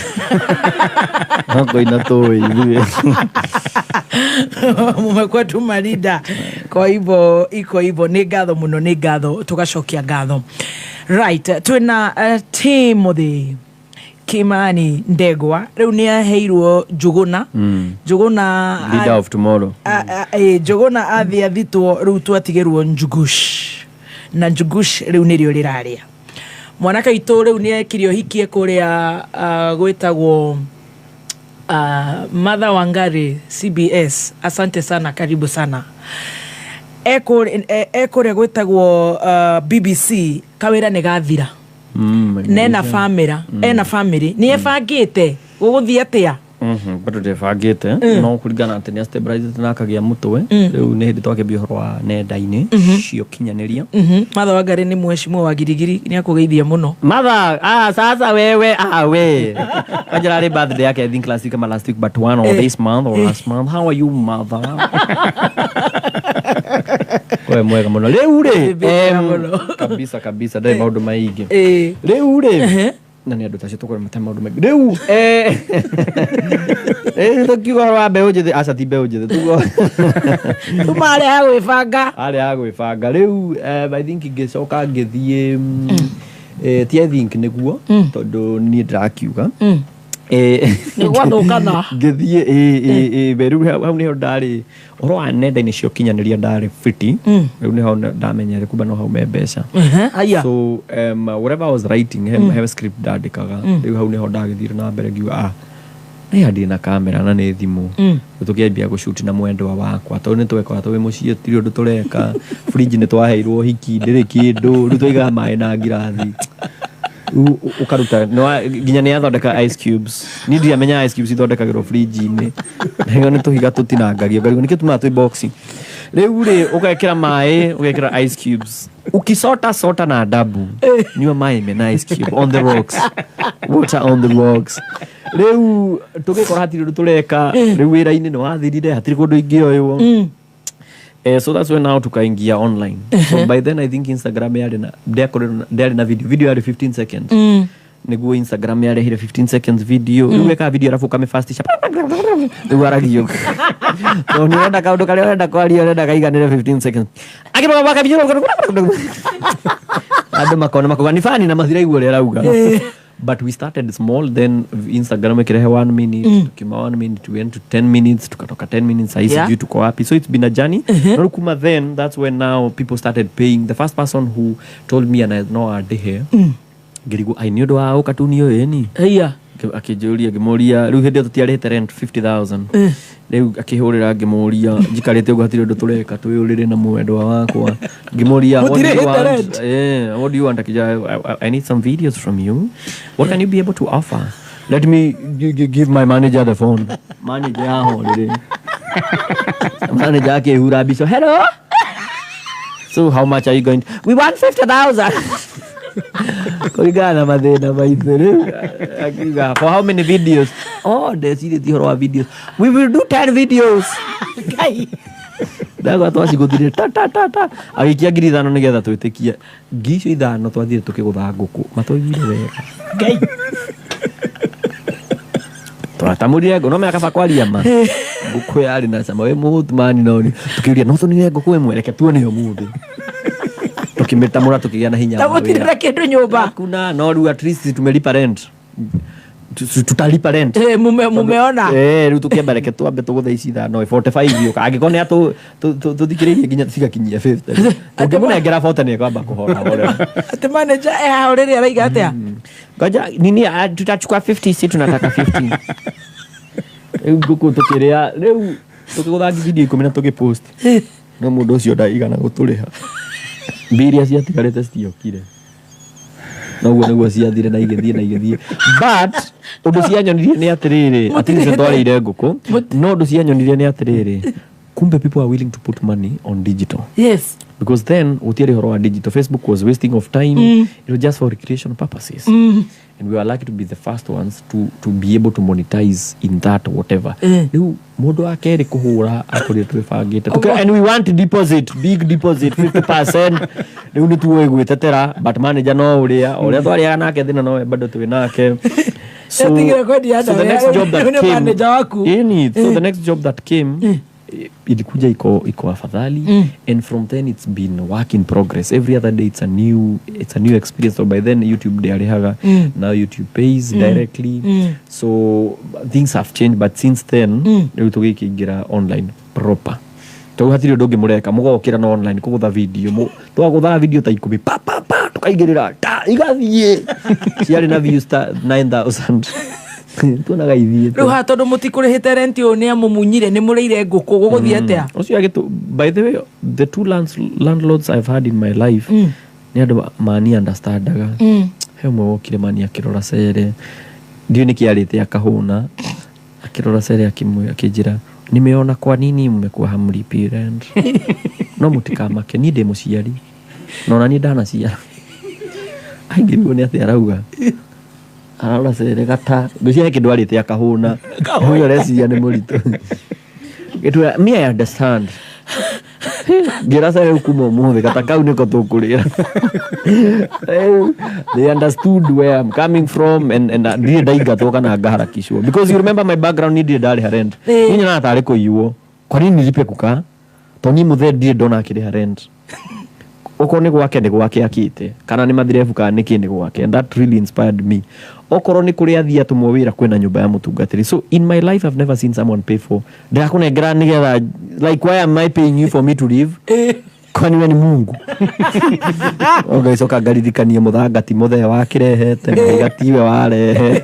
hako inatoi mumekuwa tu malinda kwa hivyo iko hivyo ni ngatho muno ni ngatho tugacokia ngatho right twina Timothy Kimani Ndegwa riu ni aheirwo Njuguna Njuguna leader of tomorrow Njuguna athithitwo riu twatigerwo Njugush na Njugush riu nirio riraria mwanaka itu riu ni ekirio hikie kuria gwitagwo Mother Wangari CBS. Asante sana, karibu sana. Ekore gwetagwo BBC kawira negathira nena famira ena family ni ebangite guguthia atia bado ndebangite no kuringana ati ni stabilize na akagia mutwe riu ni hindi twakebia horo wa nenda-ini cio kinyaniria Mother Wangari ni mheshimiwa wa Girigiri ni akugeithia muno Mother sasa wewe we kanjara ri birthday yake I think last week or last week but one or this month or last month. How are you mother? Wewe mwega muno riu ri kabisa ndai maundu maingi riu ri na ni andu tacio tukore mate maundu maingi riu tukiuga wa mbeũ njĩthĩ aca ti mbeũ njĩthĩ tugo tumare ha gwĩbanga riu I think ngicoka ngithie ti I think niguo tondu ni ndirakiuga ni gwathũkana ngithie beru hau niho ndari oro wa nenda-ini cio kinyaniria ndari fiti riu niho ndamenyere kuba no hau me mbeca so whatever I was writing have script ndandikaga riu hau niho ndagithire na mbere ngiuga ni handi na kamera na ni thimu tukiambia gushoot na mwendwa wakwa tondu ni twekora twi mucii tiri undu tureka fridge ni twaheirwo hiki ndiri kindu ru twiga mai na ngirathi ukaruta no ginya ni athondeka ice cubes ni ndia menya ice cubes ithondekagirwo fridge-ini hego ni tuhiga tutinangagia ngarigo niki tuma twi boxing riu ri ugekira mai ugekira ice cubes ukisota na adabu nyua mai mena ice cube on the rocks water on the rocks riu tugikora hatiri tureka riu wira-ini no wathirire hatiri kundu ingioywo so that's when now tukaingia online so by then I think Instagram yari na video yari 15 seconds niguo Instagram yari hire 15 seconds video weka video alafu kamefastisha uaragio so nienda kaundu kale nenda kwaria nenda kaiganire 15 seconds akiroga baka video ado makona makogani fani na mathira igwo rauga but we started small then Instagram ikirehe 1 minute tukima 1 minute we went to 10 minutes tukatoka 10 minutes saisi juu tuko wapi so it's been a journey narukuma then that's when now people started paying the first person who told me and I know a day here ngirigo I knew do au katuni yo yeni akijuria ngimuria riu hindi tutiarite rent 50,000 riu akihurira ngimuria njikarite ugo hatire ndu tureka tuyurire na mwendwa wakwa ngimuria what do you want akija I need some videos from you what can you be able to offer let me give my manager the phone manager ahorire manager akihura biso hello so how much are you going we want 50,000 Koigana mathina maithu akiga for how many videos desire ti horo wa videos we will do 10 videos kai dago twaciguthire ta agikia ngiri 5 nigetha twitikie ngicio 5 twathire tukigutha nguku matwigire wega kai twatamurire ngo no me akaba kwaria ma nguku yari na cama we muthmani noni tukiuria no tunire nguku we mwereke tuone yo muthi tukimetamura tukigia na hinya wa wira kindu nyumba kuna no ru at least tumelipa rent tutalipa rent mumeona riu tukiambareke twambe tugutha ici 5 45 yo angikone atu tuthikiririe nginya cigakinyia 50 ukimuna ngera 40 ni kwamba kuhora hora ati manager ahorire araiga atia Gaja nini tutachukua 50 si tunataka 50. Nguku tukirea reu tukiguthangi video 10 na tugipost. No mundu ucio ndaigana guturiha. Mbiri acia tigarete ciokire. No guo niguo ciathire na igithie. But undu cianyonirie ni atiriri atiri twarire nguku. No undu cianyonirie ni atiriri. Kumbe people are willing to put money on digital. Yes. Because then utiari horo wa digital, Facebook was wasting of time. It was just for recreation purposes. And we were lucky to be the first ones to be able to monetize in that whatever. Riu mundu akeri kuhura akuri twibangite. And we want deposit, big deposit 50%. Riu ni tuwe gwitetera but manager no uria twariaga nake thina no bado twi nake. So the next job that came ilikuja iko afadhali. And from then it's been work in progress. Every other day it's a new experience. So by then YouTube they alihaga, now YouTube pays directly. So things have changed, but since then riu tugikingira online proper. Tu hatiri ndogi mureka mugokira no online kugutha video twagutha video ta 10 pa tukaigirira ta igathie ciari na views ta 9,000. Tuonaga ithie riu ha tondu mutikurihite rent yo ni amumunyire ni murire nguku guguthie atia ucio agitu. By the way, the two landlords I've had in my life ni andu mani understandaga. He umwe wokire mani akirora cere ndio nikiarite akahuna akirora cere akijira nimeona kwa nini mmekuwa hamlipi rent. No mutikamake ni demo ciari no nani ndana cia aigirwo ni atia arauga arora cere gata gucia kindu arite akahuna huyo reciria ni murito gitu. Me I understand gira cere ukumo muthi gata kau niko tukurira. They understood where I'm coming from and really daiga toka na ngaharakishwo because you remember my background ni ndire ndari rent ni na atari kuiwo kwa nini nilipe kuka toni muthe ndire ndona akire rent oko ni gwake akite kana ni mathirebu kana ni kindi gwake. And that really inspired me. Okoro ni kuri athia tumwo wira kwena nyumba ya mutungatiri. So in my life I've never seen someone pay for ndakunengera nigetha like why am I paying you for me to live? Kwani we ni Mungu? Okay, so kagarithikanie muthangati muthe wakirehete na igatiwe warehe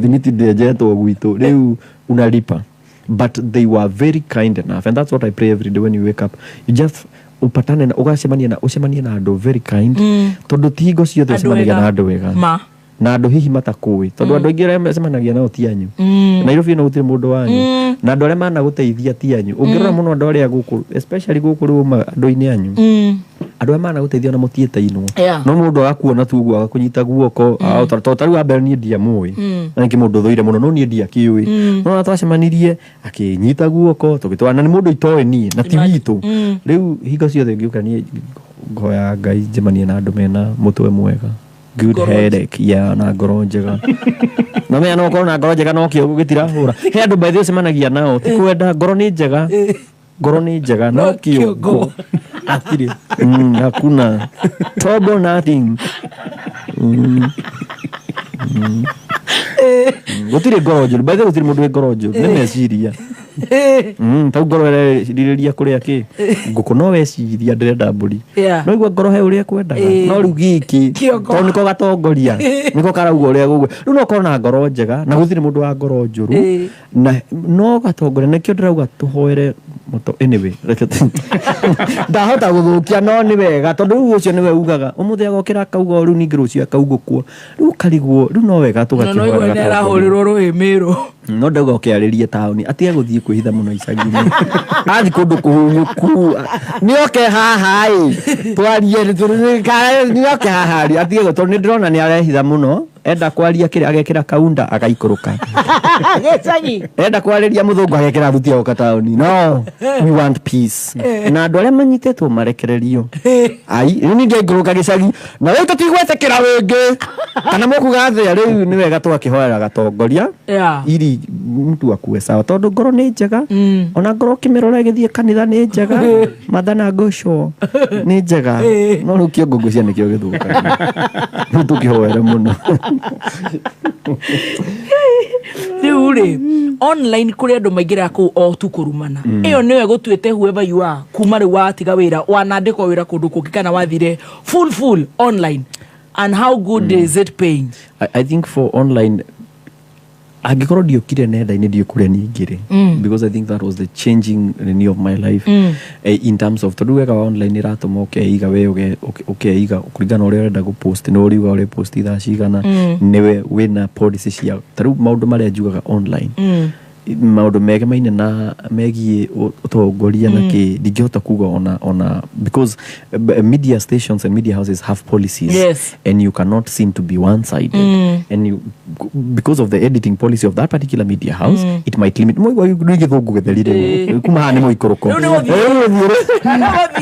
thimiti ndejetwo gwitu riu unalipa. But they were very kind enough, and that's what I pray every day when you wake up. You just upatane na ucemanie na andu very kind tondu tigo ciothe ucemanagia na andu wega na andu hihi matakui tondu andu aingi aria cemanagia nao ti anyu. Nairobi no gutire mundu wanyu na andu aria mana guteithia ti anyu. Ungirora muno andu aria guku especially guku ruma andu-ini anyu andu aria mana guteithia na mutietainwo no mundu agakuona tu guo agakunyita guoko tariu wa mbere ni ndia mui na ngi mundu thoire muno no ni ndia kiui no atwacemanirie akinyita guoko tugitwana ni mundu itoe ni na ti witu. Riu hingo ciothe ngiuka ni ngoya Ngai njemanie na andu mena mutwe mwega, good headache na ngoro njega no me no korona ngoro njega no kio gitira hura he andu by the semanagia nao ti kwenda ngoro ni njega no kio go atiri hakuna trouble nothing gutire ngoro njuru by the gutire mundu ngoro njuru ni meciria tau ngoro ririria kuria ki nguku no weciria ndirenda mburi no igua ngoro he uria kwendaga no riu giki to niko gatongoria niko karauga uria gugu riu no korona ngoro njega na gutire mundu wa ngoro njuru na no gatongoria nikio ndirauga tuhoere moto anyway ndahota guthukia no ni wega tondu riu ucio niwe ugaga umuthi agokira kauga riu ningi rucio akaugukwo riu kariguo riu no wega tugakihoera no arahurirwo ruhimiru no ndauga ukiaririe tauni atia guthii kwihitha muno icagi-ini athi kundu kuhunyuku ni oke haha twarie ni oke haha atie guto ni ndirona ni arehitha muno enda kwaria kiri agekira kaunda agaikuruka gicagi enda kwariria muthungu agekira rutia uka tauni. No, we want peace na andu aria manyitetwo marekererio ai ni ngeiguruka gicagi na riu tutigwetekera wingi kana mukuga thia riu ni wega twakihoera gatongoria ili mtu akue sawa tondu ngoro ni njega ona ngoro kimirora igithie kanitha ni njega mathana ngosho ni njega no riu kio ngugucia nikio githuka ni tukihoera muno riu ri online kuri andu maingira ku o tu kurumana iyo niwe gutwite whoever you are kuma ri watiga wira wanandikwo wira kundu kungi kana wathire full online and how good is it paying? I think for online agikorwo ndiokire nenda-inĩ ndiokure ningĩ because I think that was the changing renewal of my life in terms of tondu wega wa online iratũma ukeiga we ukeiga kuringana ũrĩa ũrenda gũpost no ũriuga ũrĩa post ithaa cigana nĩwe wĩna policy cia tarĩu maũndũ marĩa njugaga online maũndũ mege maine na megie ũtongoria na kĩ ndingĩhota kuga ona because media stations and media houses have policies and you cannot seem to be one-sided and you because of the editing policy of that particular media house it might limit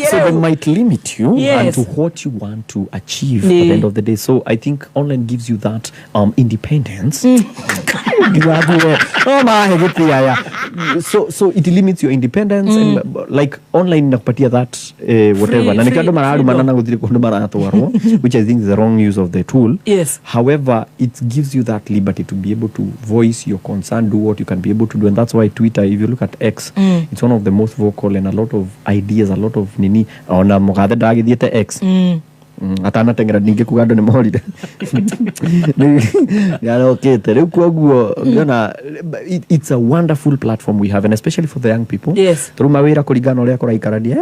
so they might limit you and to what you want to achieve at the end of the day. So I think online gives you that independence. So it limits your independence and like online nakupatia that whatever na nikando mararumana na guthiri kundu maratwarwo which I think is the wrong use of the tool. However, it gives you that liberty to be able to voice your concern, do what you can be able to do, and that's why Twitter, if you look at X, it's one of the most vocal and a lot of ideas, a lot of nini ona mugade dagithiete X atana tengera ninge kugando ni mohorire yarokete riu koguo ngona it's a wonderful platform we have, and especially for the young people turuma wira kuringana uria kuraikarania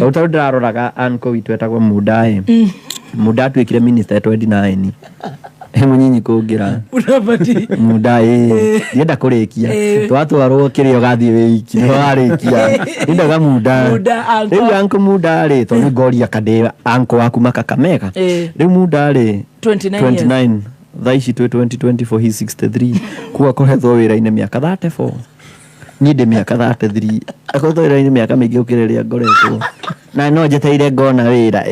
utaru ndiraroraga anko witu etagwo Mudae Muda twikire minister 29 munyinyi kungira Mudae ndienda kurikia twatwarwo kirio gathie wiki no arikia ndaga Muda riu anko Muda ri tondu ngoria kade anko waku Kakamega riu Muda ri 29 thaici 2024 he's 63 kuwa kohetho wira-ini miaka 34 ninde miaka 33 akohetho wira-ini miaka mingi ukireria ngoretwo na no jeteire ngona wira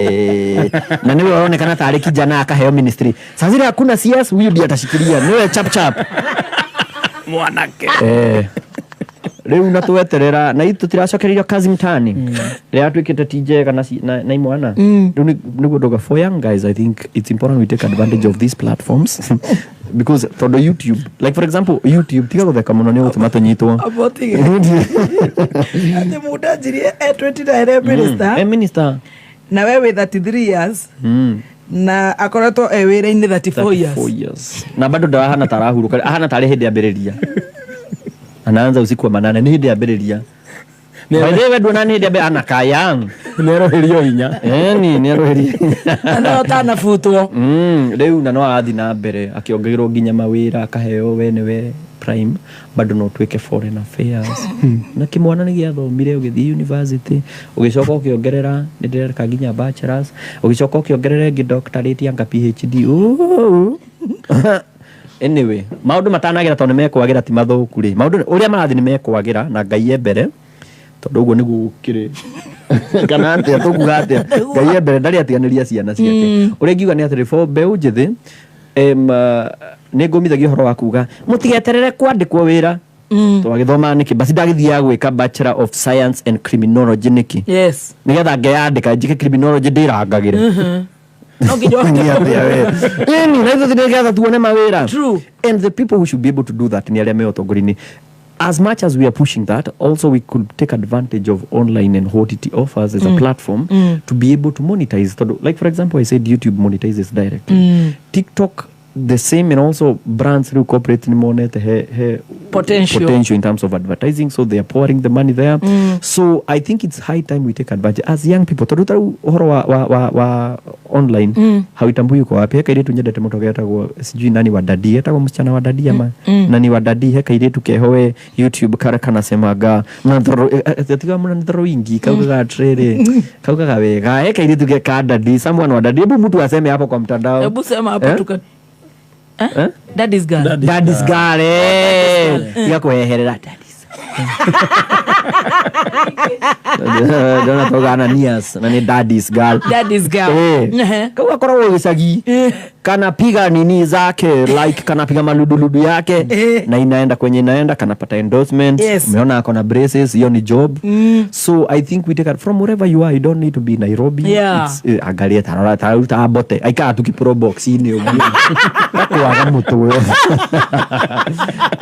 na niwe uronekana tari kijana akaheo ministry sasa hakuna CS huyu ndiye atashikilia niwe chap mwanake riu natweterera na itu tiracokererio kazi mtani ria twikite tije kana na imwana riu niguo ndoga for young guys. I think it's important we take advantage of these platforms because for the YouTube, like for example YouTube tiga gutheka muno ni gutuma tunyitwo ati Muda njiri 29 minister na wewe 33 years na akoretwo wira-ini 34 years na bado ndahana tarahuruka ahana tari hindi ambiriria anaanza usiku wa manane ni hindi ambiriria wewe ndona ni hindi anakaya neroherio hinya ni neroherio no tana futwo riu na no athi na mbere akiongererwo nginya mawira akaheo we niwe prime bado no twike foreign affairs na kimwana ni giathomire ugithi university ugicoka ukiongerera ni ndireka nginya bachelors ugicoka ukiongerera ngi doctorate anga PhD anyway maundu matanagira tondu mekwagira ti mathuku ri maundu uria marathi ni mekwagira na Ngai mbere tondu uguo niguo gukire kana atia tukuga atia Ngai mbere ndari atiganiria ciana ciake uria ngiuga ni atiri for mbeu njithi ningumithagia horo wa kuga mutigeterere kwandikwo wira twagithoma niki basi ndagithia gwika Bachelor of Science and Criminology niki nigetha ngeyandika njike criminology ndirangagire no gijokia and the people who should be able to do that ni aria me otongori-ini. As much as we are pushing that, also we could take advantage of online and what it offers as a platform to be able to monetize. Like for example, I said YouTube monetizes directly. TikTok the same, and also brands who cooperate in monet potential in terms of advertising, so they are pouring the money there. So I think it's high time we take advantage as young people. Tondu uhoro wa online hawitambui uko wapi. Heka iretu nyendete muto getagwo sijui nani wa dadi etagwo msichana wa dadi ama nani wa dadi heka iretu kehowe YouTube kara kana semaga atiga muna ndaro wingi kauga trere kauga wega heka iretu ke ka dadi someone wa dadi. Hebu mtu aseme hapo kwa mtandao, hebu sema hapo tuka Daddy's girl. Daddy's girl. Yakueherera daddy's. Dona toga Ananias na ni daddy's girl. Daddy's girl. Kwa korwo gisagi kana piga nini zake like kana piga maluduludu yake na inaenda kwenye inaenda kana pata endorsement. Umeona ako na braces, hiyo ni job. So I think we take it from wherever you are. You don't need to be Nairobi. It's agalia tarara bote aika tukipro box ini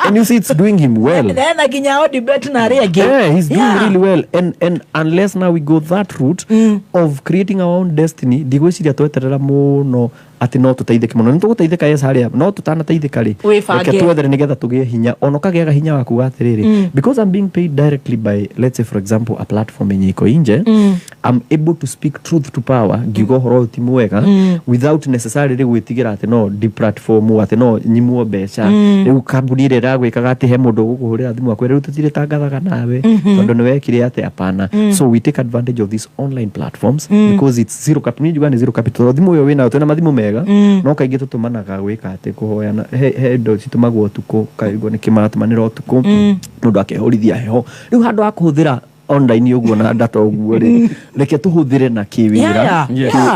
and you see it's doing him well. Then ginyao debate na rege he's doing really well, and unless now we go that route of creating our own destiny, ndigwiciria tweterera muno ati no tutaithike muno nituguteithika yes haria no tutanateithika ri reke twethere nigetha tugie hinya onokagiaga hinya wa kuga atiriri because I'm being paid directly by, let's say for example, a platform yenye iko inje. I'm able to speak truth to power ngiuga horo ti mwega without necessarily gwitigira ati no di platform ati no nyimuo mbeca riu kambuni ire ragwikaga ati he mundu gukuhurira thimu akwe riu tutire tangathaga nawe tondu ni wekire ati apana. So we take advantage of these online platforms because it's zero capital. Ni zero capital thimu yo wina twina mathimu mega no kaingi tutumanaga gwika ati kuhoyana he ndo citumagwo tuko kaigwo ni kimatumanira tuko nundu akehorithia heho riu handu akuhuthira online uguo na data uguo ri reke tuhuthire na kiwira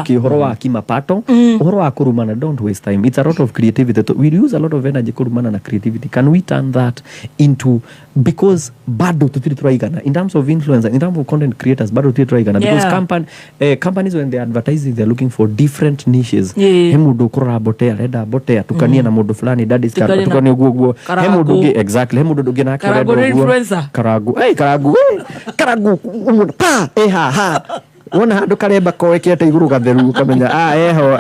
kihoro wa kimapato uhoro wa kurumana. Don't waste time. It's a lot of creativity. We use a lot of energy kurumana na creativity. Can we turn that into, because bado tutiri turaigana in terms of influencer, in terms of content creators, bado tutiri turaigana because companies when they advertising, they're looking for different niches. He mundu kurora botea reda botea tukania na mundu fulani daddy star tukania uguo he mundu ge exactly he mundu duge na karago influencer karago karagu pa ha wona handu karemba koekete iguru gatheru kamenya eho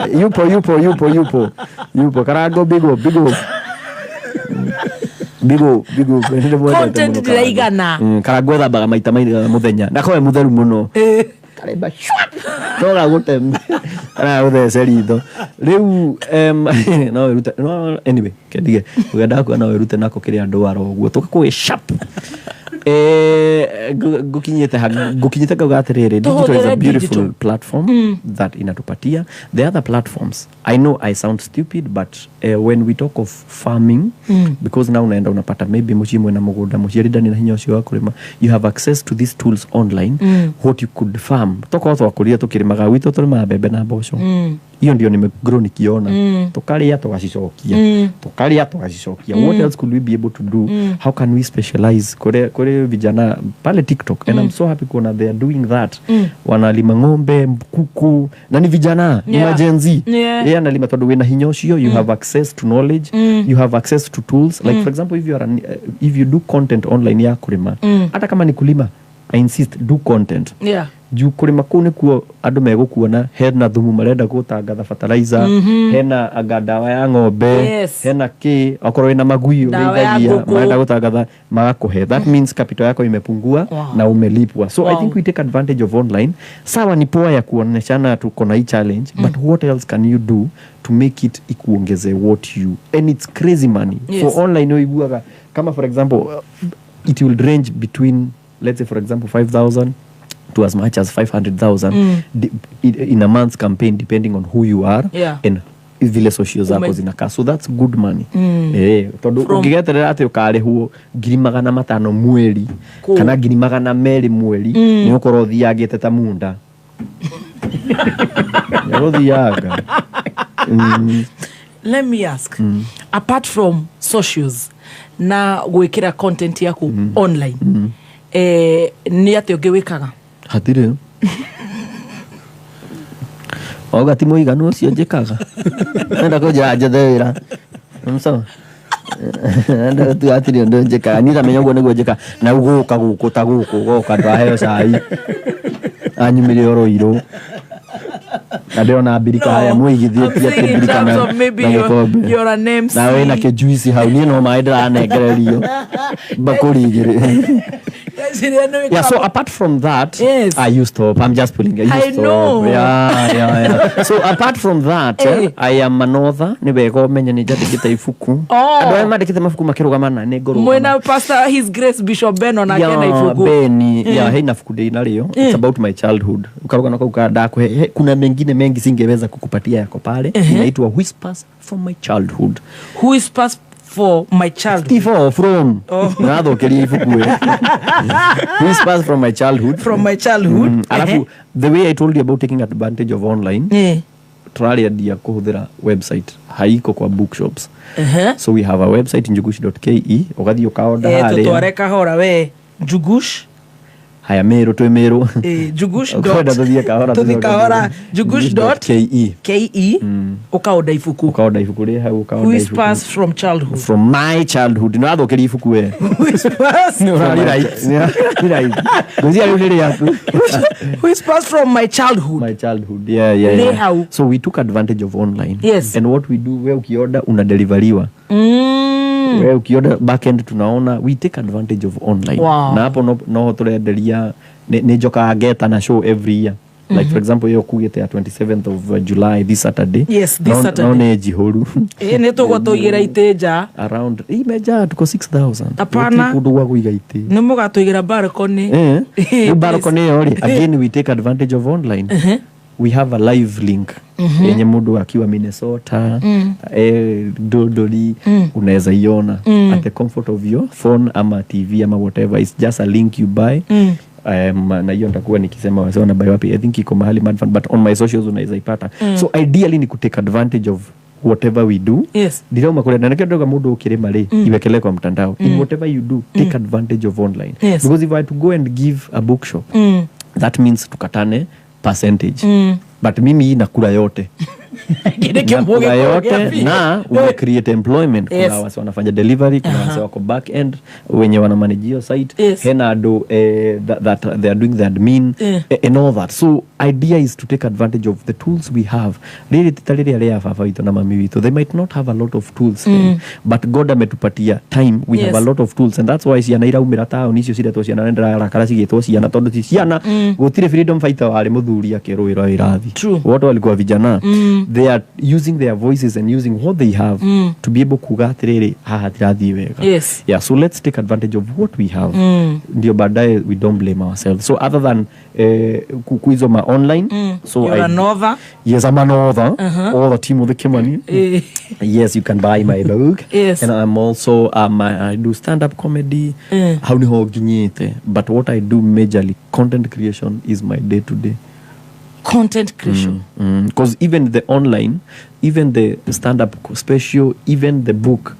yupo karago bigo content diraigana karago thambaga maita maigana muthenya ndakoe mutheru muno karemba toga gutem ara uthece ritho riu no wirute no anyway kedige ugenda ku na wirute nako kiri andu waro guo tukakwe sharp gukinyite kauga atiriri digital is a beautiful platform that inatupatia. The other platforms, I know I sound stupid, but when we talk of farming, because now unaenda unapata maybe muchimwe na mugunda muchirida ni hinya ucio wakurima, you have access to these tools online what you could farm. Toko twakuria tukirimaga witu turima bebe na mboco hiyo ndio nimegrow nikiona tukaria tugacicokia what else could we be able to do? How can we specialize kore vijana pale TikTok and I'm so happy kuona they are doing that. Wanalima ng'ombe kuku na ni vijana ni majenzi analima tondu wina hinya ucio you have access to knowledge you have access to tools like for example if you do content online ya kurima hata kama ni kulima I insist do content juu kurima kuu nikuo andu megukuona hena thumu marenda gutangatha fertilizer hena agadawa ya ng'ombe hena ki okorwo ina maguio ndeithagia marenda gutangatha magakuhe that means capital yako imepungua na umelipwa. So I think we take advantage of online. Sawa ni poa ya kuoneshana tuko na hii challenge but what else can you do to make it ikuongeze what you, and it's crazy money for online. No ibuaga kama for example it will range between, let's say for example 5,000 to as much as 500,000 in a month's campaign depending on who you are and vile social zako zinakaa. So that's good money. Tondu ukigeterera ati ukarehuo 500,000 mweri kana 200,000 mweri ni ukorwo thiagite ta munda yarodhiaga. Let me ask, apart from socials na gwikira content yaku online ni ati ungewikaga hatire oga ti muiganu ucio njikaga nenda kuja njethera mso nenda tu atiri ndo njikaga ni ramenya uguo niguo njika na uguka guku ta guku goka ndaheo cai anyumire oroiro na ndiona mbirika haya muigithie pia mbirika na you're a name na we na ke juice hau ni no mai ndanegererio bakuri igire. Yeah, so apart from that, I used to. I'm just pulling. I know. Yeah. So apart from that, I am an author. Nibego menya ni jadikita ifuku. Ado madikita mafuku makirugamana ne goro. Mwena Pastor His Grace Bishop Ben on akena ifuku. Beni. Yeah, hina fuku de inario. It's about my childhood. Ukarugana kwa ukada kuna mengine mengi singeweza kukupatia yako pale. Inaitwa Whispers from my childhood. Whispers for my childhood. Whispers from my childhood. From my childhood. Alafu the way I told you about taking advantage of online. Turaria dia kuhuthira website haiko kwa bookshops. So we have a website njugush.ke ugathi ukaorder hale. Tutwareka hora we Njugush haya Meru twi Meru Jugush ukwenda tuthie kahora jugush.ke ukaoda ifuku ri hau ukaoda Whispers from childhood from my childhood no athokeria ifuku we Whispers ni right guzia riu ni yaku Whispers from my childhood yeah. So we took advantage of online. Yes. And what we do, we ukioda unadeliveriwa. We ukioda backend tunaona, we take advantage of online. Wow. Na hapo no turenderia ne joka geta na show every year. Like for example yo kugete ya 27th of July this Saturday. Yes, this Saturday. No ne jihoru. Ne tugotogira iteja Around imeja tuko 6000. Apana. Kundu gwa kuiga ite. No mugatogira balcony. Balcony yori. Again we take advantage of online. We have a live link yenye mudu akiwa Minnesota Dodoli unaweza iona at the comfort of your phone ama TV ama whatever. It's just a link you buy. Na hiyo nitakuwa nikisema wasio na buy wapi. I think iko mahali Madfund, but on my socials unaweza ipata. So ideally ni kutake advantage of whatever we do. Yes. Ndio makule na ndoga mudu ukirema le iwekele kwa mtandao. In whatever you do, take advantage of online. Yes. Because if I had to go and give a bookshop, that means tukatane percentage. But mimi nakula yote. Nakula yote na we create employment. Yes. Kuna wasi wanafanya delivery, kuna wasi wako back end wenye wana manage your site. Yes. Hena do that they are doing the admin and all that. So idea is to take advantage of the tools we have. Really titalele ale ya fafa ito na mami wito. They might not have a lot of tools but God ametupatia time. We have a lot of tools, and that's why siana ira umira tao nicio cire to siana ndra rakara cigitwo ciana tondu ti ciana gutire freedom fighter wale muthuri akiruira irathi. Watu walikuwa vijana. They are using their voices and using what they have to be able kuga atiriri haha tirathi wega. Yes. Yeah, so let's take advantage of what we have. Ndio baadaye we don't blame ourselves. So other than kuizoma online, so you're an author. Yes, I'm an author. All the team of the Kimani. Yes, you can buy my book. Yes. And I'm also I do stand-up comedy. How ni ho ginyete. But what I do majorly, content creation is my day-to-day. Content creation. Because even the online, even the stand-up special, even the book,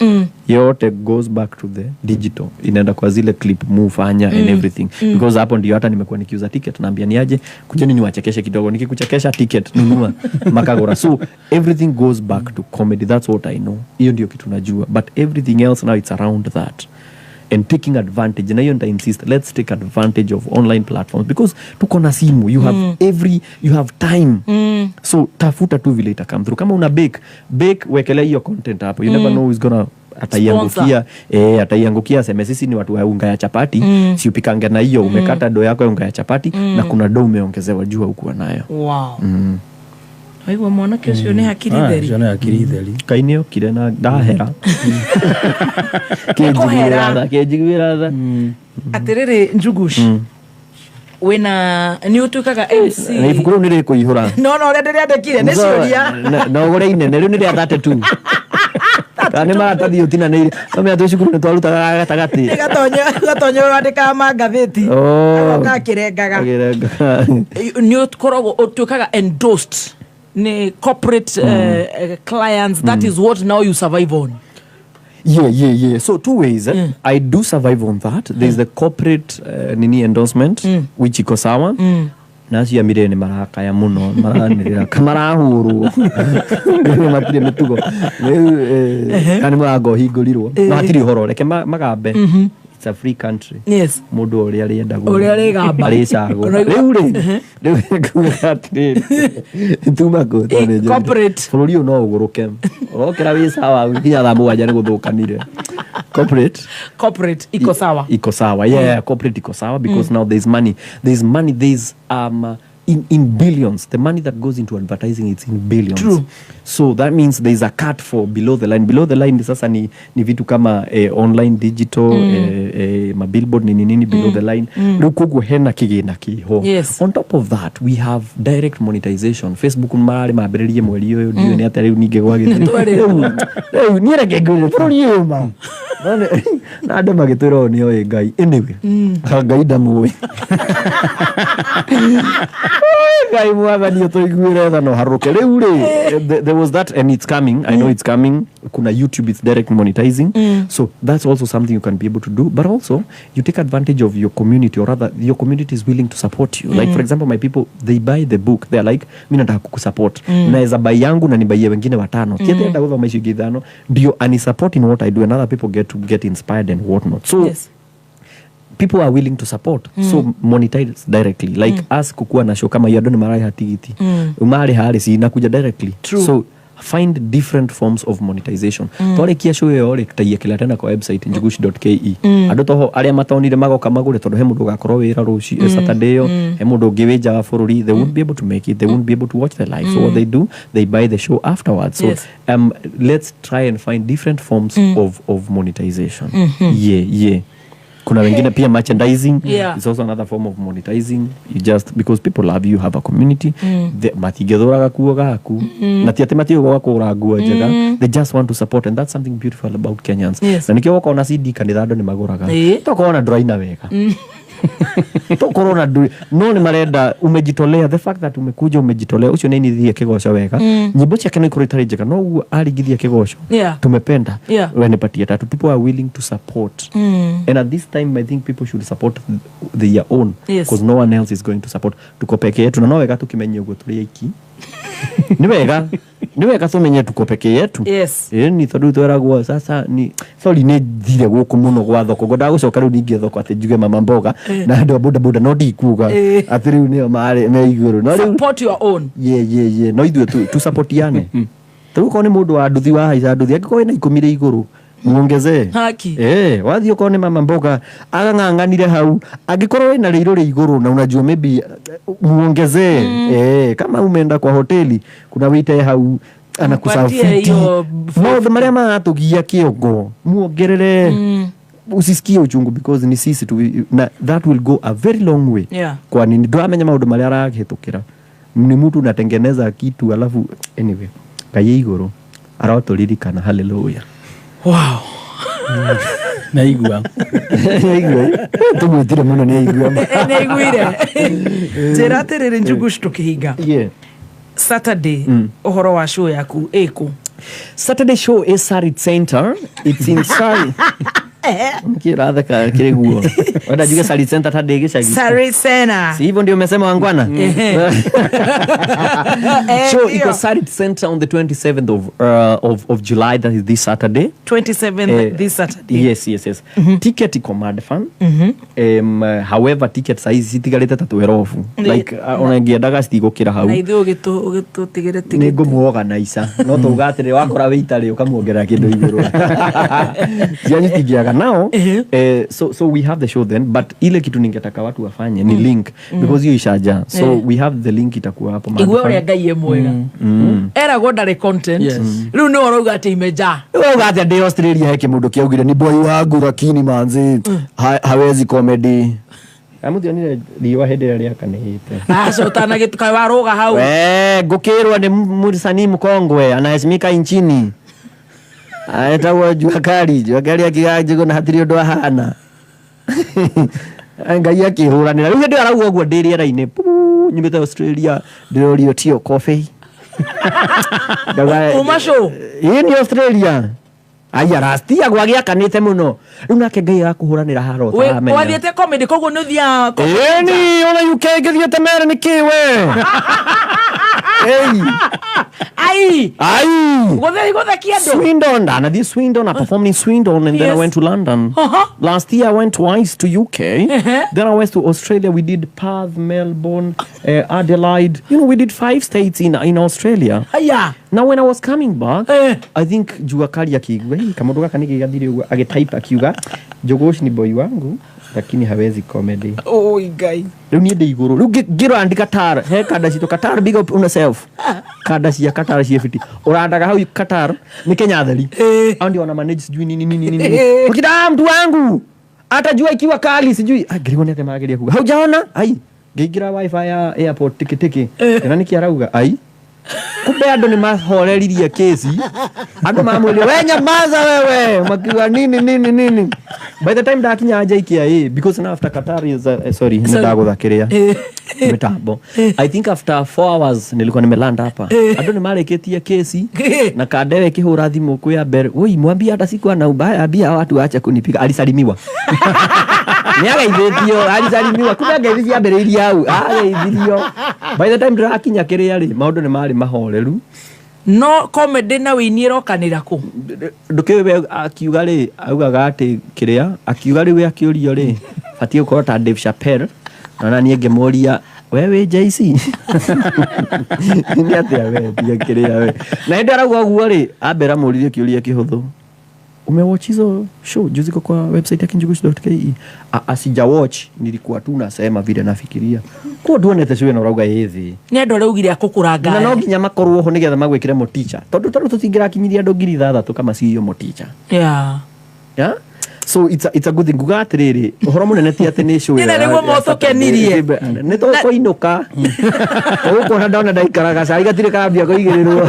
yote goes back to the digital. Inaenda kwa zile clip mufanya and everything. Because hapo ndio hata nimekuwa nikiuza ticket, naambia niaje kujeni niwachekeshe kidogo, nikikuchekesha ticket nunua makagora. So everything goes back to comedy. That's what I know. Hiyo ndio kitu najua. But everything else now it's around that. And taking advantage, na hiyo nita insist, let's take advantage of online platforms because tuko na simu, you have you have time. So tafuta tu vile ita come through. Kama una bake wekele hiyo content hapo. You never know who's gonna ataiangukia seme sisi ni watu wa unga ya chapati, si upikange na hiyo umekata do yako ya unga ya chapati na kuna do umeongezewa jua ukuwa nayo. Wow. Aiwa mwana kesho ni hakiri theri. Jana hakiri theri. Kainio kirena dahera. Kejigwira. Atiriri Njugush. Wena ni utukaga MC. Na ifukuru nire kuihura. No renderea ndekire ni ciuria. No gore inene riu nire 32. Kani maratathi utina nire. Kama atu cukuru ni twarutaga gatagati. Gatonyo wandika magatheti. Agoka kirengaga. Ni ukoragwo utukaga endorsed ni corporate clients. That is what now you survive on. Yeah. So two ways. I do survive on that. There's the corporate nini endorsement which iko sawa. Nasi ya mirene maraka ya muno maranirira kamarahuru. Matire mitugo. Kani mwago higurirwo. No hatiri horo reke magambe. It's a free country. Yes. Mudu ori ari enda go. Ori ari gamba. Ari sago. Riu kugatire. Tuma go tone. Corporate. Flori no uguruke. Urokera wi sawa nginya thamu wanja ni guthukanire. Corporate iko sawa. Iko sawa. Yeah, corporate iko sawa because now there's money. There's in billions. The money that goes into advertising, it's in billions. True. So that means there's a cut for below the line. Below the line sasa ni vitu kama online digital ma billboard nini below the line. Rukugu hena kigina kiho. Yes. On top of that, we have direct monetization. Facebook mari mabiririe mweri uyu ndio ni atari ninge gwagite. Ni reke ngure pro you man. na andũ magĩtwĩra nĩ oĩ Ngai anyway Ngai ndamũĩ Ngai mwathani ũtũiguĩre tha no harũke rĩu rĩ there was that and it's coming I know it's coming kuna YouTube it's direct monetizing so that's also something you can be able to do but also you take advantage of your community or rather your community is willing to support you like for example my people they buy the book they're like mimi nataka kukusupport naweza buy yangu na nibaie wengine watano kienda gũthoma icio githano ndio ani support in what I do and other people get inspired and whatnot so people are willing to support so monetize directly like us kukua na show kama hiyo ndo marai hatigiti umari hali si inakuja directly so find different forms of monetization tore kia show yo re taiye kila tena kwa website njugushi.ke andu toho aria matonire magoka magure tondu he mundu gakorwo wira ruci Saturday yo he mundu ngiwija wa bururi they won't be able to make it they won't be able to watch the live so what they do they buy the show afterwards so let's try and find different forms of monetization kuna wengine pia merchandising is also another form of monetizing you just because people love you have a community matigethuraga kuo gaku na tiate matiuga kura nguo njega they just want to support and that's something beautiful about Kenyans na nikio wako na CD kanithado ni maguraga tokona draina wega tokona no ni marenda umejitolea the fact that umekuja umejitolea ucio nini thie kigosho wega nyimbo ciake ni kuritari njega no arigithia kigosho tumependa when patia tatu people are willing to support and at this time I think people should support their own because no one else is going to support tuko peke yetu na no wega tukimenye ugo turi iki ni wega tumenye tuko peke yetu ni tondu tweragwo sasa ni sorry ni thire guku muno gwa thoko ngoda gucoka riu ningi thoko ati njuge mama mboga na andu boda no ndikuga ati riu ni mare me iguru no support your own no ithu tu supportiane tu ko ni mundu wa nduthi wa haica nduthi angiko na ikumire iguru muongeze haki wathi ukone mama mboga agang'anganire hau angikorwo wina riiro ri iguru na unajua maybe muongeze kama umeenda kwa hoteli kuna wite hau anakusafiti no maria matugia kiongo muongerere usisikie uchungu because ni sisi tu na that will go a very long way kwa nini ndo amenya maundu maria arahitukira ni mtu unatengeneza kitu alafu anyway kaye iguru arotoririkana hallelujah wow naigua tumwitire muno ni aigua naiguire jeraterere Njugushi tukihinga Saturday ohoro wa show yaku eko Saturday show is Sarit Center it's in Sarit kira thaka kiriguo wenda juga Sarit Center tade gicagi Sarit Center si hivyo ndio umesema wangwana so iko Sarit Center on the 27th of July that is this Saturday 27th this Saturday yes ticket iko mad fun however ticket size sitigarite tatuerofu like onangiendaga citigukira hau na ithu ugitigire ticket ni ngumuorganize no tugatire wakora weitari ukamuongerera kindu iguru yani tigiaga now so we have the show then but ile kitu ningetaka watu wafanye ni link because hiyo ishaja so we have the link itakuwa hapo mahali igwe Ngai mwega era godare content riu ni orauga ati imeja urauga ati ndi Australia heke mundu kiaugire ni boy wangu lakini manzi hawezi comedy amuthionire riwa hende ria kanihite so tana gitu kai waruga hau ngukirwa ni murisani mkongwe anaheshimika nchini aetawa jua kali akigajigo na hatiri ndo hana Ngai akihuranira riu ndi arauga guo ndiri raine nyumite Australia ndirorio tio coffee umasho ni Australia aya rastia gwagia kanite muno riu nake Ngai akuhuranira haro taramenya wathiete comedy koguo ni thia ni ona UK ngithiete mere ni kiwe Swindon, I did Swindon. I performed in Swindon and then I went to London. Last year I went twice to UK. Then I went to Australia. We did Perth, Melbourne, Adelaide. You know, we did 5 states in Australia. Now when I was coming back, I think Juakali akiwe kama doga kaniki gadiri agetype akiuga Njugushi ni boy wangu lakini hawezi comedy. Guy. Riu ni ndi iguru. Riu giro andika Qatar. He Kadashi to Qatar, big up on yourself. Kadashi ya Qatar si fiti. Urandaga hau Qatar ni Kenya thali. Hao ndio wana manage sijui nini. Ukida mtu wangu. Atajua ikiwa kali sijui. Girigo nete mageria kuga. Haujaona? Ai. Ngigira wifi ya airport tiki. Na niki arauga ai. kumbe andu ni mahoreririe kesi andu mamwire we nyamaza wewe makiwa nini by the time dakinya JKIA because now after Qatar is sorry ndaguthakiria mitambo I think after 4 hours nilikuwa nimeland hapa andu ni mareketie kesi na Kandebe kihura thimu kwa mbere oi mwambie hata siku na ubaya ambia watu acha kunipiga alisalimiwa niagaithitio alisalimiwa kumbe ngaithia mbere iria au agaithio by the time ndakinya kiria ri maundu ni mari mahoreru no comedy na winiero kanira ku ndukiwe akiuga ri augaga ati kiria akiuga ri we akiurio ri fatie ukorwo ta Dave Chappelle na nie ngemoria wewe JC ni ati we pia kiria we na ndio arauga guo ri ambera muririe kiuria kihuthu umewatch hizo show juzi kwa website ya kinjugush.ke asija watch nilikuwa tu nasema vile nafikiria kwa duonete show na urauga hivi ni ando raugire akukuranga na no nginya makorwo ho nigetha magwikire mo teacher tondu tutingira kinyiria ndo ngiri thathatu kama si yo mo teacher yeah so it's a good thing gugatiriri uhoro munene ti ati ni show ina niguo motokenirie ni to koinuka uko na ndona ndaikaraga cari gatire kambia kuigirirwo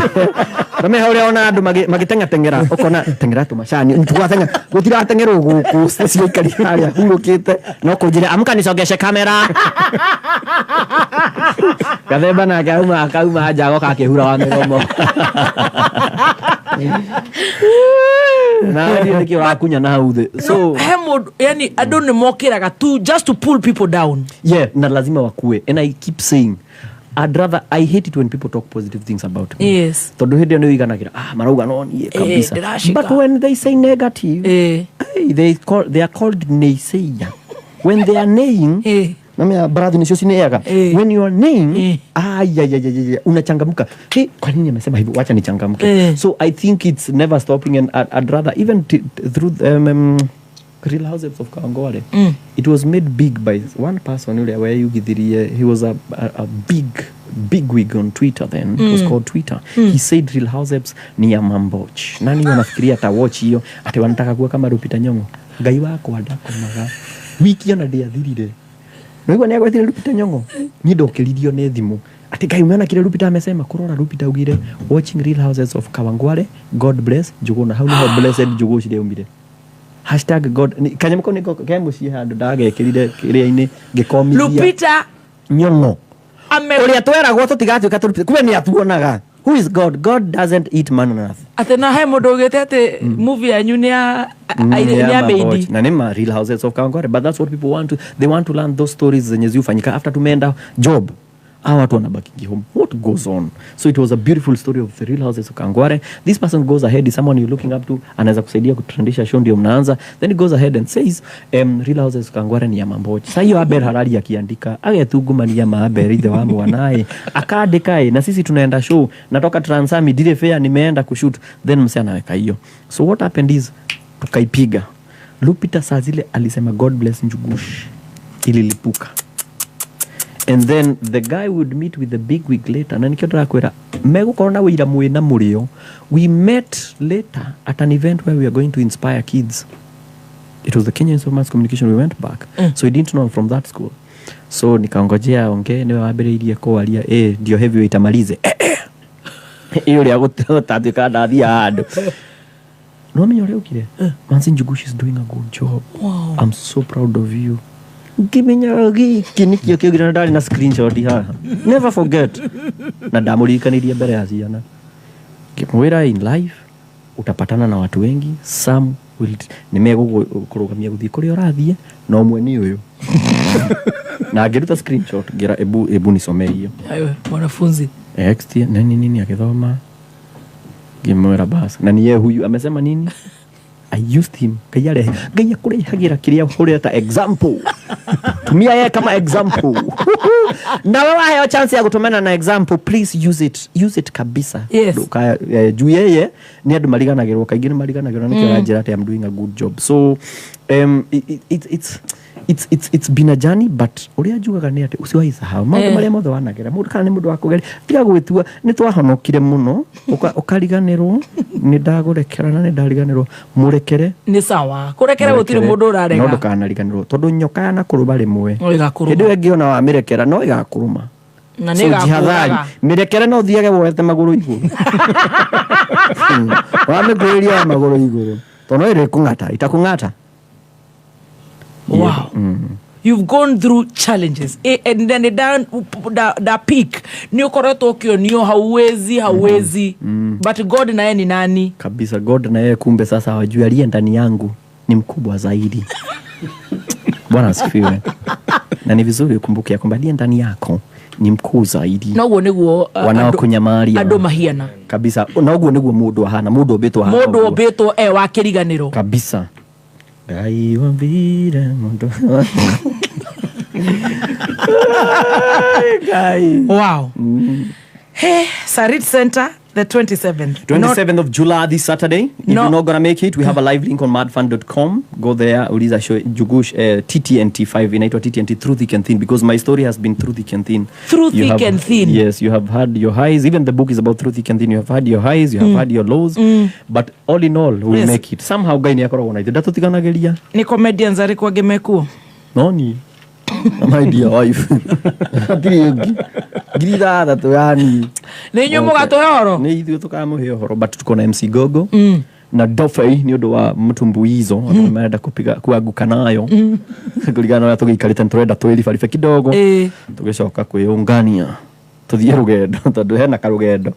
Kame hore ona andu magitengatengera ukona tengera tu macani ntugwatenga gutiratengerwo guku sio ikari haria hurukite no kunjira amuka nicogeshe kamera Gathemba na akauma jago kakihura wa migomo na ndio nikio akunya na huthe so hemo yani andu ni mokiraga tu just to pull people down na lazima wakue and I keep saying I hate it when people talk positive things about me. Yes. Tondu hindi ndio iganagira marauga no nie kabisa. But when they say negative, they are called naysayer. When they are naying, mama brother ni sio neyaga. When you are naying, unachangamka. Kwa nini amesema hivyo? Wacha nichangamke. So I think it's never stopping and I'd rather even through Real Housewives of Kawangware. It was made big by one person where you he was a big wig on Twitter then. It was called Twitter. He said Real Housewives ni ya mamboch. Nani wanafikiria ata watch hiyo ati wanataka kuwa kama Lupita Nyong'o. Ngai wako adako maga. Wiki ona dia thirire. Noigwa ni agwetire Lupita Nyong'o. Ni ndokiririo ne thimu. Ati Ngai umeona kile Lupita amesema kurora Lupita ugire watching Real Housewives of Kawangware. God bless Juguna. How ni blessed Jugu cire umire. #God kanyamko niko kemuci handu ndagekirire kiria-ini gikomithia Lupita Nyong'o uria tweragwo tutigatuika turupite kuwe ni atuonaga who is God doesn't eat man on earth atena he mundu ugite ati movie yanyu ni ya baby na nema Real Housewives of Kawangware but that's what people want to they want to learn those stories zenye zifanyika after tumeenda job watu wanabaki home what goes on so it was a beautiful story of the Real Housewives of Kawangware this person goes ahead is someone you're looking up to anaweza kusaidia kutrendisha show ndio mnaanza then he goes ahead and says Real Housewives of Kawangware ni ya mambochi sasa hiyo Aber Harari akiandika agetungumania maaber ithe wa mwanae akaandika na sisi tunaenda show natoka Transami dire fair nimeenda kushoot then msee anaweka hiyo so what happened is tukaipiga Lupita saa zile alisema God bless Njugush ililipuka and then the guy would meet with the big wig later na nikio ndakwira megukorwo na wira mwina murio we met later at an event where we are going to inspire kids it was the Kenya Institute of Mass Communication we went back so we didn't know from that school so nikaongojea onge niwe wambiriirie kwaria ndio heavyweight amalize iyo ria gutatuika ndathia handu no menyo ria ukire Manzi Njugush is doing a good job wow. I'm so proud of you Giminya kinikio kigira ndari na screenshot haha never forget na ndamurikaniria mbere ya ciana kimwira in life utapatana na watu wengi some will nimegukurugamia guthii kuri urathie no mwe ni uyu na ngiruta screenshot ngira ebu nisomerio ayo mwanafunzi next nini akithoma kimwira bas na niye huyu amesema nini I used him kayare gaya kure hagira kiria hore ta example tumia yeye kama example na wewe hayo chance ya kutumana na example please use it kabisa yes. Juu yeye ni andu mariganagirwo kaingĩ ni mariganagirwo nikio ranjira ati I'm doing a good job so it's been a journey but uria njugaga ni ati usiwahi sahau maundu maria mothe wanagera mundu kana ni mundu wa kugeria tiga gwitua ni twahonokire muno ukariganirwo ni ndagurekera na ni ndariganirwo murekere ni sawa kurekera gutire mundu urarega no ndukanariganirwo tondu nyoka na kuruba rimwe igakuruma kindu ngiona wa mirekera no igakuruma Na nega jihadhari mirekere no thiage woete maguru iguru wamekuiria maguru iguru tono ire kungata itakungata. Wow. You've gone through challenges and then down the peak ni ukoreto ukionio hauwezi but God na yeye ni nani kabisa. God na yeye kumbe sasa hawajui aliye ndani yangu ni mkubwa zaidi. Bwana asifiwe. Na ni vizuri ukumbuke ya kwamba aliye ndani yako ni mkuu zaidi. Na ugo niguo wanaokunyamaria ando mahiana kabisa. Na ugo niguo mundu ahana mundu obetwa wa kiriganiro kabisa. Gai wambira mundu. Wow. Hey, Sarit Center, the 27th of July, this Saturday. If you're not gonna make it, we have a live link on madfund.com. Go there. Uliza show Jugush TTNT5 inaitwa TTNT Through Thick and Thin, because my story has been through thick and thin. Through thick and thin. Yes, you have had your highs. Even the book is about through thick and thin. You have had your highs, you have had your lows. But all in all, we'll make it. Somehow guy ni akoragwo na ithu tutiganagĩria. Ni comedians ariko agemekuo. Noni. My dear wife. Gida that yani. Ni nyumu gatohoro. Ni ithu tukamuhe horo, but tuko na MC Gogo. Na Dofei ni undu wa mtumbuizo ameenda kupiga kuanguka nayo kuligana na tugikarite nturenda twiribaribe kidogo tugicoka kwiyungania tuthie rugendo tondu hena karugendo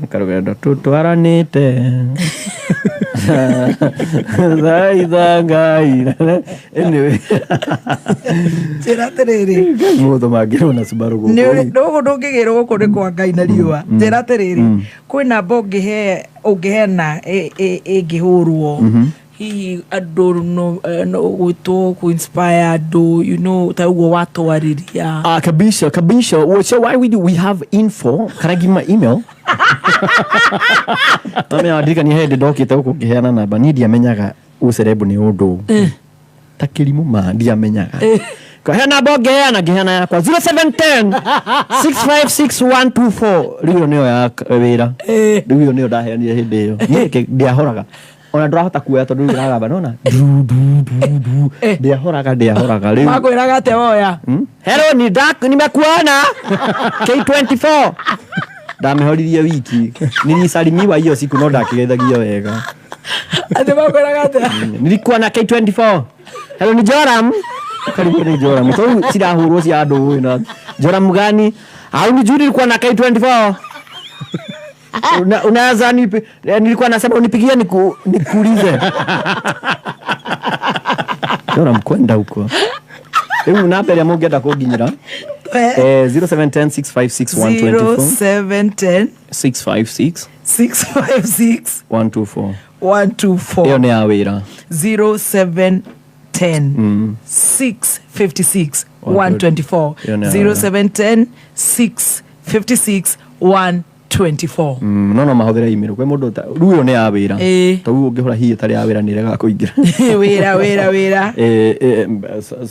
karugendo tutwaranite zaitha ngai anyway tiraterere mudo magiro na Subaru ndogo ndungigirwo guku ni kwa ngai na riua tiraterere kwina bonge ungehena ingihurwo hihi andu no gwitwo ku inspire andu ta ugo watwariria kabisha so why we have info. Can I give my email? Mami andika ni hende ndokite guku ngiheana namba ni ndiamenyaga ucerebu ni undu ta kirimu ma ndiamenyaga kwa namba ngiheana yakwa 0710 656 riu niyo ya wira riu niyo ndaheanire hindi iyo ni ndiahoraga ona ndahota kuoya tondu ndiragamba nona ndiahoraga riu makwiraga ate woya hello nimekuona K24 ndamehoririe wiki nilisalimiwa hiyo siku no ndakigeithagia wega ate makwiraga ate nilikuwa na K24 hello ni Joram karibu ni Joram so sirahurwo cia andu na Joram gani au ni Judi nilikuwa na K24 Unaanza nilikuwa nasema unipigie nikuulize. Ndio mkwenda huko. Hebu namba ya mungu enda kunginyira. 0710 656 124. Hiyo ni awira. 0710 656 124. 0710 656 124. No mahudira email kwa mundu ruyo ni awira to ungihora hiyo tari awira ni rega kuingira wira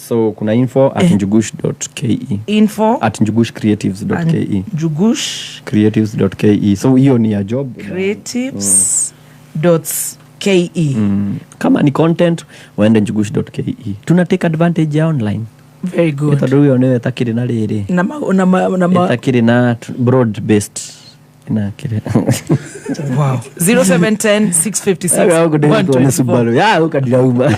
so kuna info@njugush.ke info@njugushcreatives.ke njugushcreatives.ke so hiyo ni ya job creatives.ke kama ni content waende njugush.ke tuna take advantage ya online. Very good. Ito ruyo ni takiri na riri na takiri na broad based. Wow. 0710 656 124. Subaru ya ukadira uma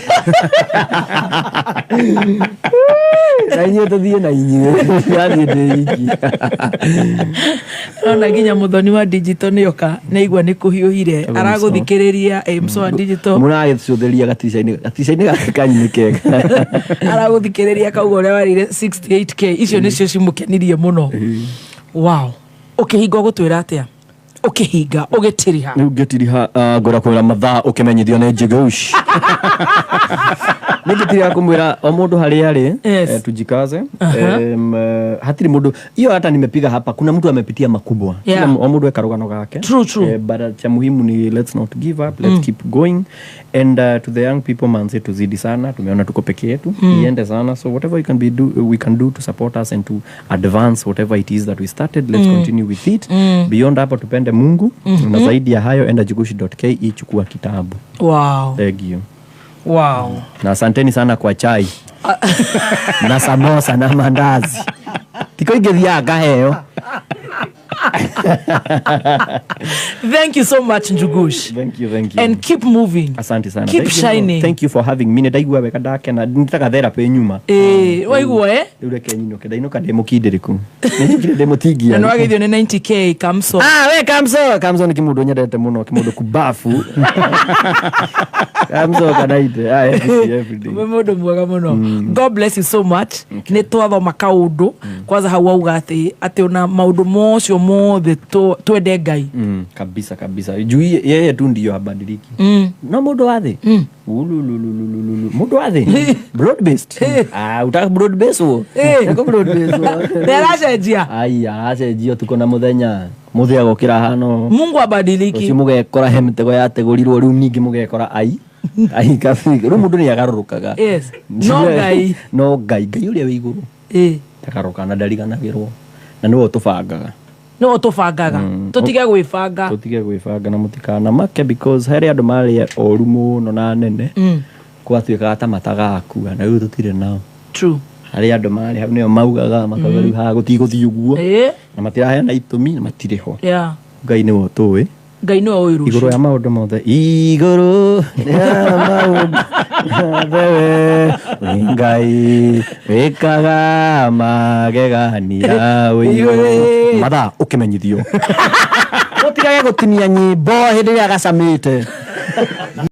na inyo tothie na inyo yathie ndiki ona ginya muthoni wa digital nioka neigwa ni kuhiuhire araguthikiriria mso wa digital muragethutheria gaticaini gakanyikega araguthikiriria kaugo ule warire 68k icio nicio cimukenirie muno. Wow. Ukihinga gutwira atia ukihinga ugitiriha ngora kwira mathaa ukimenyithio ni Njugush nigitiriha kumwira o mundu hari ari tujikaze hatiri mundu hiyo hata nimepiga hapa kuna mtu amepitia makubwa o mundu ekarugano gake true but cha muhimu ni let's not give up, let's keep going and to the young people manze tuzidi sana tumeona tuko peke yetu iende sana so whatever we can do to support us and to advance whatever it is that we started let's continue with it beyond hapo tupende Mungu na zaidi ya hayo enda njugush.ke chukua kitabu. Wow. Thank you. Wow. Na asanteni sana kwa chai na samosa na mandazi. tiko ingethia ngaheo. Thank you so much, Njugush. Thank you. And keep moving. Asante sana. Keep shining. Thank you for having me. Ndaigua wega ndakena nitaka therapy nyuma. Waigua Riu reke nyinoke ndainuka ndimukindiriku. Nĩnjũkire ndĩmũtingia. Na nĩwagithio nĩ 90k Kamso. We Kamso nĩ kĩmũndũ nyendete mũno, kĩmũndũ kubafu. Kamso kanaite. Every day. Mũndũ mwega mũno. God bless you so much. Nĩ twathoma kaũndũ. Kwanza hau auga atĩ ona maũndũ mocio mothe twende Ngai. Kabisa. Juu yeye tu ndio habadiliki. No mũndũ wa thĩ. Mũndũ wa thĩ. Broad based. Utaka broad based wo. Nako broad based wo. Ndaracejia. Aracejia tuko na muthenya. Muthia gokira hano. Mungu abadiliki. Uci mugekora he mitego yategurirwo riu ningi mugekora ai kafika. Riu mundu ni agarurukaga. Yes. No Ngai uria wi iguru. Takaruka na ndariganagirwo. Na niwe tubangaga. No tubangaga. Tutige gwibanga. Na mutikana make because hari andu mari oru muno na nene. Kwatuika ata matagakua na riu tutire nao. True. Hari andu mari hau nio maugaga makauga riu ha gutiguthi uguo. Na matiraheana itumi na matire ho. Ngai niwe tuwi. Ngai niwe uwi rucio. Iguru ya maundu mothe. Iguru ya maundu. Ngai wikaga magegania iguru. Matha ukimenyithio. Utigage gutinia nyimbo hindi ya gacamite.